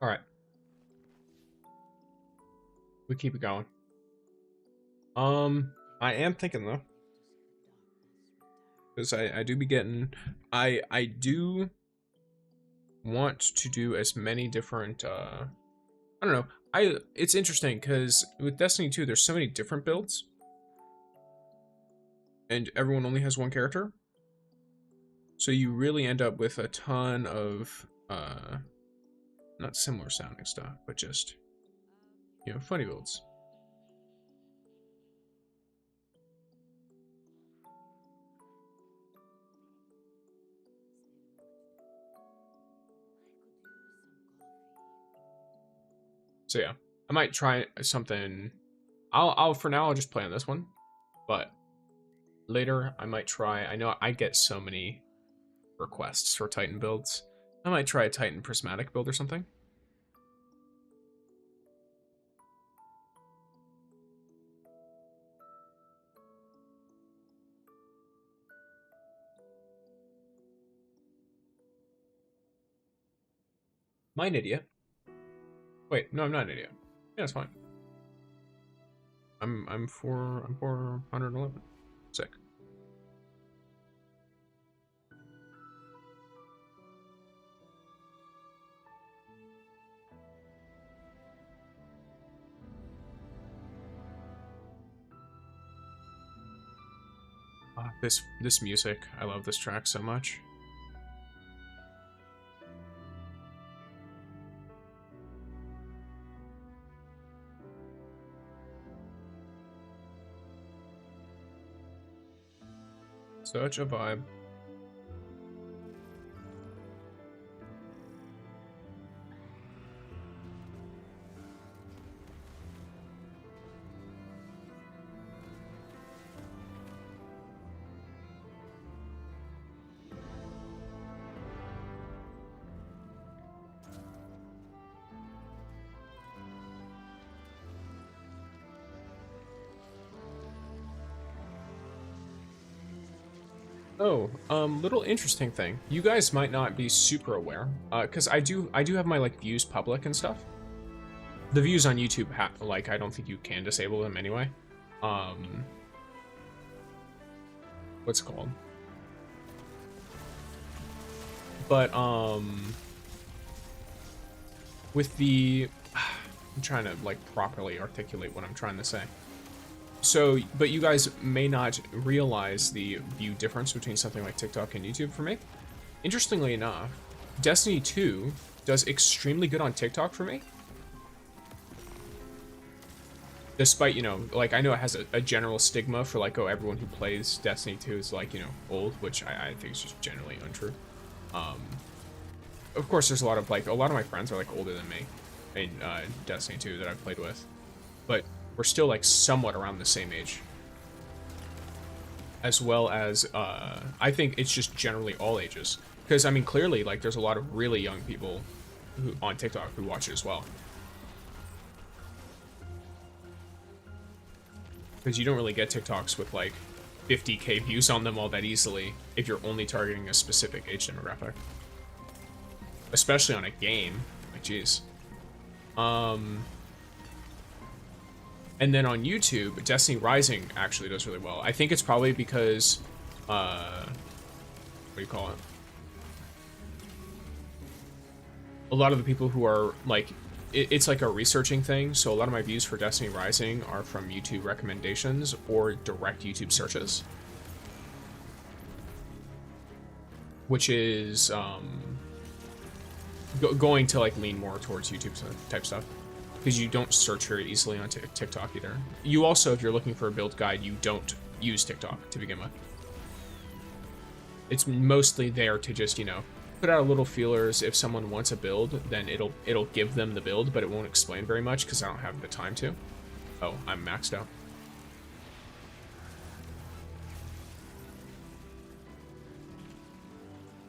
All right. We keep it going. I am thinking though, because I do be getting, I do want to do as many different, I don't know. It's interesting because with Destiny 2, there's so many different builds, and everyone only has one character. So you really end up with a ton of, not similar sounding stuff, but just, you know, funny builds. So yeah, I might try something. For now I'll just play on this one, but later I might try. I know I get so many requests for Titan builds. I might try a Titan prismatic build or something. Am I an idiot? Wait, no, I'm not an idiot. Yeah, it's fine. I'm 411. Sick. This music, I love this track so much. Such a vibe. Oh, little interesting thing. You guys might not be super aware, because I do have my like views public and stuff. The views on YouTube, like I don't think you can disable them anyway. What's it called? But with the, I'm trying to like properly articulate what I'm trying to say. So, but you guys may not realize the view difference between something like TikTok and YouTube for me. Interestingly enough, Destiny 2 does extremely good on TikTok for me. Despite, you know, like, I know it has a general stigma for, like, oh, everyone who plays Destiny 2 is, like, you know, old, which I think is just generally untrue. Of course, there's a lot of my friends are, like, older than me in Destiny 2 that I've played with. But we're still, like, somewhat around the same age. As well as, I think it's just generally all ages. Because, I mean, clearly, like, there's a lot of really young people on TikTok who watch it as well. Because you don't really get TikToks with, like, 50k views on them all that easily if you're only targeting a specific age demographic. Especially on a game. Like, jeez. And then on YouTube, Destiny Rising actually does really well. I think it's probably because, what do you call it? A lot of the people who are, like, it's like a researching thing, so a lot of my views for Destiny Rising are from YouTube recommendations or direct YouTube searches. Which is, going to, like, lean more towards YouTube type stuff. Because you don't search very easily on TikTok either. You also, if you're looking for a build guide, you don't use TikTok to begin with. It's mostly there to just, you know, put out a little feelers. If someone wants a build, then it'll give them the build, but it won't explain very much because I don't have the time to. Oh, I'm maxed out.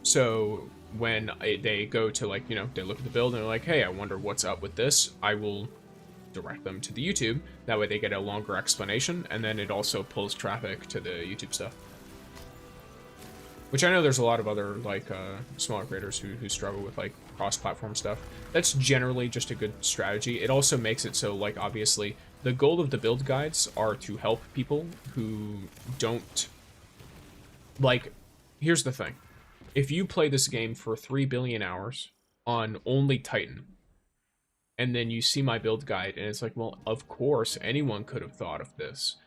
So when they go to, like, you know, they look at the build and they're like, hey, I wonder what's up with this, I will direct them to the YouTube. That way they get a longer explanation, and then it also pulls traffic to the YouTube stuff. Which I know there's a lot of other, like, smaller creators who struggle with, like, cross-platform stuff. That's generally just a good strategy. It also makes it so, like, obviously, the goal of the build guides are to help people who don't... Like, here's the thing. If you play this game for 3 billion hours on only Titan, and then you see my build guide, and it's like, well, of course, anyone could have thought of this.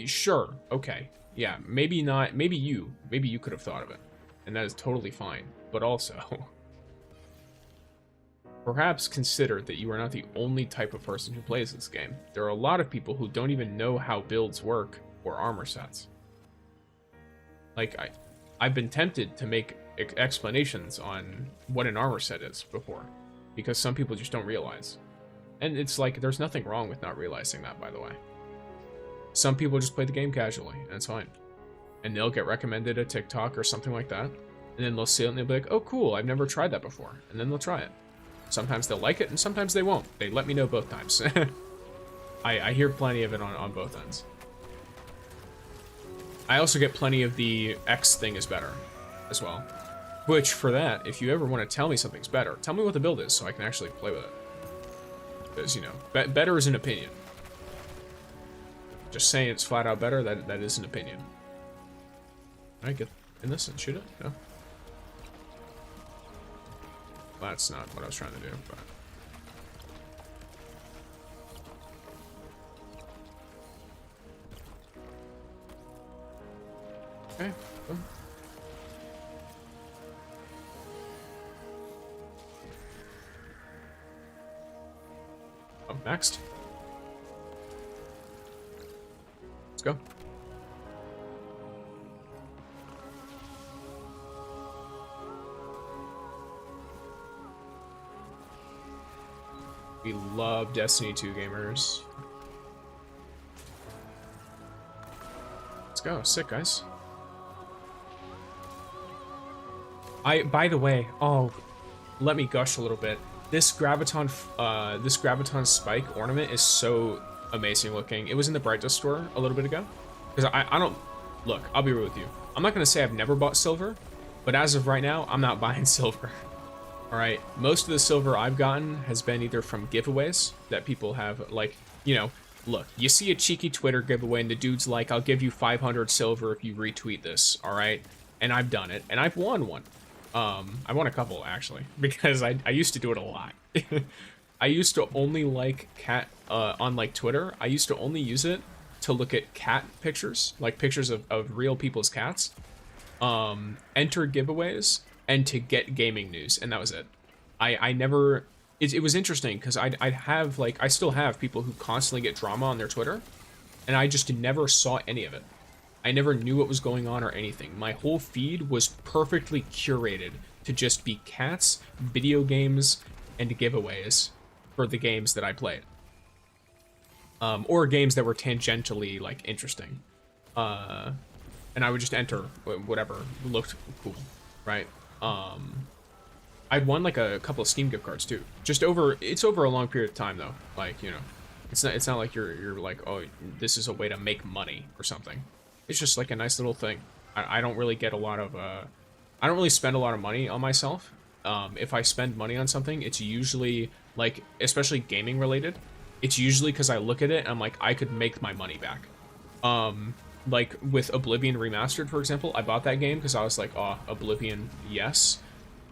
Sure, okay. Yeah, maybe not, maybe you could have thought of it, and that is totally fine. But also, perhaps consider that you are not the only type of person who plays this game. There are a lot of people who don't even know how builds work or armor sets. Like, I've been tempted to make explanations on what an armor set is before, because some people just don't realize. And it's like, there's nothing wrong with not realizing that, by the way. Some people just play the game casually, and it's fine. And they'll get recommended a TikTok or something like that, and then they'll see it and they'll be like, oh cool, I've never tried that before. And then they'll try it. Sometimes they'll like it, and sometimes they won't. They let me know both times. I hear plenty of it on both ends. I also get plenty of the X thing is better as well. Which, for that, if you ever want to tell me something's better, tell me what the build is so I can actually play with it. Because, you know, better is an opinion. Just saying it's flat out better, that is an opinion. Can I get in this and shoot it? No? Well, that's not what I was trying to do, but... Okay, cool. Up next. Let's go. We love Destiny 2 gamers. Let's go. Sick, guys. By the way, oh, let me gush a little bit. This graviton spike ornament is so amazing looking. It was in the Bright Dust store a little bit ago. Because I don't, look, I'll be real with you. I'm not gonna say I've never bought silver, but as of right now, I'm not buying silver. All right, most of the silver I've gotten has been either from giveaways that people have, like, you know, look, you see a cheeky Twitter giveaway and the dude's like, I'll give you 500 silver if you retweet this, all right? And I've done it, and I've won one. I won a couple, actually, because I used to do it a lot. I used to only like on, like, Twitter, I used to only use it to look at cat pictures, like pictures of real people's cats, enter giveaways, and to get gaming news, and that was it. I never... It was interesting, because I'd have, like, I still have people who constantly get drama on their Twitter, and I just never saw any of it. I never knew what was going on or anything. My whole feed was perfectly curated to just be cats, video games, and giveaways for the games that I played. Or games that were tangentially, like, interesting. And I would just enter whatever looked cool, right? I'd won like a couple of Steam gift cards too. It's over a long period of time though. Like, you know, it's not like you're like, oh, this is a way to make money or something. It's just like a nice little thing. I don't really get a lot of, I don't really spend a lot of money on myself. If I spend money on something, it's usually like, especially gaming related, it's usually because I look at it and I'm like, I could make my money back. Like with Oblivion Remastered, for example, I bought that game because I was like, oh, Oblivion, yes.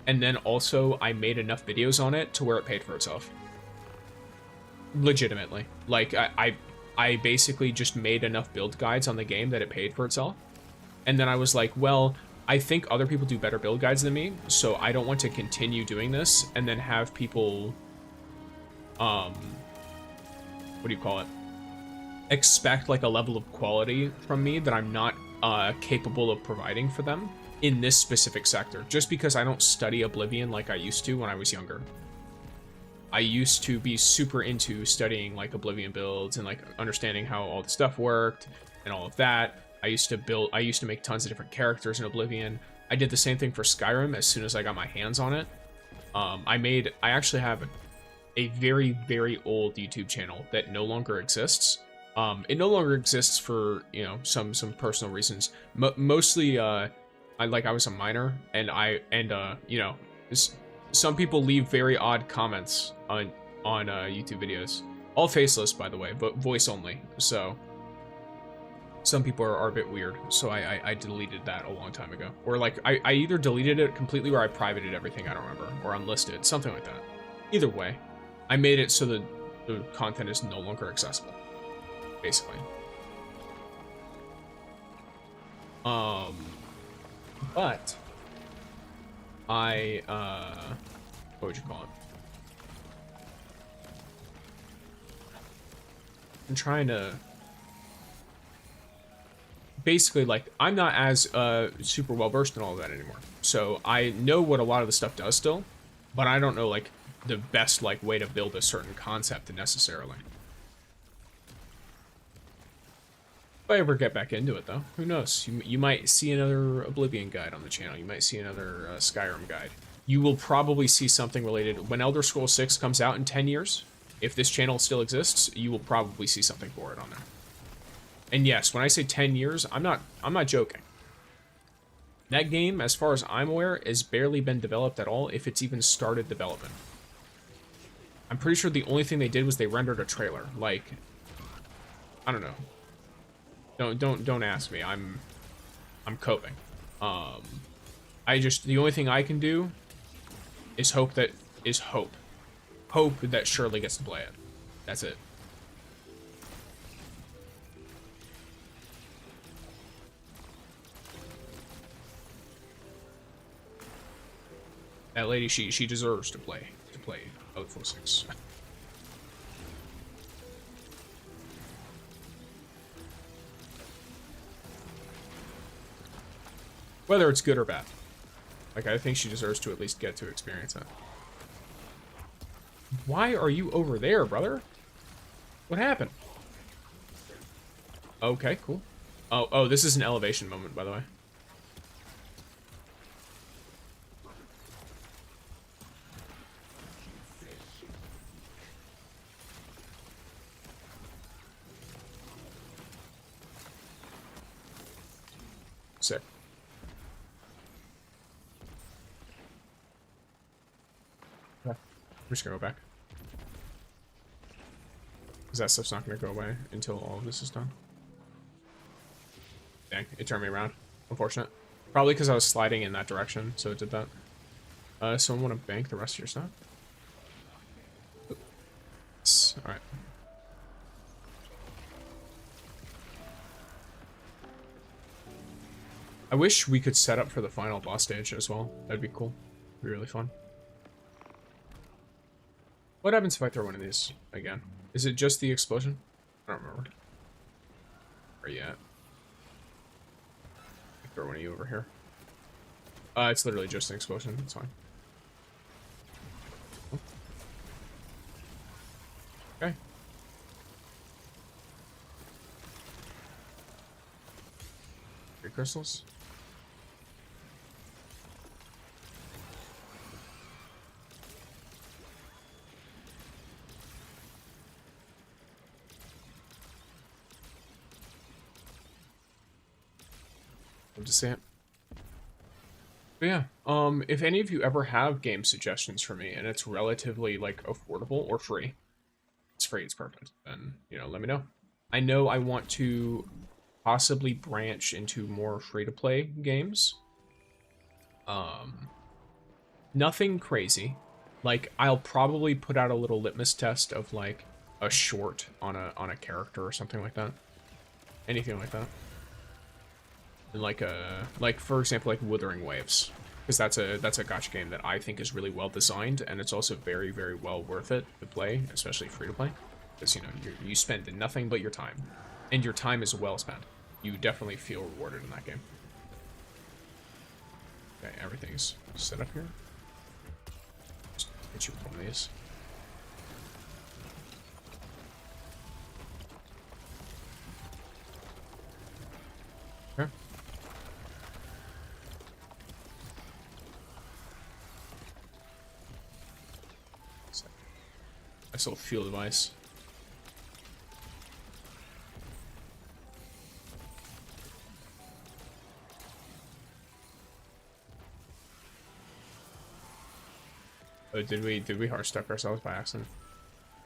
And then also I made enough videos on it to where it paid for itself. Legitimately. Like I basically just made enough build guides on the game that it paid for itself. And then I was like, well, I think other people do better build guides than me, so I don't want to continue doing this and then have people, what do you call it? Expect like a level of quality from me that I'm not capable of providing for them in this specific sector, just because I don't study Oblivion like I used to when I was younger. I used to be super into studying like Oblivion builds and like understanding how all the stuff worked and all of that. I used to make tons of different characters in Oblivion. I did the same thing for Skyrim as soon as I got my hands on it. I actually have a very, very old YouTube channel that no longer exists. It no longer exists for, you know, some personal reasons. Mostly, I was a minor, and you know, some people leave very odd comments on YouTube videos. All faceless, by the way, but voice only. So some people are a bit weird. So I deleted that a long time ago. Or like I either deleted it completely or I privated everything. I don't remember, or unlisted, something like that. Either way, I made it so that the content is no longer accessible. Basically. But what would you call it? I'm trying to basically, like, I'm not as super well versed in all of that anymore. So I know what a lot of the stuff does still, but I don't know like the best like way to build a certain concept necessarily. If I ever get back into it, though, who knows? You might see another Oblivion guide on the channel. You might see another Skyrim guide. You will probably see something related. When Elder Scrolls 6 comes out in 10 years, if this channel still exists, you will probably see something for it on there. And yes, when I say 10 years, I'm not joking. That game, as far as I'm aware, has barely been developed at all, if it's even started development. I'm pretty sure the only thing they did was they rendered a trailer. Like, I don't know. Don't ask me. I'm coping. The only thing I can do is hope that Shirley gets to play it. That's it. That lady, she deserves to play Elder Scrolls 6. Whether it's good or bad. Like, I think she deserves to at least get to experience it. Why are you over there, brother? What happened? Okay, cool. Oh, this is an elevation moment, by the way. Sick. We're just gonna go back. Because that stuff's not gonna go away until all of this is done. Dang, it turned me around. Unfortunate. Probably because I was sliding in that direction, so it did that. Someone want to bank the rest of your stuff? Oops. Alright. I wish we could set up for the final boss stage as well. That'd be cool. Be really fun. What happens if I throw one of these again? Is it just the explosion? I don't remember. Where are you at? Throw one of you over here. It's literally just an explosion. It's fine. Okay. 3 crystals. Love to see it. But yeah, if any of you ever have game suggestions for me and it's relatively like affordable or free, it's free, it's perfect, then, you know, let me know. I know I want to possibly branch into more free-to-play games. Nothing crazy. Like, I'll probably put out a little litmus test of like a short on a character or something like that. Anything like that. And like for example, like Wuthering Waves, because that's a gacha game that I think is really well designed, and it's also very, very well worth it to play, especially free to play, because you know you spend nothing but your time, and your time is well spent. You definitely feel rewarded in that game. Okay, everything's set up here. Just hit you with one of these. Okay. Nice little field of ice. Oh, did we hard stuck ourselves by accident?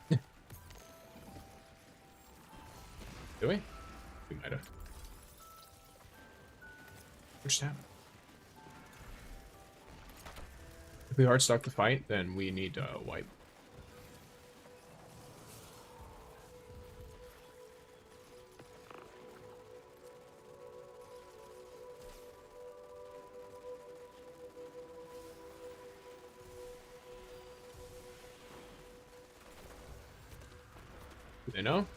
Did we? We might have. What just happened? If we hard stuck the fight, then we need to wipe. Do they know?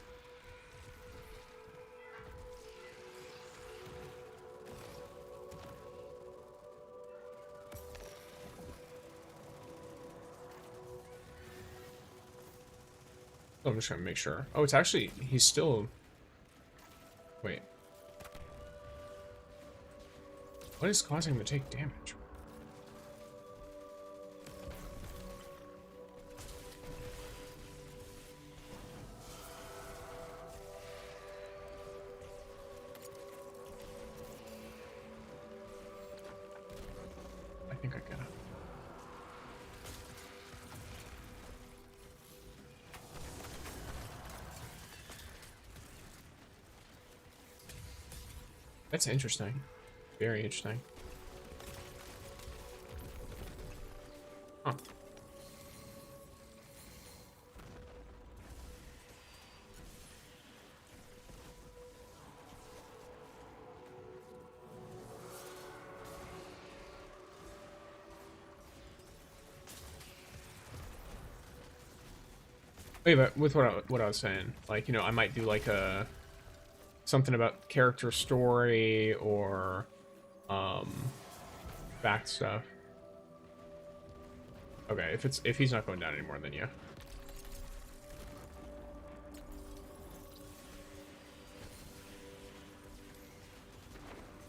Oh, I'm just trying to make sure. Oh, it's actually, he's still... Wait. What is causing him to take damage? I think I get it. That's interesting. Very interesting. Huh. Wait, but with what I was saying, like, you know, I might do like a something about character story or back stuff. Okay, if he's not going down anymore, then yeah.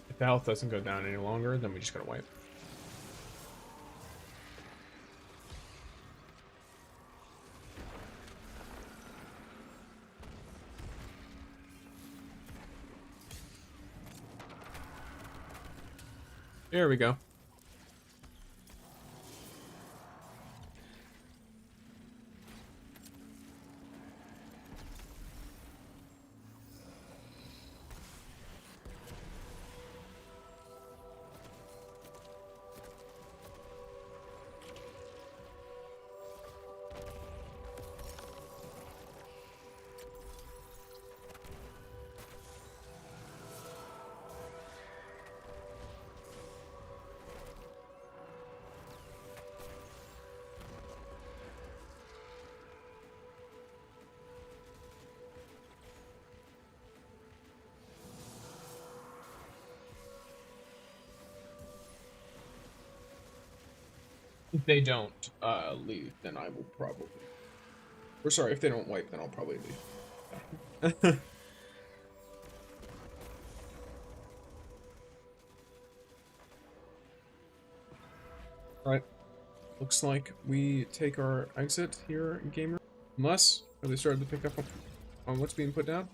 If the health doesn't go down any longer, then we just gotta wipe. There we go. If they don't leave, then I will probably. Or sorry, if they don't wipe, then I'll probably leave. Yeah. Right. Looks like we take our exit here, gamer. Unless, have they started to pick up on what's being put down?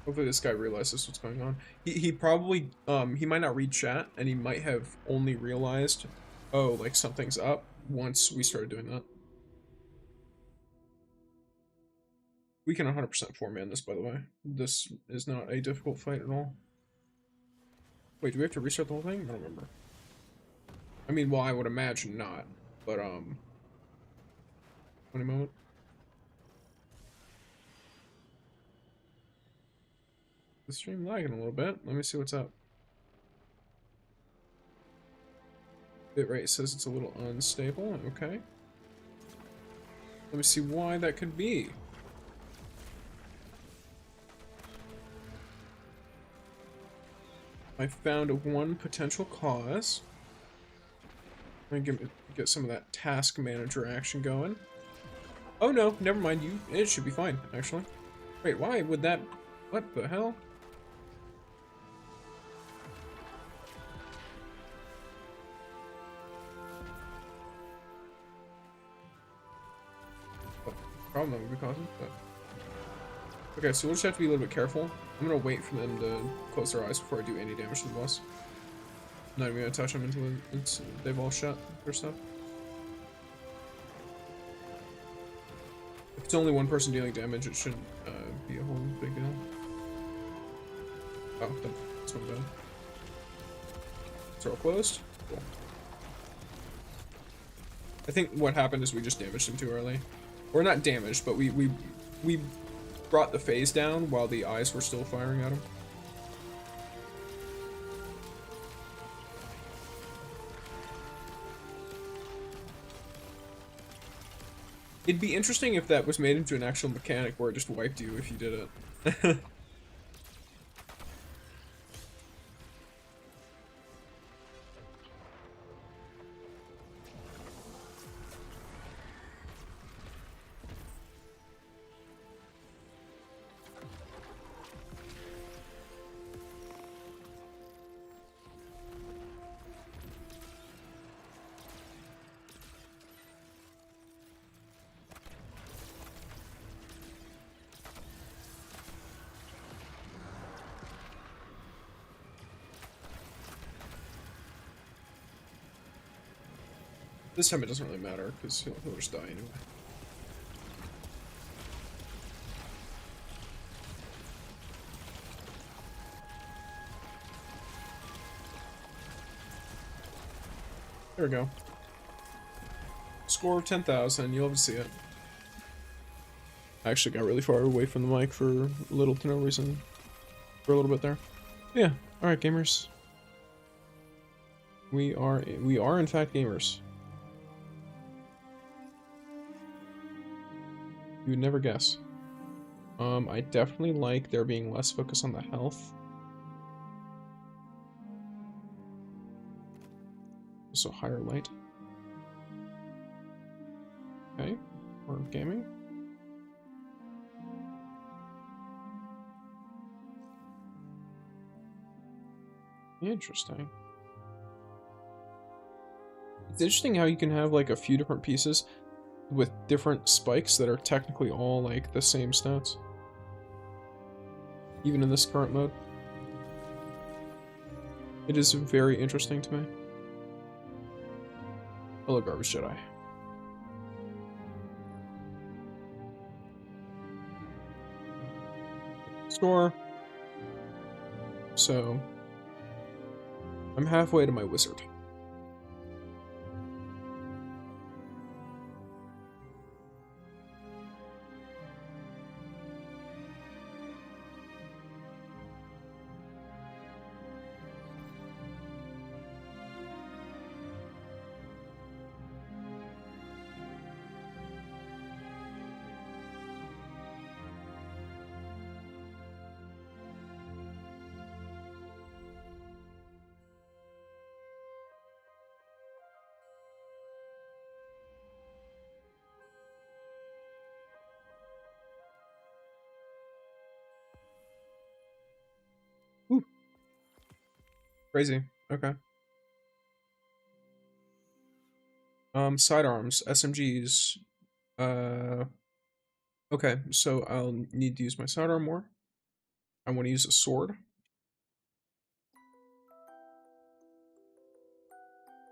Hopefully this guy realizes what's going on. He probably, he might not read chat, and he might have only realized, oh, like something's up once we started doing that. We can 100% four-man this, by the way. This is not a difficult fight at all. Wait, do we have to restart the whole thing? I don't remember. I mean, well, I would imagine not, but, 20 moment. The stream lagging a little bit. Let me see what's up. Bitrate says it's a little unstable. Okay. Let me see why that could be. I found one potential cause. Let me get some of that task manager action going. Oh no, never mind. It should be fine, actually. Wait, why would that? What the hell? What problem that would be causing? But... Okay, so we'll just have to be a little bit careful. I'm gonna wait for them to close their eyes before I do any damage to the boss. Not even gonna touch them until they've all shut their stuff. If it's only one person dealing damage, it shouldn't be a whole big deal. Oh, that's one bad. It's all closed? Cool. I think what happened is we just damaged him too early. Or not damaged, but we brought the phase down while the eyes were still firing at him. It'd be interesting if that was made into an actual mechanic where it just wiped you if you did it. This time it doesn't really matter, because he'll just die anyway. There we go. Score of 10,000, you'll have to see it. I actually got really far away from the mic for little to no reason for a little bit there. Yeah, alright gamers. We are in fact gamers. You would never guess. I definitely like there being less focus on the health. Also higher light. Okay, we're gaming. Interesting. It's interesting how you can have like a few different pieces with different spikes that are technically all like the same stats. Even in this current mode. It is very interesting to me. Hello, Garbage Jedi. Score. So, I'm halfway to my wizard. Crazy. Okay. Sidearms, SMGs. Okay, so I'll need to use my sidearm more. I want to use a sword.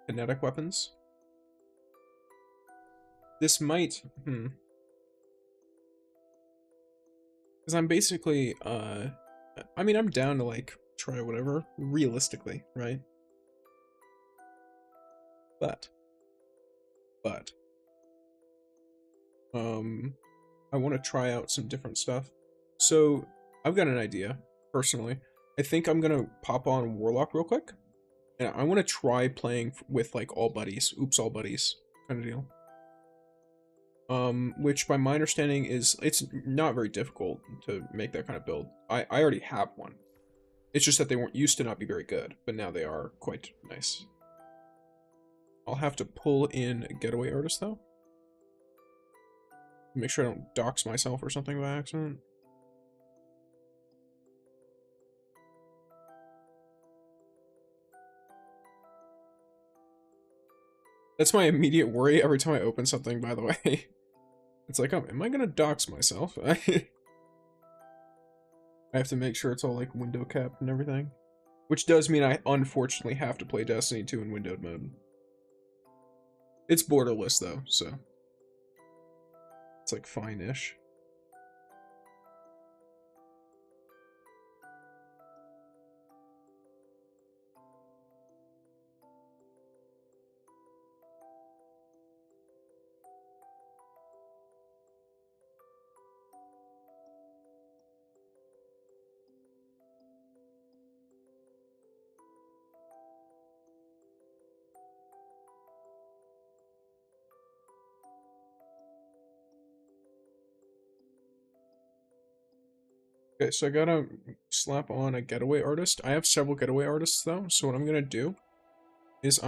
Kinetic weapons. This might, because I'm basically, I mean, I'm down to, like, try whatever, realistically, right? But, I want to try out some different stuff. So, I've got an idea, personally. I think I'm gonna pop on Warlock real quick, and I want to try playing with, like, all buddies, oops, all buddies, kind of deal. Which by my understanding is, it's not very difficult to make that kind of build. I already have one. It's just that they weren't used to not be very good, but now they are quite nice. I'll have to pull in a getaway artist though. Make sure I don't dox myself or something by accident. That's my immediate worry every time I open something, by the way. It's like, oh, am I gonna dox myself? I have to make sure it's all like window capped and everything. Which does mean I unfortunately have to play Destiny 2 in windowed mode. It's borderless though, so it's like fine-ish. Okay, so I gotta slap on a getaway artist. I have several getaway artists though, so what I'm gonna do is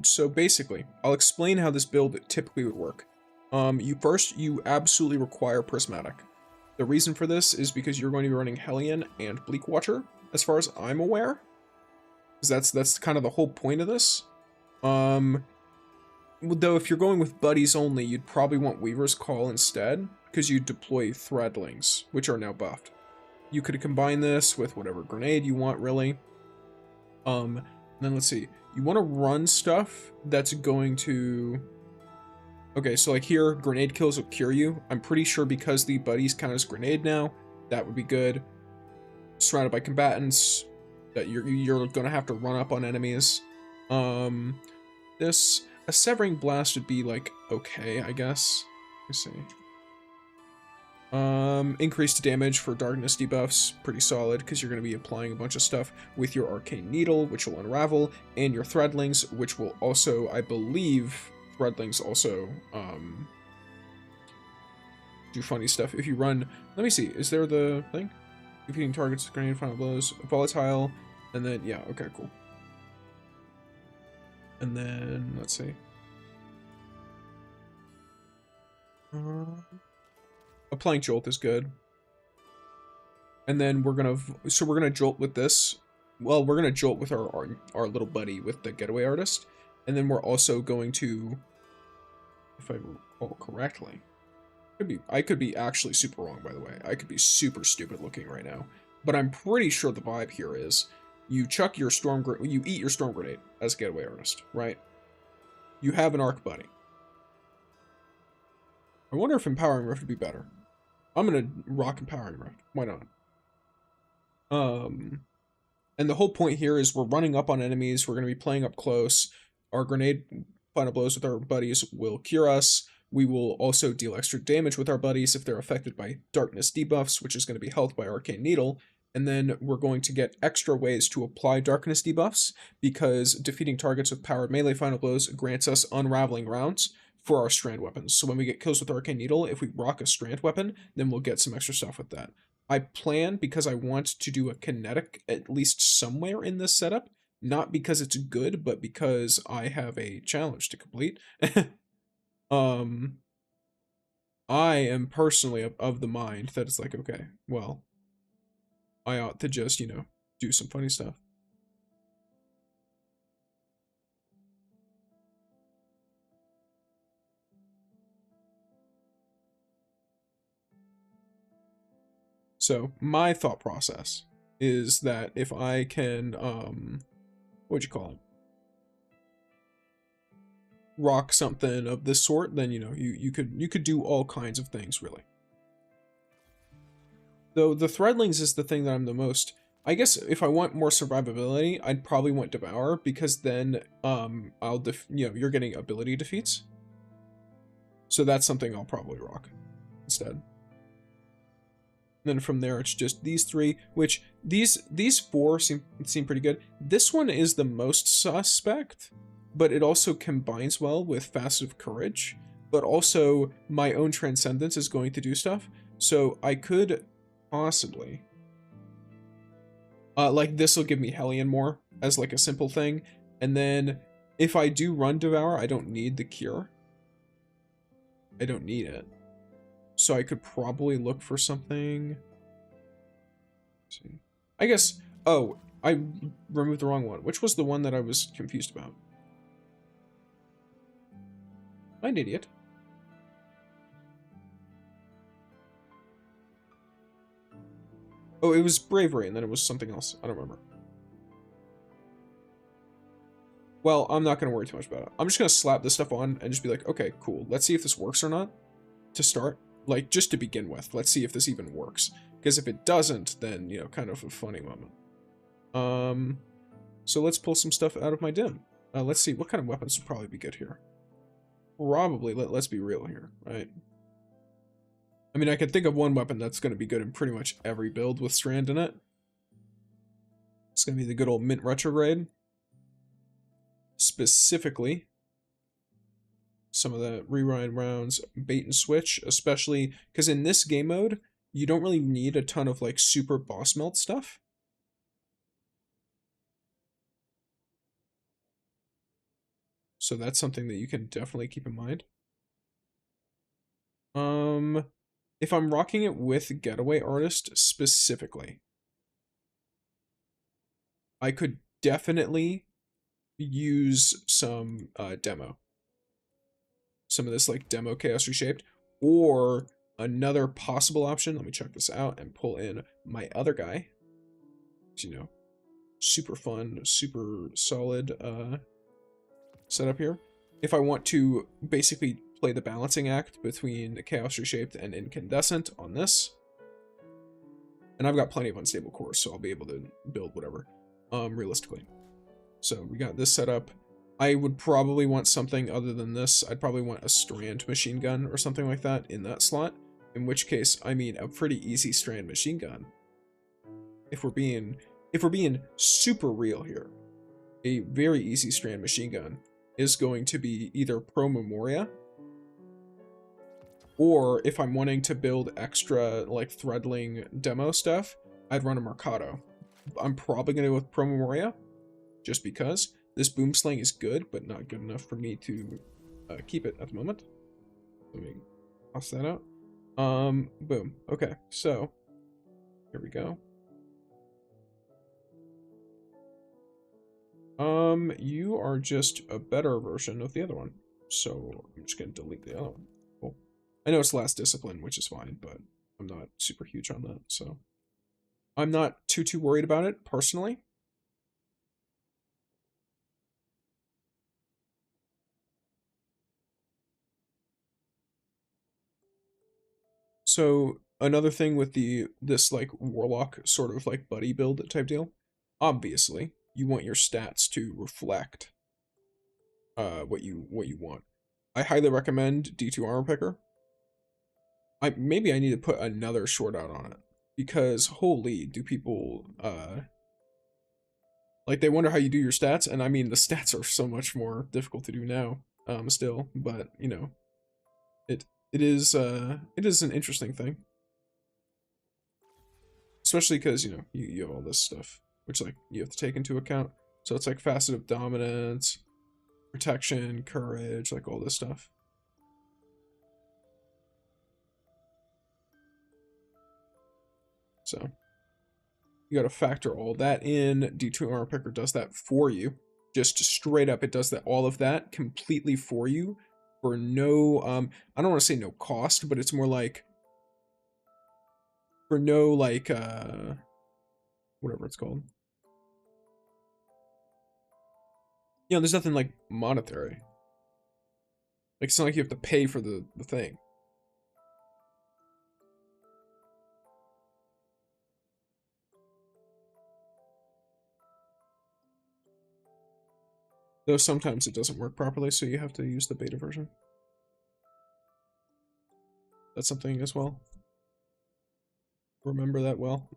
so basically, I'll explain how this build typically would work. You absolutely require Prismatic. The reason for this is because you're going to be running Hellion and Bleak Watcher, as far as I'm aware. Because that's kind of the whole point of this. Though if you're going with buddies only, you'd probably want Weaver's Call instead, because you deploy Threadlings, which are now buffed. You could combine this with whatever grenade you want, really. Then let's see. You want to run stuff that's going to... Okay, so like here, grenade kills will cure you. I'm pretty sure because the buddies count as grenade now, that would be good. Surrounded by combatants, that you're gonna have to run up on enemies. A Severing Blast would be like, okay, I guess. Let me see. Increased damage for darkness debuffs, pretty solid, because you're going to be applying a bunch of stuff with your Arcane Needle, which will unravel, and your Threadlings, which will also, I believe, Threadlings also, do funny stuff. If you run, let me see, is there the thing? Defeating targets, grenade, final blows, volatile, and then, yeah, okay, cool. And then, let's see. Applying Jolt is good. And then we're gonna jolt with this. Well, we're gonna jolt with our little buddy with the getaway artist. And then we're also going to, if I recall correctly, I could be actually super wrong, by the way. I could be super stupid looking right now. But I'm pretty sure the vibe here is you chuck your you eat your storm grenade as a getaway artist, right? You have an arc buddy. I wonder if Empowering Rift would be better. I'm gonna rock Empowering Rift. Why not? And the whole point here is we're running up on enemies. We're gonna be playing up close. Our grenade final blows with our buddies will cure us. We will also deal extra damage with our buddies if they're affected by darkness debuffs, which is going to be helped by Arcane Needle. And then we're going to get extra ways to apply darkness debuffs because defeating targets with powered melee final blows grants us unraveling rounds for our strand weapons. So when we get kills with Arcane Needle, if we rock a strand weapon, then we'll get some extra stuff with that. I plan, because I want to do a kinetic at least somewhere in this setup, not because it's good, but because I have a challenge to complete. I am personally of the mind that it's like, okay, well, I ought to just, do some funny stuff. So my thought process is that if I can, what'd you call it? Rock something of this sort, then, you know, you could do all kinds of things, really. Though the Threadlings is the thing that I'm the most... I guess if I want more survivability, I'd probably want Devour, because then, you know, you're getting ability defeats. So that's something I'll probably rock instead. Then from there, it's just these three, which these four seem pretty good. This one is the most suspect, but it also combines well with Facet of Courage, but also my own Transcendence is going to do stuff. So I could possibly... like, this will give me Hellion more as, like, a simple thing. And then, if I do run Devour, I don't need the Cure. I don't need it. So I could probably look for something... Let's see. I guess... Oh, I removed the wrong one. Which was the one that I was confused about? I'm an idiot. Oh, it was Bravery, and then it was something else. I don't remember. Well, I'm not going to worry too much about it. I'm just going to slap this stuff on and just be like, okay, cool. Let's see if this works or not to start. Like, just to begin with. Let's see if this even works. Because if it doesn't, then, you know, kind of a funny moment. So let's pull some stuff out of my den. Let's see. What kind of weapons would probably be good here? Probably, let's be real here, right? I mean, I can think of one weapon that's going to be good in pretty much every build with Strand in it. It's going to be the good old Mint Retrograde. Specifically, some of the rewind rounds, bait and switch, especially because in this game mode, you don't really need a ton of like super boss melt stuff. So that's something that you can definitely keep in mind. If I'm rocking it with Getaway Artist specifically, I could definitely use some demo. Some of this like demo Chaos Reshaped, or another possible option. Let me check this out and pull in my other guy. You know, super fun, super solid setup here. If I want to basically play the balancing act between Chaos Reshaped and Incandescent on this. And I've got plenty of unstable cores, so I'll be able to build whatever, realistically. So we got this set up. I would probably want something other than this. I'd probably want a Strand machine gun or something like that in that slot. In which case, I mean, a pretty easy Strand machine gun. If we're being super real here, a very easy Strand machine gun is going to be either Pro Memoria, or if I'm wanting to build extra like Threadling demo stuff, I'd run a Mercado. I'm probably going to go with Pro Memoria, just because this boom sling is good, but not good enough for me to keep it at the moment. Let me toss that out. Boom. Okay, so here we go. You are just a better version of the other one. So I'm just gonna delete the other one. Cool. I know it's Last Discipline, which is fine, but I'm not super huge on that, so I'm not too worried about it personally. So another thing with this like Warlock sort of like buddy build type deal, obviously you want your stats to reflect what you want. I highly recommend D2 Armor Picker. Maybe I need to put another short out on it, because holy, do people like, they wonder how you do your stats, and I mean the stats are so much more difficult to do now still, but you know, it is an interesting thing, especially because, you know, you have all this stuff which like you have to take into account. So it's like Facet of Dominance, Protection, Courage, like all this stuff. So you got to factor all that in. D2 Armor Picker does that for you. Just straight up, it does that, all of that completely for you for no, I don't want to say no cost, but it's more like For no, like, whatever it's called. You know, there's nothing, like, monetary. Like, it's not like you have to pay for the thing. Though sometimes it doesn't work properly, so you have to use the beta version. That's something as well. Remember that well.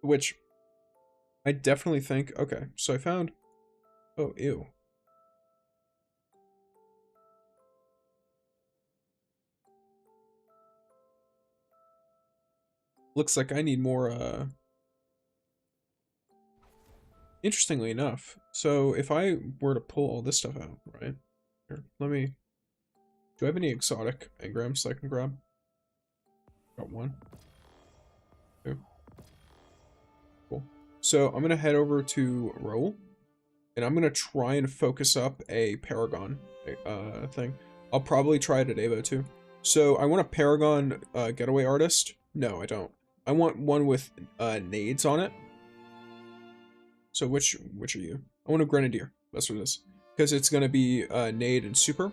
Which I definitely think, okay, so I found, oh, ew. Looks like I need more, interestingly enough, so if I were to pull all this stuff out, right? Here, let me, do I have any exotic engrams I can grab? Got one. Two. Cool. So I'm gonna head over to Roll, and I'm gonna try and focus up a Paragon thing. I'll probably try it at Avo too. So I want a Paragon getaway artist. No, I don't. I want one with nades on it. So which are you? I want a Grenadier. That's what it is. Because it's gonna be nade and super.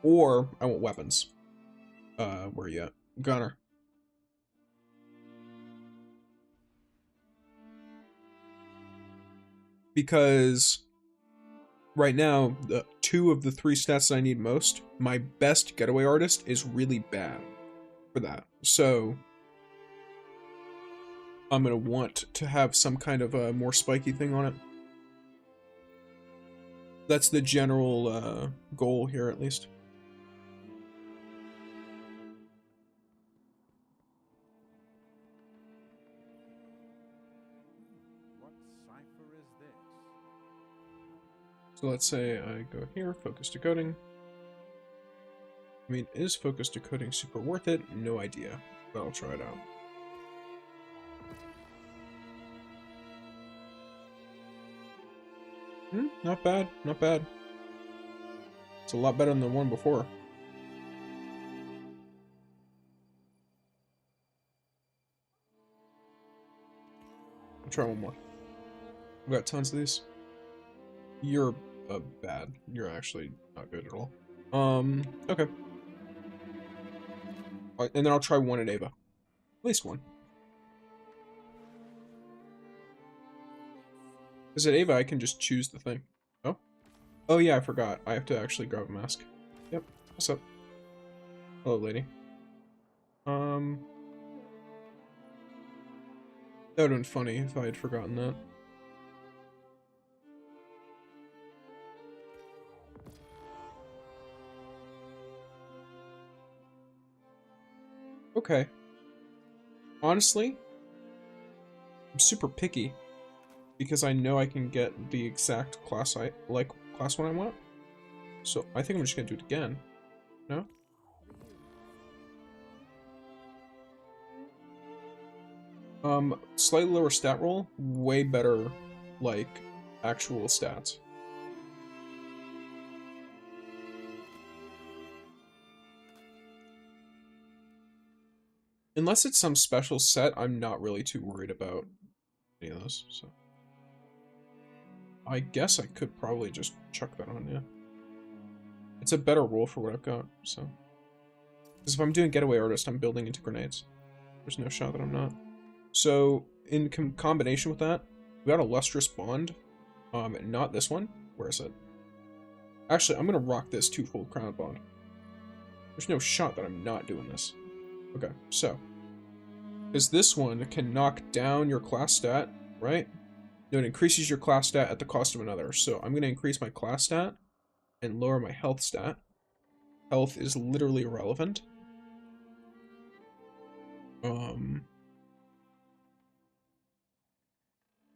Or I want weapons. Where are you at? Gunner. Because right now, the 2 of the 3 stats that I need most, my best getaway artist is really bad for that. So I'm gonna want to have some kind of a more spiky thing on it. That's the general goal here, at least. What cipher is this? So let's say I go here, focus decoding. I mean, is focus decoding super worth it? No idea, but I'll try it out. Not bad, not bad. It's a lot better than the one before. I'll try one more. I've got tons of these. You're bad. You're actually not good at all. Okay. Alright, and then I'll try one at Ava. At least one. Because at Ava, I can just choose the thing. Oh? Oh yeah, I forgot. I have to actually grab a mask. Yep. What's up? Hello, lady. That would have been funny if I had forgotten that. Okay. Honestly, I'm super picky because I know I can get the exact class class one I want. So I think I'm just gonna do it again. No? Slightly lower stat roll, way better, like, actual stats. Unless it's some special set, I'm not really too worried about any of those, so. I guess I could probably just chuck that on, yeah. It's a better roll for what I've got, so. Because if I'm doing getaway artist, I'm building into grenades. There's no shot that I'm not. So, in combination with that, we got a lustrous bond. Not this one. Where is it? Actually, I'm gonna rock this twofold crown bond. There's no shot that I'm not doing this. Okay, so. Because this one can knock down your class stat, right? No, it increases your class stat at the cost of another. So I'm gonna increase my class stat and lower my health stat. health is literally irrelevant.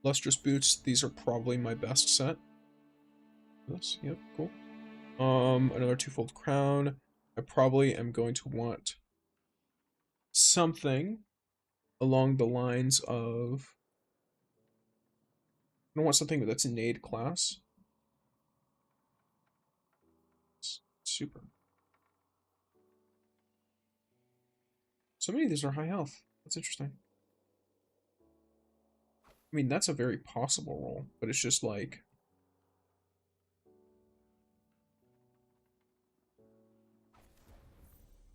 Lustrous boots, these are probably my best set. This, yep, cool. Another twofold crown. I probably am going to want something along the lines of, I don't want something that's nade class. Super. So many of these are high health. That's interesting. I mean, that's a very possible roll, but it's just like...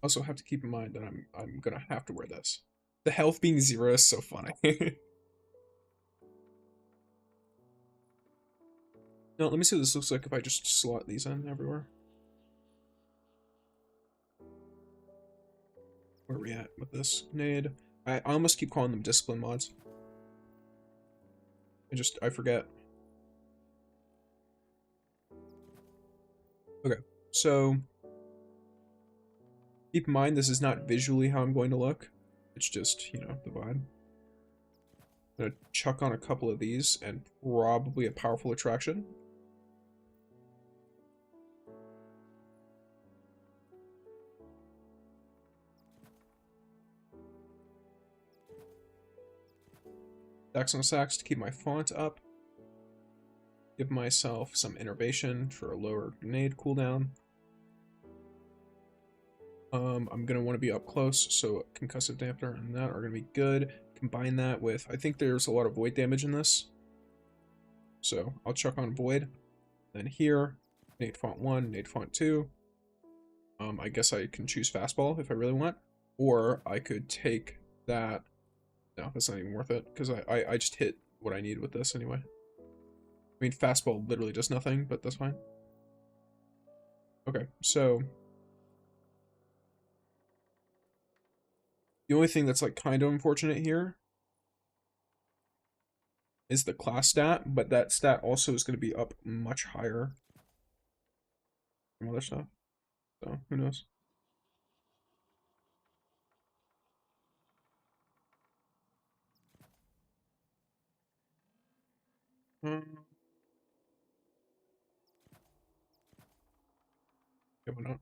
Also have to keep in mind that I'm gonna have to wear this. The health being 0 is so funny. No, let me see what this looks like if I just slot these in everywhere. Where are we at with this nade? I almost keep calling them discipline mods. I forget. Okay, so keep in mind this is not visually how I'm going to look. It's just, you know, the vibe. I'm gonna chuck on a couple of these and probably a powerful attraction. Stacks on stacks to keep my font up. Give myself some innervation for a lower grenade cooldown. I'm gonna want to be up close, so concussive dampener and that are gonna be good. Combine that with, I think there's a lot of void damage in this, so I'll chuck on void. Then here, nade font 1, nade font 2. I guess I can choose fastball if I really want, or I could take that. No, that's not even worth it, because I just hit what I need with this anyway. I mean, fastball literally does nothing, but that's fine. Okay, so... The only thing that's, like, kind of unfortunate here is the class stat, but that stat also is going to be up much higher from other stuff. So, who knows? Yeah, why not?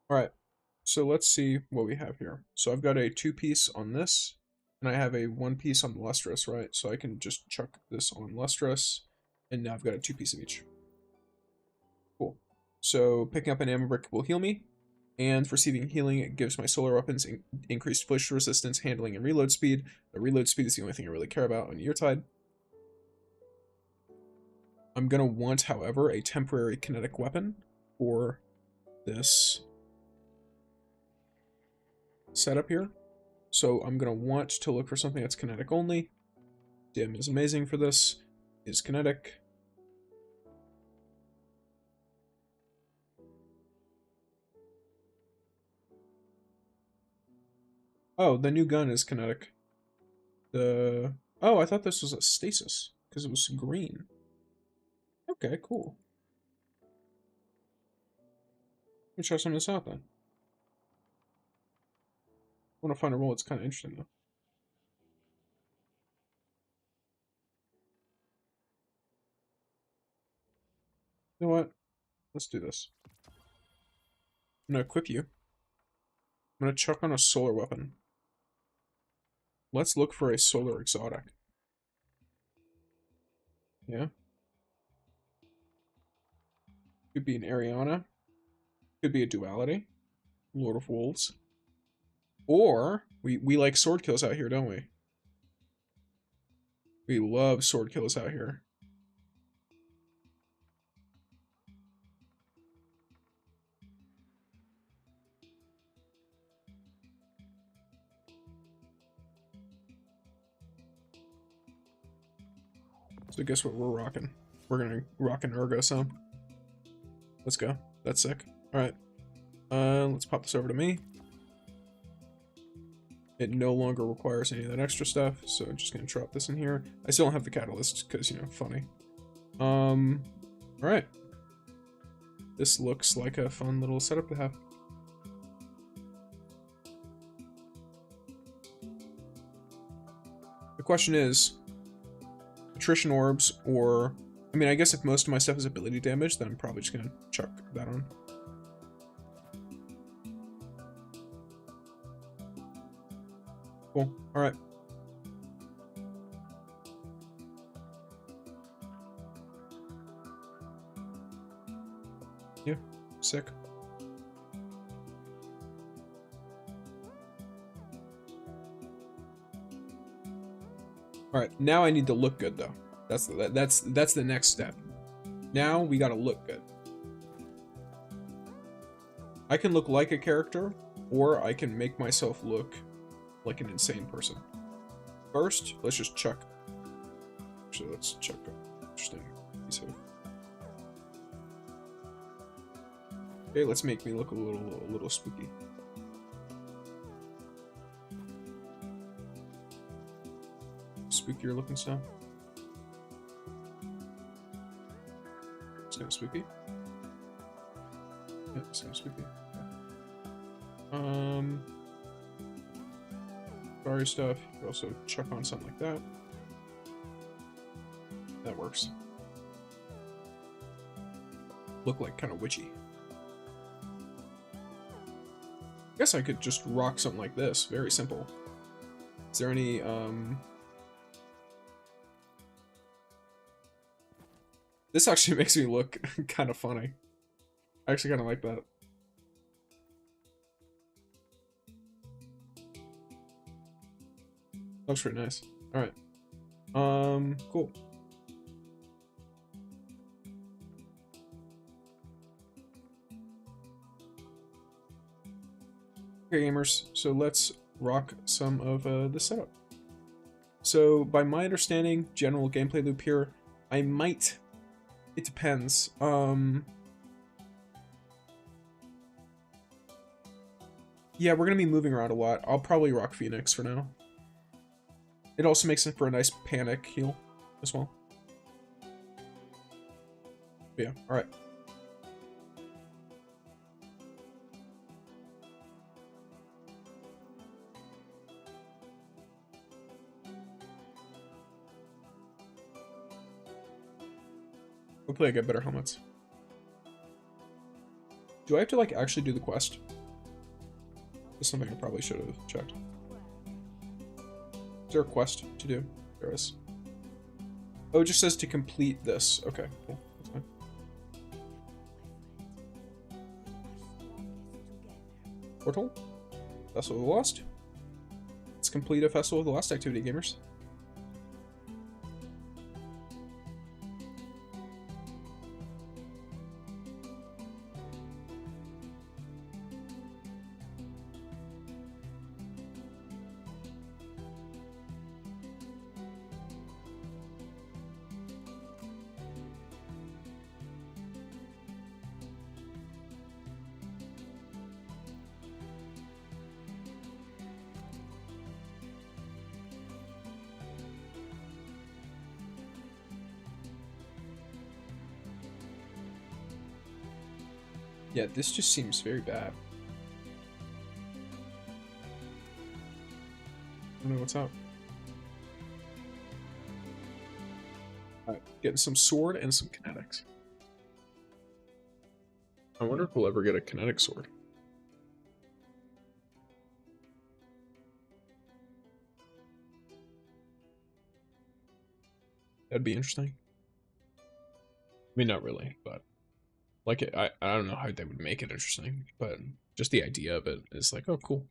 Alright, so let's see what we have here. So I've got a 2-piece on this, and I have a 1-piece on the lustrous, right? So I can just chuck this on lustrous, and now I've got a 2-piece of each. Cool. So picking up an ammo brick will heal me, and receiving healing, it gives my solar weapons increased push resistance, handling, and reload speed. The reload speed is the only thing I really care about on Yeartide. I'm gonna want, however, a temporary kinetic weapon for this setup here. So I'm gonna want to look for something that's kinetic only. Dim is amazing for this. Is kinetic. Oh, the new gun is kinetic. Oh, I thought this was a stasis because it was green. Okay, cool. Let me try some of this out then. I want to find a role that's kind of interesting though. You know what? Let's do this. I'm gonna equip you. I'm gonna chuck on a solar weapon. Let's look for a solar exotic. Yeah. Could be an Ariana. Could be a duality. Lord of Wolves. Or, we like sword kills out here, don't we? We love sword kills out here. So guess what we're rocking? We're gonna rock an Ergo some. Let's go. That's sick. Alright. Let's pop this over to me. It no longer requires any of that extra stuff, so I'm just gonna drop this in here. I still don't have the catalyst, because, you know, funny. Alright. This looks like a fun little setup to have. question is attrition orbs, or I mean, I guess if most of my stuff is ability damage, then I'm probably just gonna chuck that on. Cool. All right. Yeah. Sick. All right. Now I need to look good though. That's the next step. Now we gotta look good. I can look like a character, or I can make myself look like an insane person. First, let's just chuck. Actually, let's chuck a interesting piece of. Okay, let's make me look a little spooky. Spookier looking stuff. It's kind of spooky. Yeah, it's kind of spooky. Okay. Fiery stuff. You could also chuck on something like that. That works. Look like kind of witchy. I guess I could just rock something like this. Very simple. Is there any, This actually makes me look kind of funny. I actually kind of like that. Looks pretty nice. Alright. Cool. Okay, gamers, so let's rock some of the setup. So, by my understanding, general gameplay loop here, I might... It depends. Yeah, we're gonna be moving around a lot. I'll probably rock Phoenix for now. It also makes it for a nice panic heal as well. But yeah, alright. Hopefully I get better helmets. Do I have to, like, actually do the quest? That's something I probably should have checked. Is there a quest to do? There is. Oh, it just says to complete this. Okay, cool. That's fine. Portal? Festival of the Lost. Let's complete a Festival of the Lost activity, gamers. Yeah, this just seems very bad. I don't know what's up. Alright, getting some sword and some kinetics. I wonder if we'll ever get a kinetic sword. That'd be interesting. I mean, not really, but like I don't know how they would make it interesting, but just the idea of it is like, oh, cool.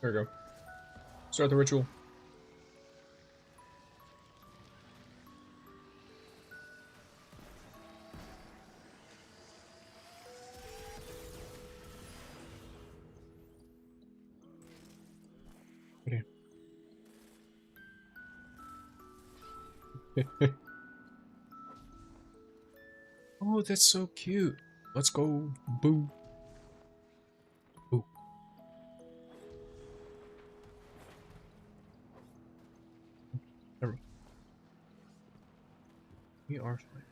There we go. Start the ritual. Okay. Oh, that's so cute. Let's go. Boo. Boo. Never mind. We are fine.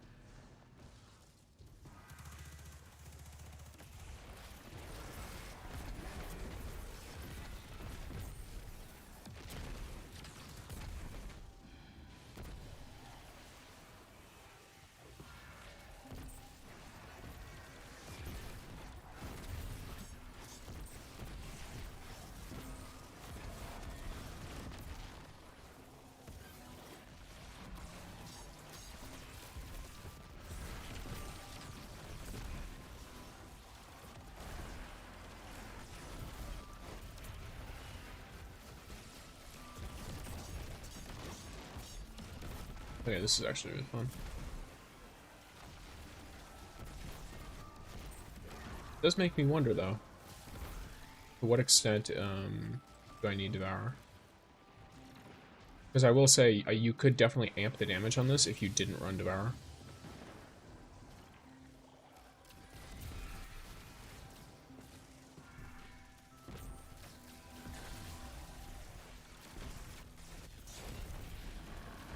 Okay, this is actually really fun. It does make me wonder, though, to what extent do I need Devour? Because I will say, you could definitely amp the damage on this if you didn't run Devour.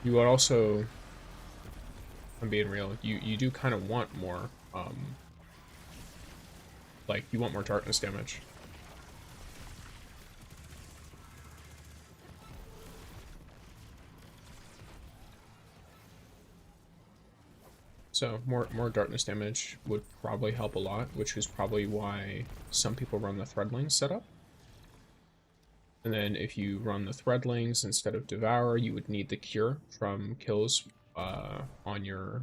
You would also, I'm being real, you do kind of want more, like, you want more darkness damage. So, more darkness damage would probably help a lot, which is probably why some people run the Threadlings setup. And then if you run the Threadlings instead of Devour, you would need the Cure from kills on your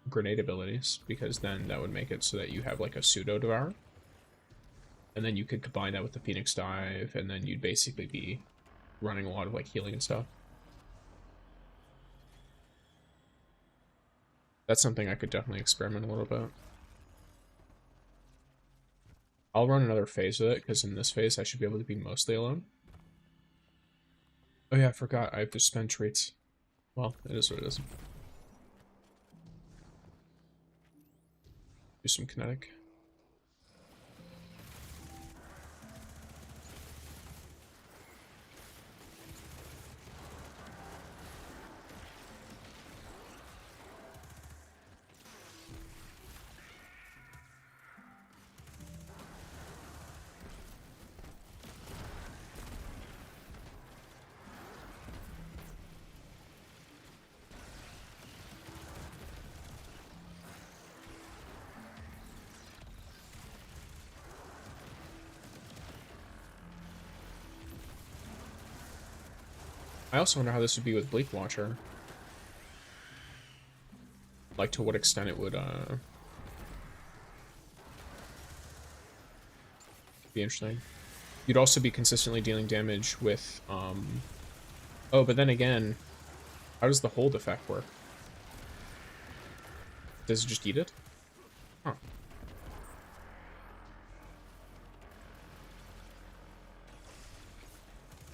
grenade abilities, because then that would make it so that you have like a pseudo Devour. And then you could combine that with the Phoenix Dive, and then you'd basically be running a lot of like healing and stuff. That's something I could definitely experiment a little bit. I'll run another phase with it, because in this phase I should be able to be mostly alone. Oh yeah, I forgot. I have to spend traits. Well, it is what it is. Do some kinetic. I also wonder how this would be with Bleak Watcher. Like, to what extent it would, be interesting. You'd also be consistently dealing damage with, oh, but then again, how does the hold effect work? Does it just eat it? Huh.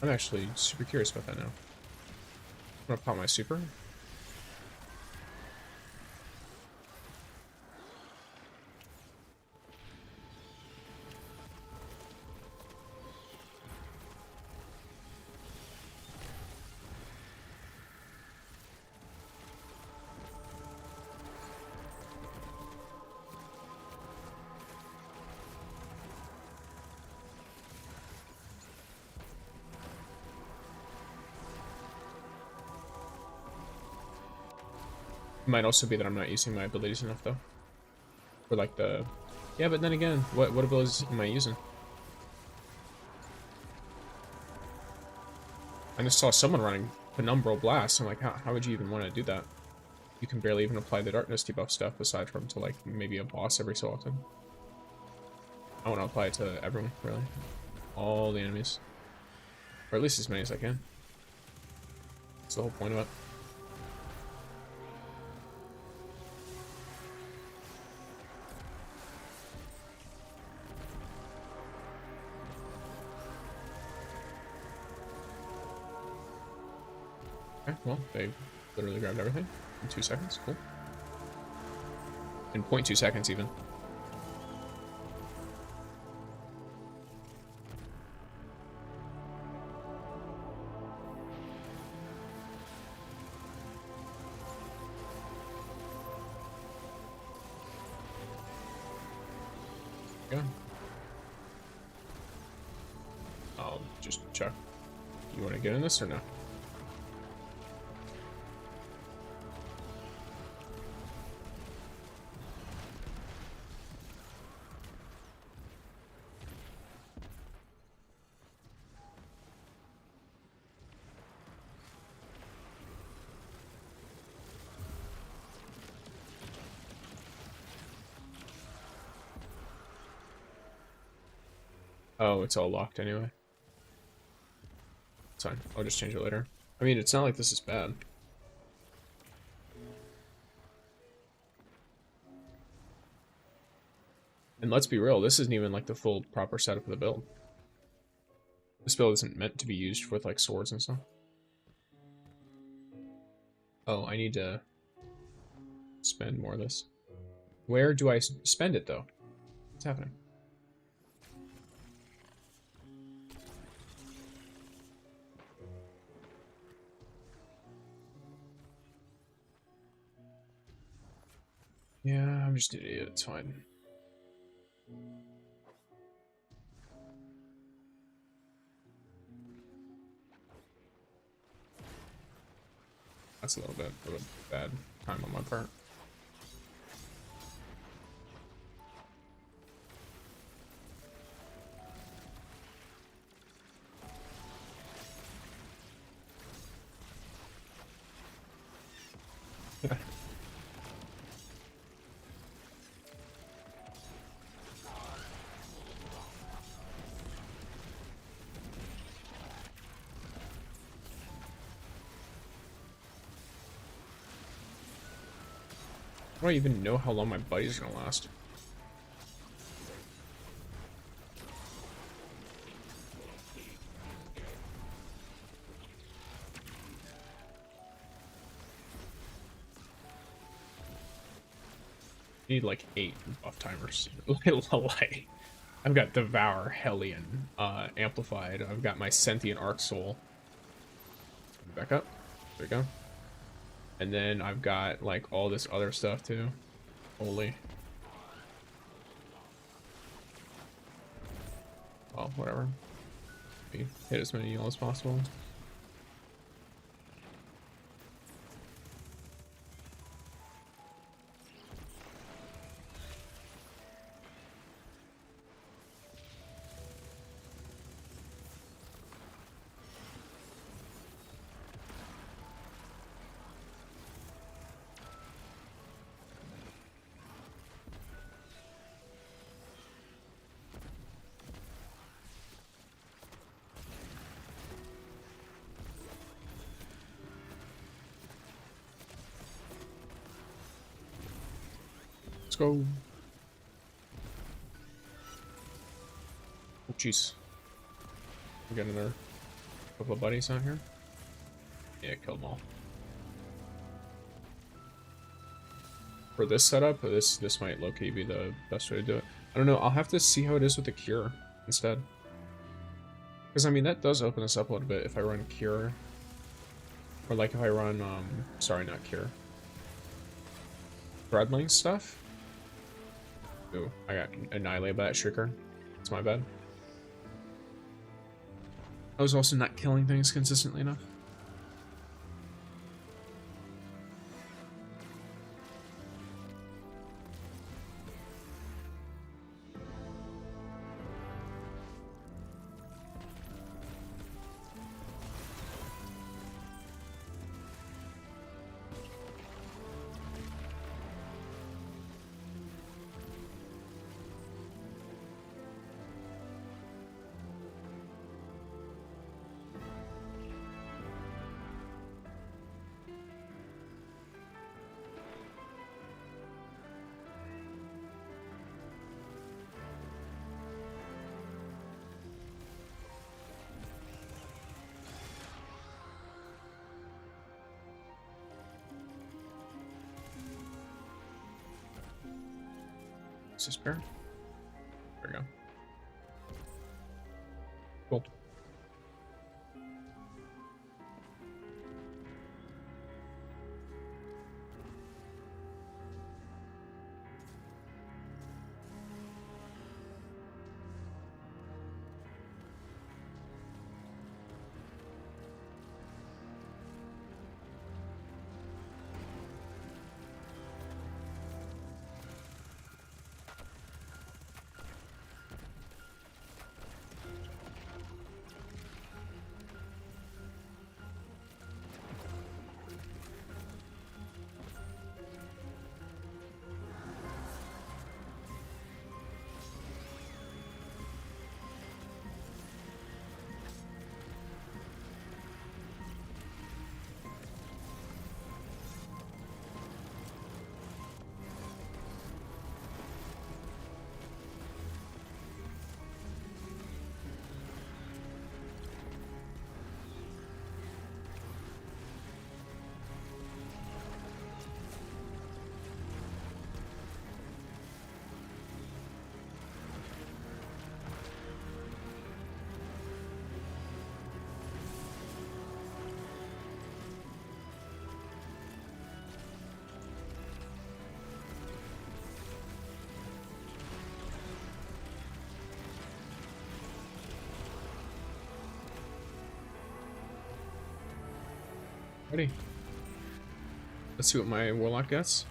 I'm actually super curious about that now. I'm gonna pop my super. It might also be that I'm not using my abilities enough, though. Or like the... Yeah, but then again, what abilities am I using? I just saw someone running Penumbral Blast. I'm like, how would you even want to do that? You can barely even apply the darkness debuff stuff aside from to like maybe a boss every so often. I want to apply it to everyone, really. All the enemies. Or at least as many as I can. That's the whole point of it. Okay, well, they literally grabbed everything in 2 seconds. Cool. In 0.2 seconds, even. Yeah. I'll just check. You want to get in this or no? Oh, it's all locked anyway. It's fine. I'll just change it later. I mean, it's not like this is bad. And let's be real, this isn't even like the full proper setup of the build. This build isn't meant to be used with like swords and stuff. Oh, I need to spend more of this. Where do I spend it though? What's happening? Yeah, I'm just an idiot, it's fine. That's a little bit of a bad time on my part. I don't even know how long my buddy's gonna last. Need like 8 buff timers. Like, I've got Devour, Hellion, Amplified. I've got my Sentient Arc Soul. Back up. There we go. And then I've got like all this other stuff too. Holy. Well, whatever. Hit as many yellow as possible. Let's go. Oh, jeez. We got another couple of buddies out here. Yeah, kill them all. For this setup, this might low-key be the best way to do it. I don't know, I'll have to see how it is with the Cure instead. Because, I mean, that does open us up a little bit if I run Cure. Or, like, if I run, sorry, not Cure. Threadling stuff? Ooh, I got annihilated by that Shrieker. It's my bad. I was also not killing things consistently enough. Is this pair? There we go. Cool. Ready. Let's see what my warlock gets.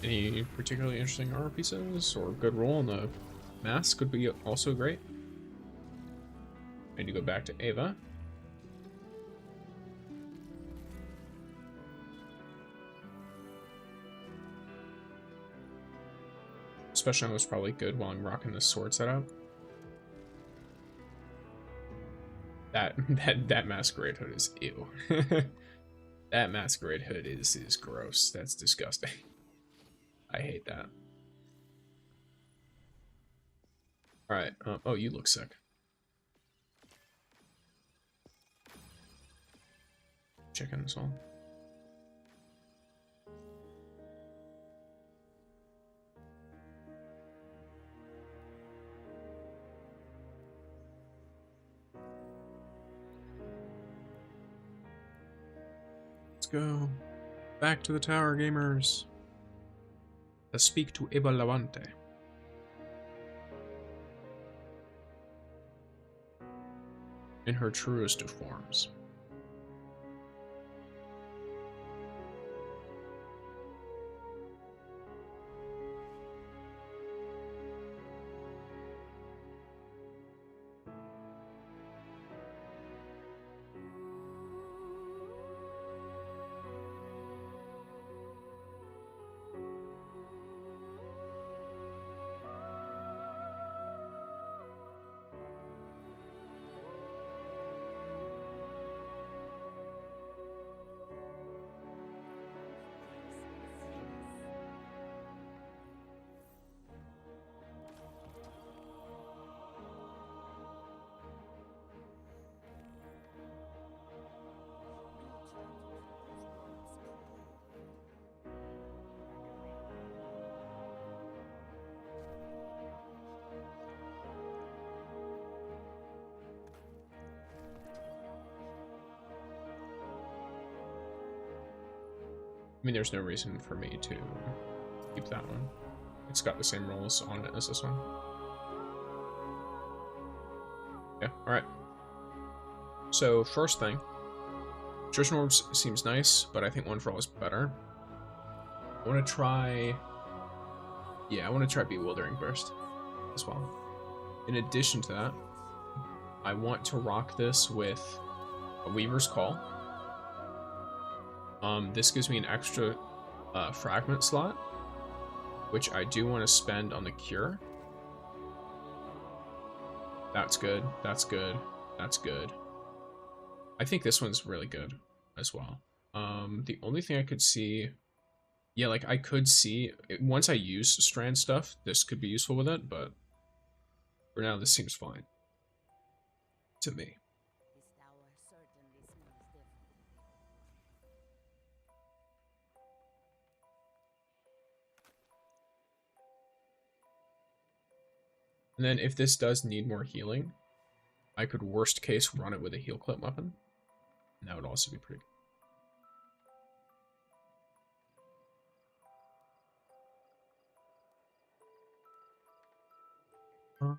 Any particularly interesting armor pieces or good roll on the mask could be also great. I need to go back to Ava. Special ammo is probably good while I'm rocking the sword setup. That masquerade hood is ew. That masquerade hood is gross. That's disgusting. I hate that. Alright, oh, you look sick. Checking this all. Let's go. Back to the tower, gamers. Let's speak to Eva Levante. In her truest of forms. I mean, there's no reason for me to keep that one. It's got the same rolls on it as this one. Yeah, alright. So, first thing. Attrition Orbs seems nice, but I think One for All is better. I want to try... Yeah, I want to try Bewildering Burst as well. In addition to that, I want to rock this with a Weaver's Call. This gives me an extra fragment slot, which I do want to spend on the cure. That's good. That's good. That's good. I think this one's really good as well. The only thing I could see, yeah, like I could see once I use strand stuff, this could be useful with it, but for now, this seems fine to me. This tower certainly smells different. And then if this does need more healing, I could worst case run it with a heal clip weapon. And that would also be pretty good.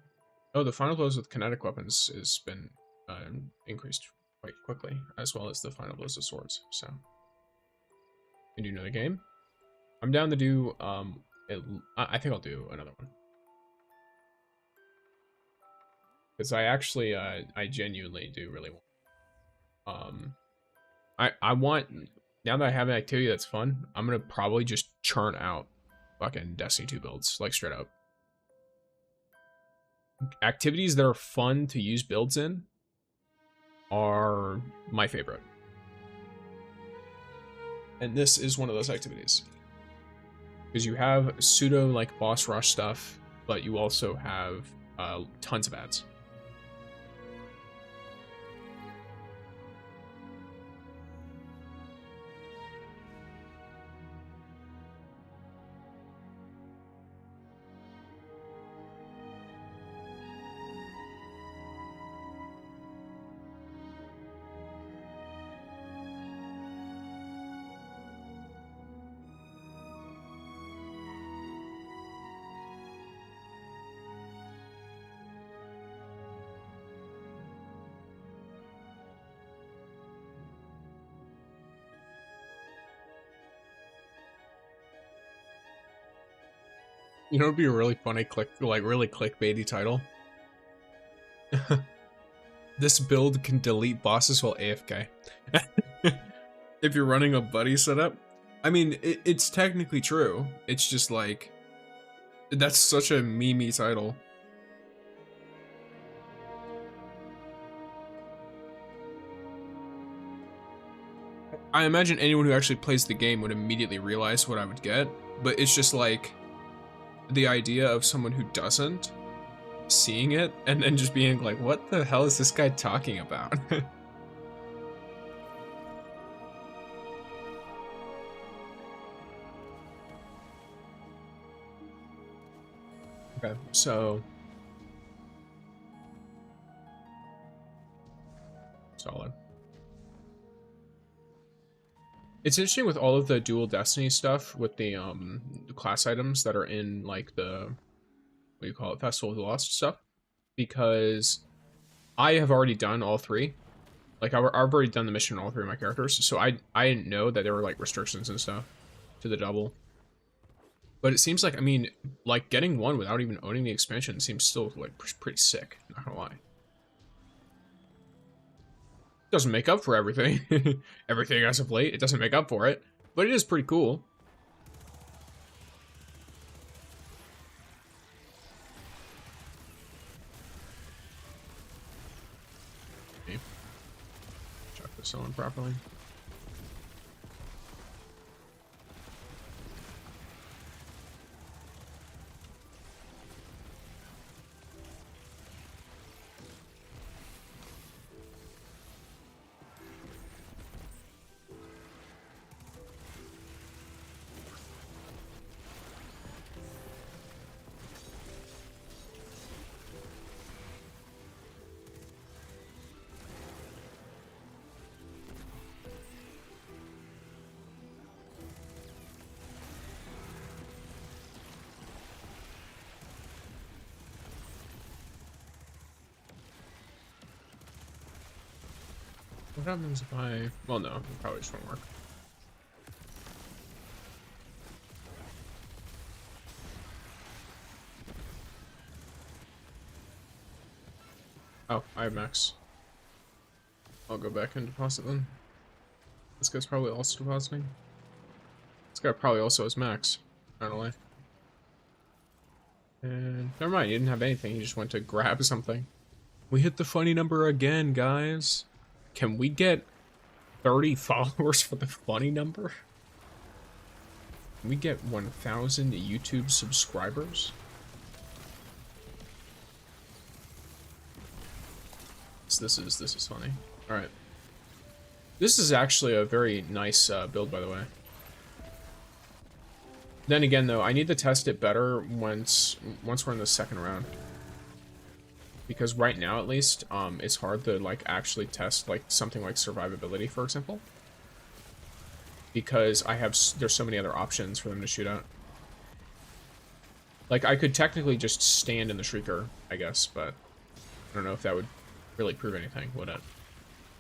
Oh, the final blows with kinetic weapons has been increased quite quickly, as well as the final blows of swords. So, can do another game. I'm down to do. I think I'll do another one because I actually, I genuinely do really want. I want, now that I have an activity that's fun, I'm gonna probably just churn out fucking Destiny 2 builds, like straight up. Activities that are fun to use builds in are my favorite. And this is one of those activities. Because you have pseudo like boss rush stuff, but you also have tons of ads. You know, it'd be a really funny really clickbaity title. This build can delete bosses while AFK. If you're running a buddy setup. I mean, it's technically true. It's just like, that's such a meme-y title. I imagine anyone who actually plays the game would immediately realize what I would get, but it's just like, the idea of someone who doesn't seeing it and then just being like, what the hell is this guy talking about? Okay, so solid. It's interesting with all of the dual Destiny stuff with the class items that are in like the, what do you call it, Festival of the Lost stuff, because I have already done all three. Like I've already done the mission on all three of my characters, so I didn't know that there were like restrictions and stuff to the double. But it seems like, I mean, like getting one without even owning the expansion seems still like pretty sick, not gonna lie. Doesn't make up for everything. Everything as of late, it doesn't make up for it, but it is pretty cool. Okay. Check this on properly. What happens if I... Well, no, it probably just won't work. Oh, I have max. I'll go back and deposit them. This guy's probably also depositing. This guy probably also has max. I don't know. And never mind, he didn't have anything. He just went to grab something. We hit the funny number again, guys. Can we get 30 followers for the funny number? Can we get 1,000 YouTube subscribers? This is funny. All right. This is actually a very nice build, by the way. Then again, though, I need to test it better once we're in the second round. because right now at least, it's hard to like actually test like something like survivability, for example, because there's so many other options for them to shoot at. Like I could technically just stand in the Shrieker, I guess, but I don't know if that would really prove anything, would it?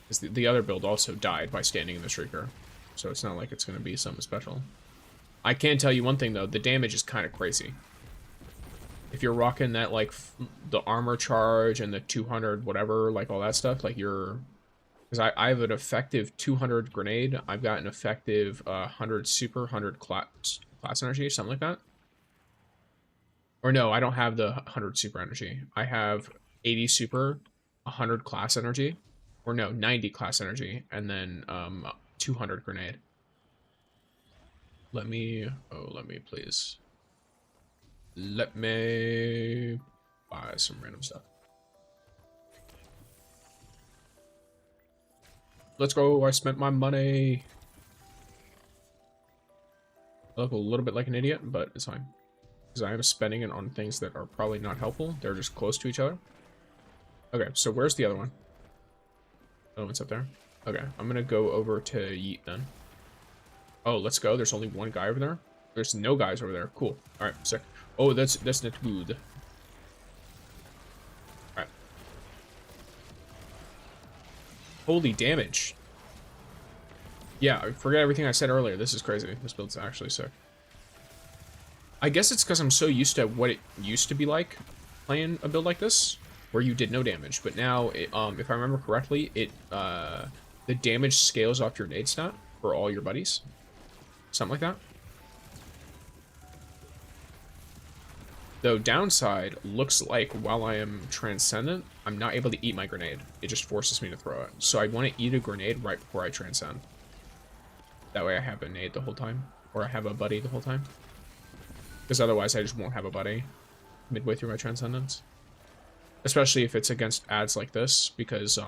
Because the other build also died by standing in the Shrieker, so it's not like it's going to be something special. I can tell you one thing though, the damage is kind of crazy. If you're rocking that, like, the armor charge and the 200 whatever, like, all that stuff, like, you're... Because I have an effective 200 grenade. I've got an effective 100 super, 100 class energy, something like that. Or no, I don't have the 100 super energy. I have 80 super, 100 class energy. Or no, 90 class energy, and then 200 grenade. Let me please. Let me buy some random stuff. Let's go. I spent my money. I look a little bit like an idiot, but it's fine. Because I am spending it on things that are probably not helpful. They're just close to each other. Okay, so where's the other one? Oh, it's up there. Okay, I'm going to go over to Yeet then. Oh, let's go. There's only one guy over there. There's no guys over there. Cool. All right, sick. Oh, that's not good. All right. Holy damage. Yeah, I forget everything I said earlier. This is crazy. This build's actually sick. I guess it's because I'm so used to what it used to be like playing a build like this, where you did no damage. But now, if I remember correctly, the damage scales off your nade stat for all your buddies. Something like that. Though downside, looks like while I am transcendent, I'm not able to eat my grenade. It just forces me to throw it. So I want to eat a grenade right before I transcend. That way I have a nade the whole time. Or I have a buddy the whole time. Because otherwise I just won't have a buddy midway through my transcendence. Especially if it's against ads like this, because,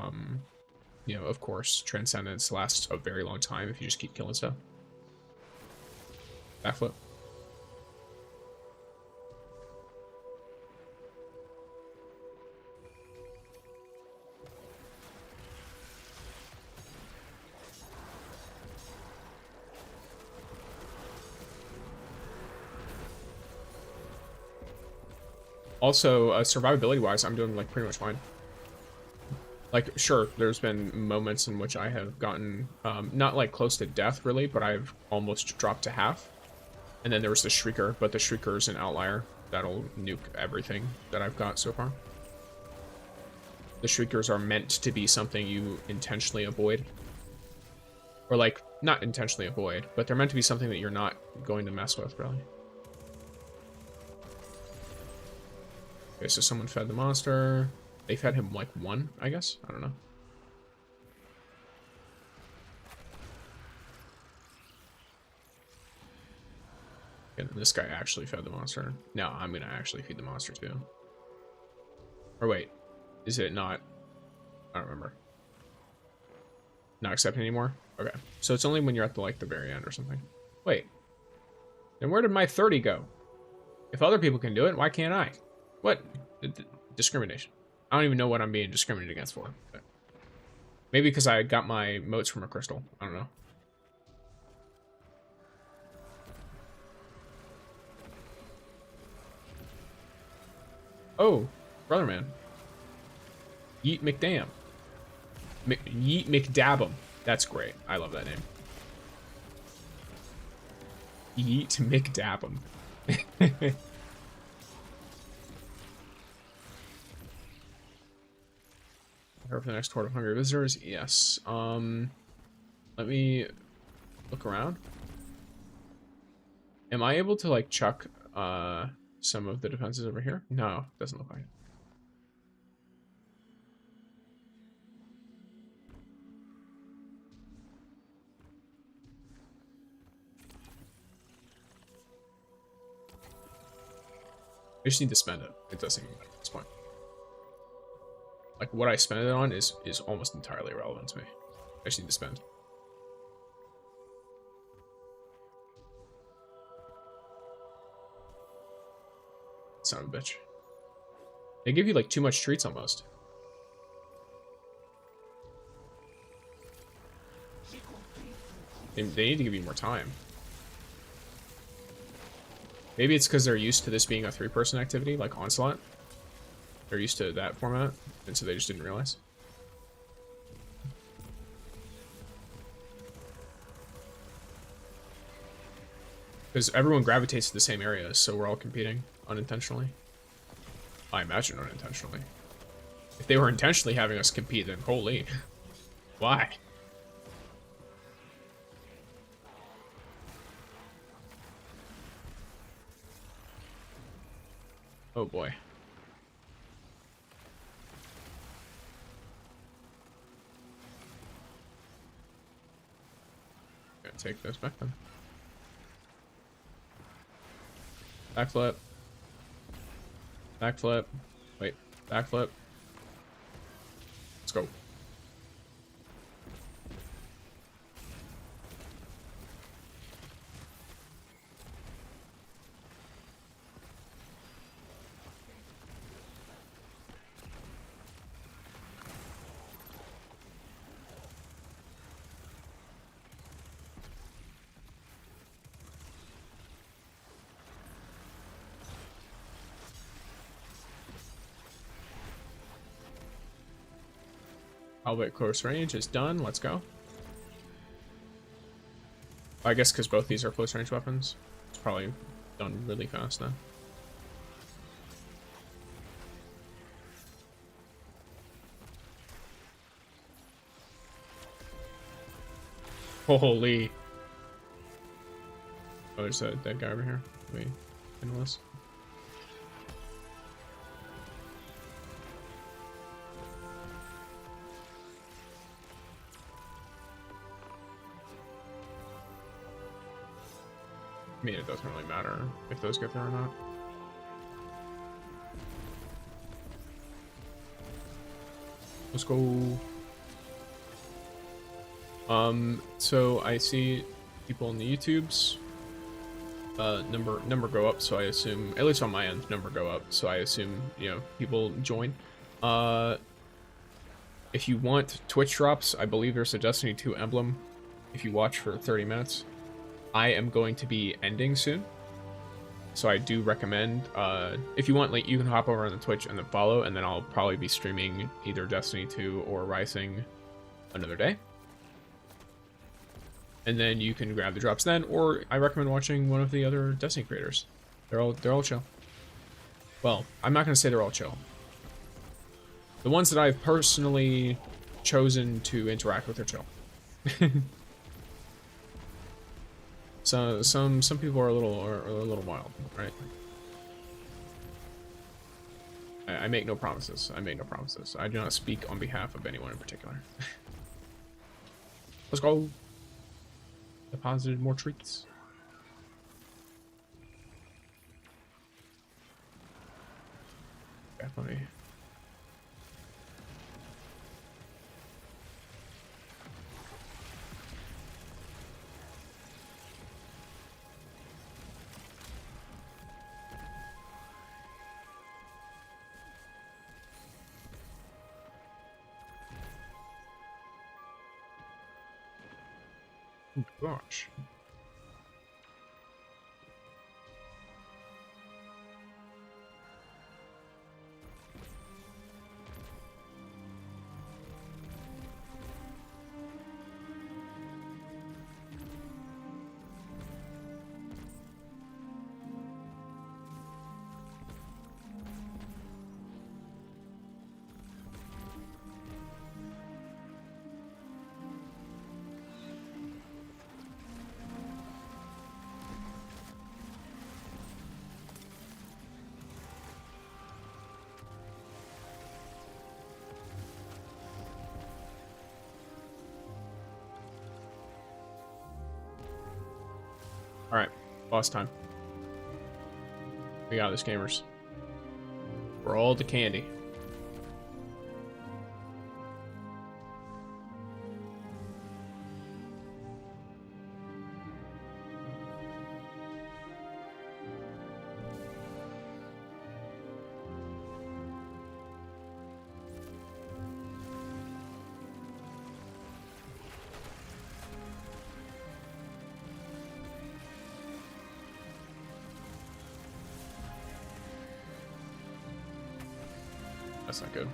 you know, of course, transcendence lasts a very long time if you just keep killing stuff. Backflip. Also, survivability-wise, I'm doing, like, pretty much fine. Like, sure, there's been moments in which I have gotten, not, like, close to death, really, but I've almost dropped to half. And then there was the Shrieker, but the Shrieker is an outlier. That'll nuke everything that I've got so far. The Shriekers are meant to be something you intentionally avoid. Or, like, not intentionally avoid, but they're meant to be something that you're not going to mess with, really. Okay, so someone fed the monster. They fed him, like, one, I guess? I don't know. And this guy actually fed the monster. No, I'm gonna actually feed the monster, too. Or wait, is it not? I don't remember. Not accepting anymore? Okay, so it's only when you're at the, like, the very end or something. Wait, then where did my 30 go? If other people can do it, why can't I? What? Discrimination. I don't even know what I'm being discriminated against for. But maybe because I got my motes from a crystal. I don't know. Oh, brother man. Yeet McDam. Yeet McDab'em. That's great. I love that name. Yeet McDab'em. For the next horde of hungry visitors, yes. Let me look around. Am I able to, like, chuck some of the defenses over here? No, doesn't look like it. I just need to spend it. It doesn't even matter at this point. Like, what I spend it on is almost entirely irrelevant to me. I just need to spend. Son of a bitch. They give you like too much treats almost. They need to give you more time. Maybe it's because they're used to this being a 3-person activity, like Onslaught. They're used to that format, and so they just didn't realize. Because everyone gravitates to the same areas, so we're all competing unintentionally. I imagine unintentionally. If they were intentionally having us compete, then holy. Why? Oh boy. Gonna take this back then. Backflip. Backflip. Wait. Backflip. Let's go. Albeit close range is done. Let's go. I guess because both these are close range weapons, it's probably done really fast now. Holy. Oh, there's a dead guy over here. Wait, endless. I mean, it doesn't really matter if those get there or not. Let's go. So I see people in the YouTubes, number go up, so I assume, at least on my end, number go up, so I assume, you know, people join. If you want Twitch drops, I believe there's a Destiny 2 emblem if you watch for 30 minutes. I am going to be ending soon, so I do recommend, if you want, like, you can hop over on the Twitch and then follow, and then I'll probably be streaming either Destiny 2 or Rising another day. And then you can grab the drops then, or I recommend watching one of the other Destiny creators. They're all chill. Well, I'm not gonna say they're all chill. The ones that I've personally chosen to interact with are chill. So some people are a little wild, right? I make no promises. I make no promises. I do not speak on behalf of anyone in particular. Let's go. Deposited more treats. Definitely. Oh gosh. Alright, boss time. We got this, gamers. Roll the candy. That's not good.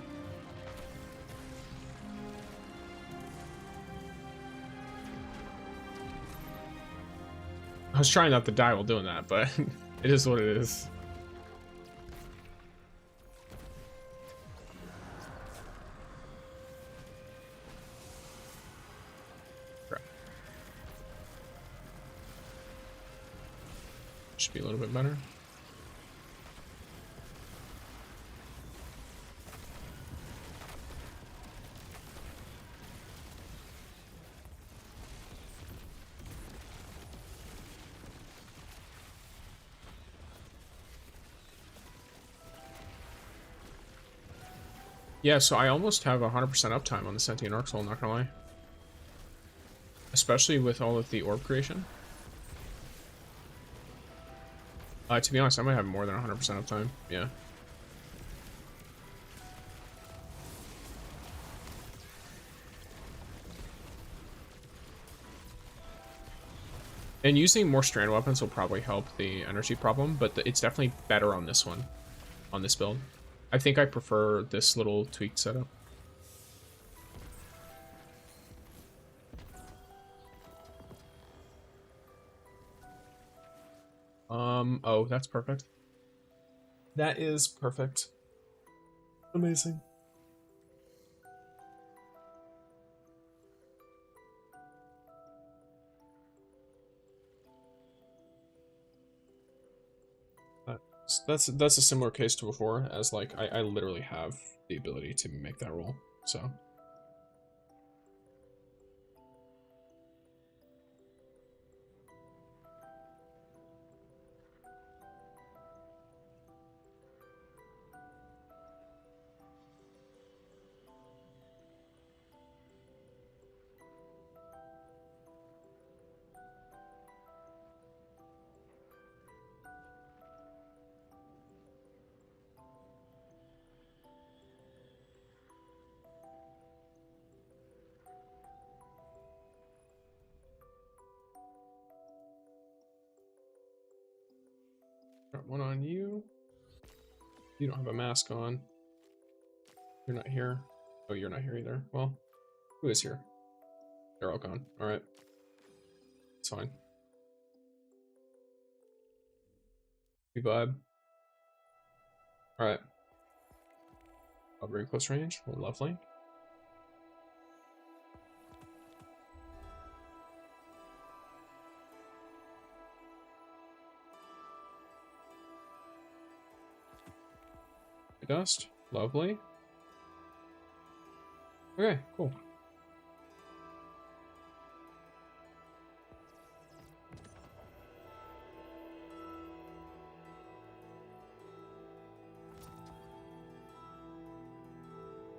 I was trying not to die while doing that, but it is what it is. Crap. Should be a little bit better. Yeah, so I almost have 100% uptime on the Sentient Arc Soul, not gonna lie. Especially with all of the orb creation. To be honest, I might have more than 100% uptime, yeah. And using more strand weapons will probably help the energy problem, but it's definitely better on this one, on this build. I think I prefer this little tweaked setup. Oh, that's perfect. That is perfect. Amazing. That's a similar case to before, as like I literally have the ability to make that roll, so. Got one on you. You don't have a mask on. You're not here. Oh, you're not here either. Well, who is here? They're all gone. Alright. It's fine. We vibe. Alright. Very close range. Well, lovely. Dust. Lovely. Okay, cool.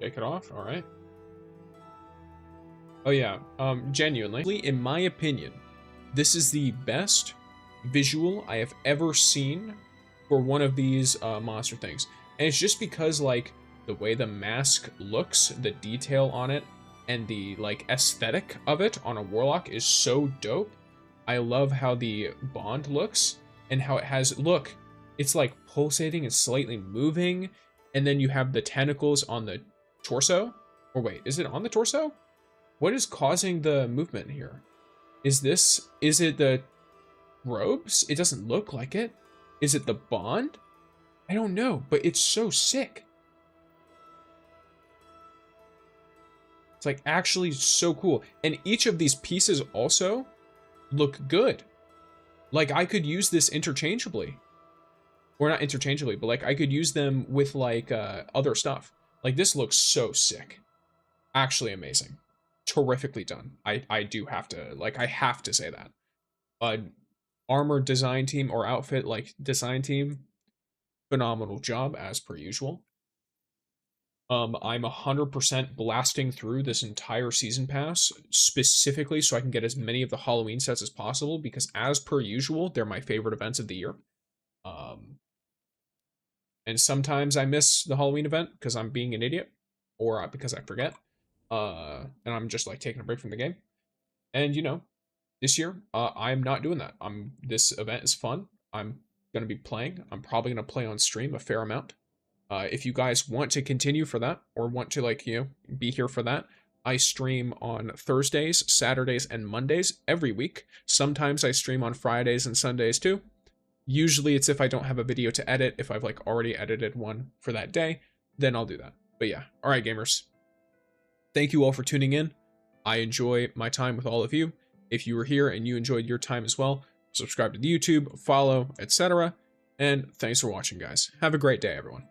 Take it off, alright. Oh yeah, genuinely, in my opinion, this is the best visual I have ever seen for one of these monster things. And it's just because, like, the way the mask looks, the detail on it, and the, like, aesthetic of it on a warlock is so dope. I love how the bond looks, and how it has, look, it's like pulsating and slightly moving, and then you have the tentacles on the torso. Or wait, is it on the torso? What is causing the movement here? Is it the robes? It doesn't look like it. Is it the bond? I don't know, but it's so sick. It's like actually so cool. And each of these pieces also look good. Like I could use this interchangeably. Or not interchangeably, but like I could use them with like other stuff. Like this looks so sick. Actually amazing. Terrifically done. I do have to, like I have to say that. Armor design team or outfit like design team, phenomenal job as per usual. I'm 100% blasting through this entire season pass specifically so I can get as many of the Halloween sets as possible because as per usual, they're my favorite events of the year. And sometimes I miss the Halloween event because I'm being an idiot or because I forget. And I'm just like taking a break from the game. And you know, this year, I'm not doing that. This event is fun. I'm gonna be playing. I'm probably gonna play on stream a fair amount. If you guys want to continue for that, or want to, like, be here for that, I stream on Thursdays, Saturdays, and Mondays every week. Sometimes I stream on Fridays and Sundays too. Usually it's if I don't have a video to edit, if I've like already edited one for that day, then I'll do that. But yeah, all right, gamers. Thank you all for tuning in. I enjoy my time with all of you. If you were here and you enjoyed your time as well, subscribe to the YouTube, follow, etc. And thanks for watching, guys. Have a great day, everyone.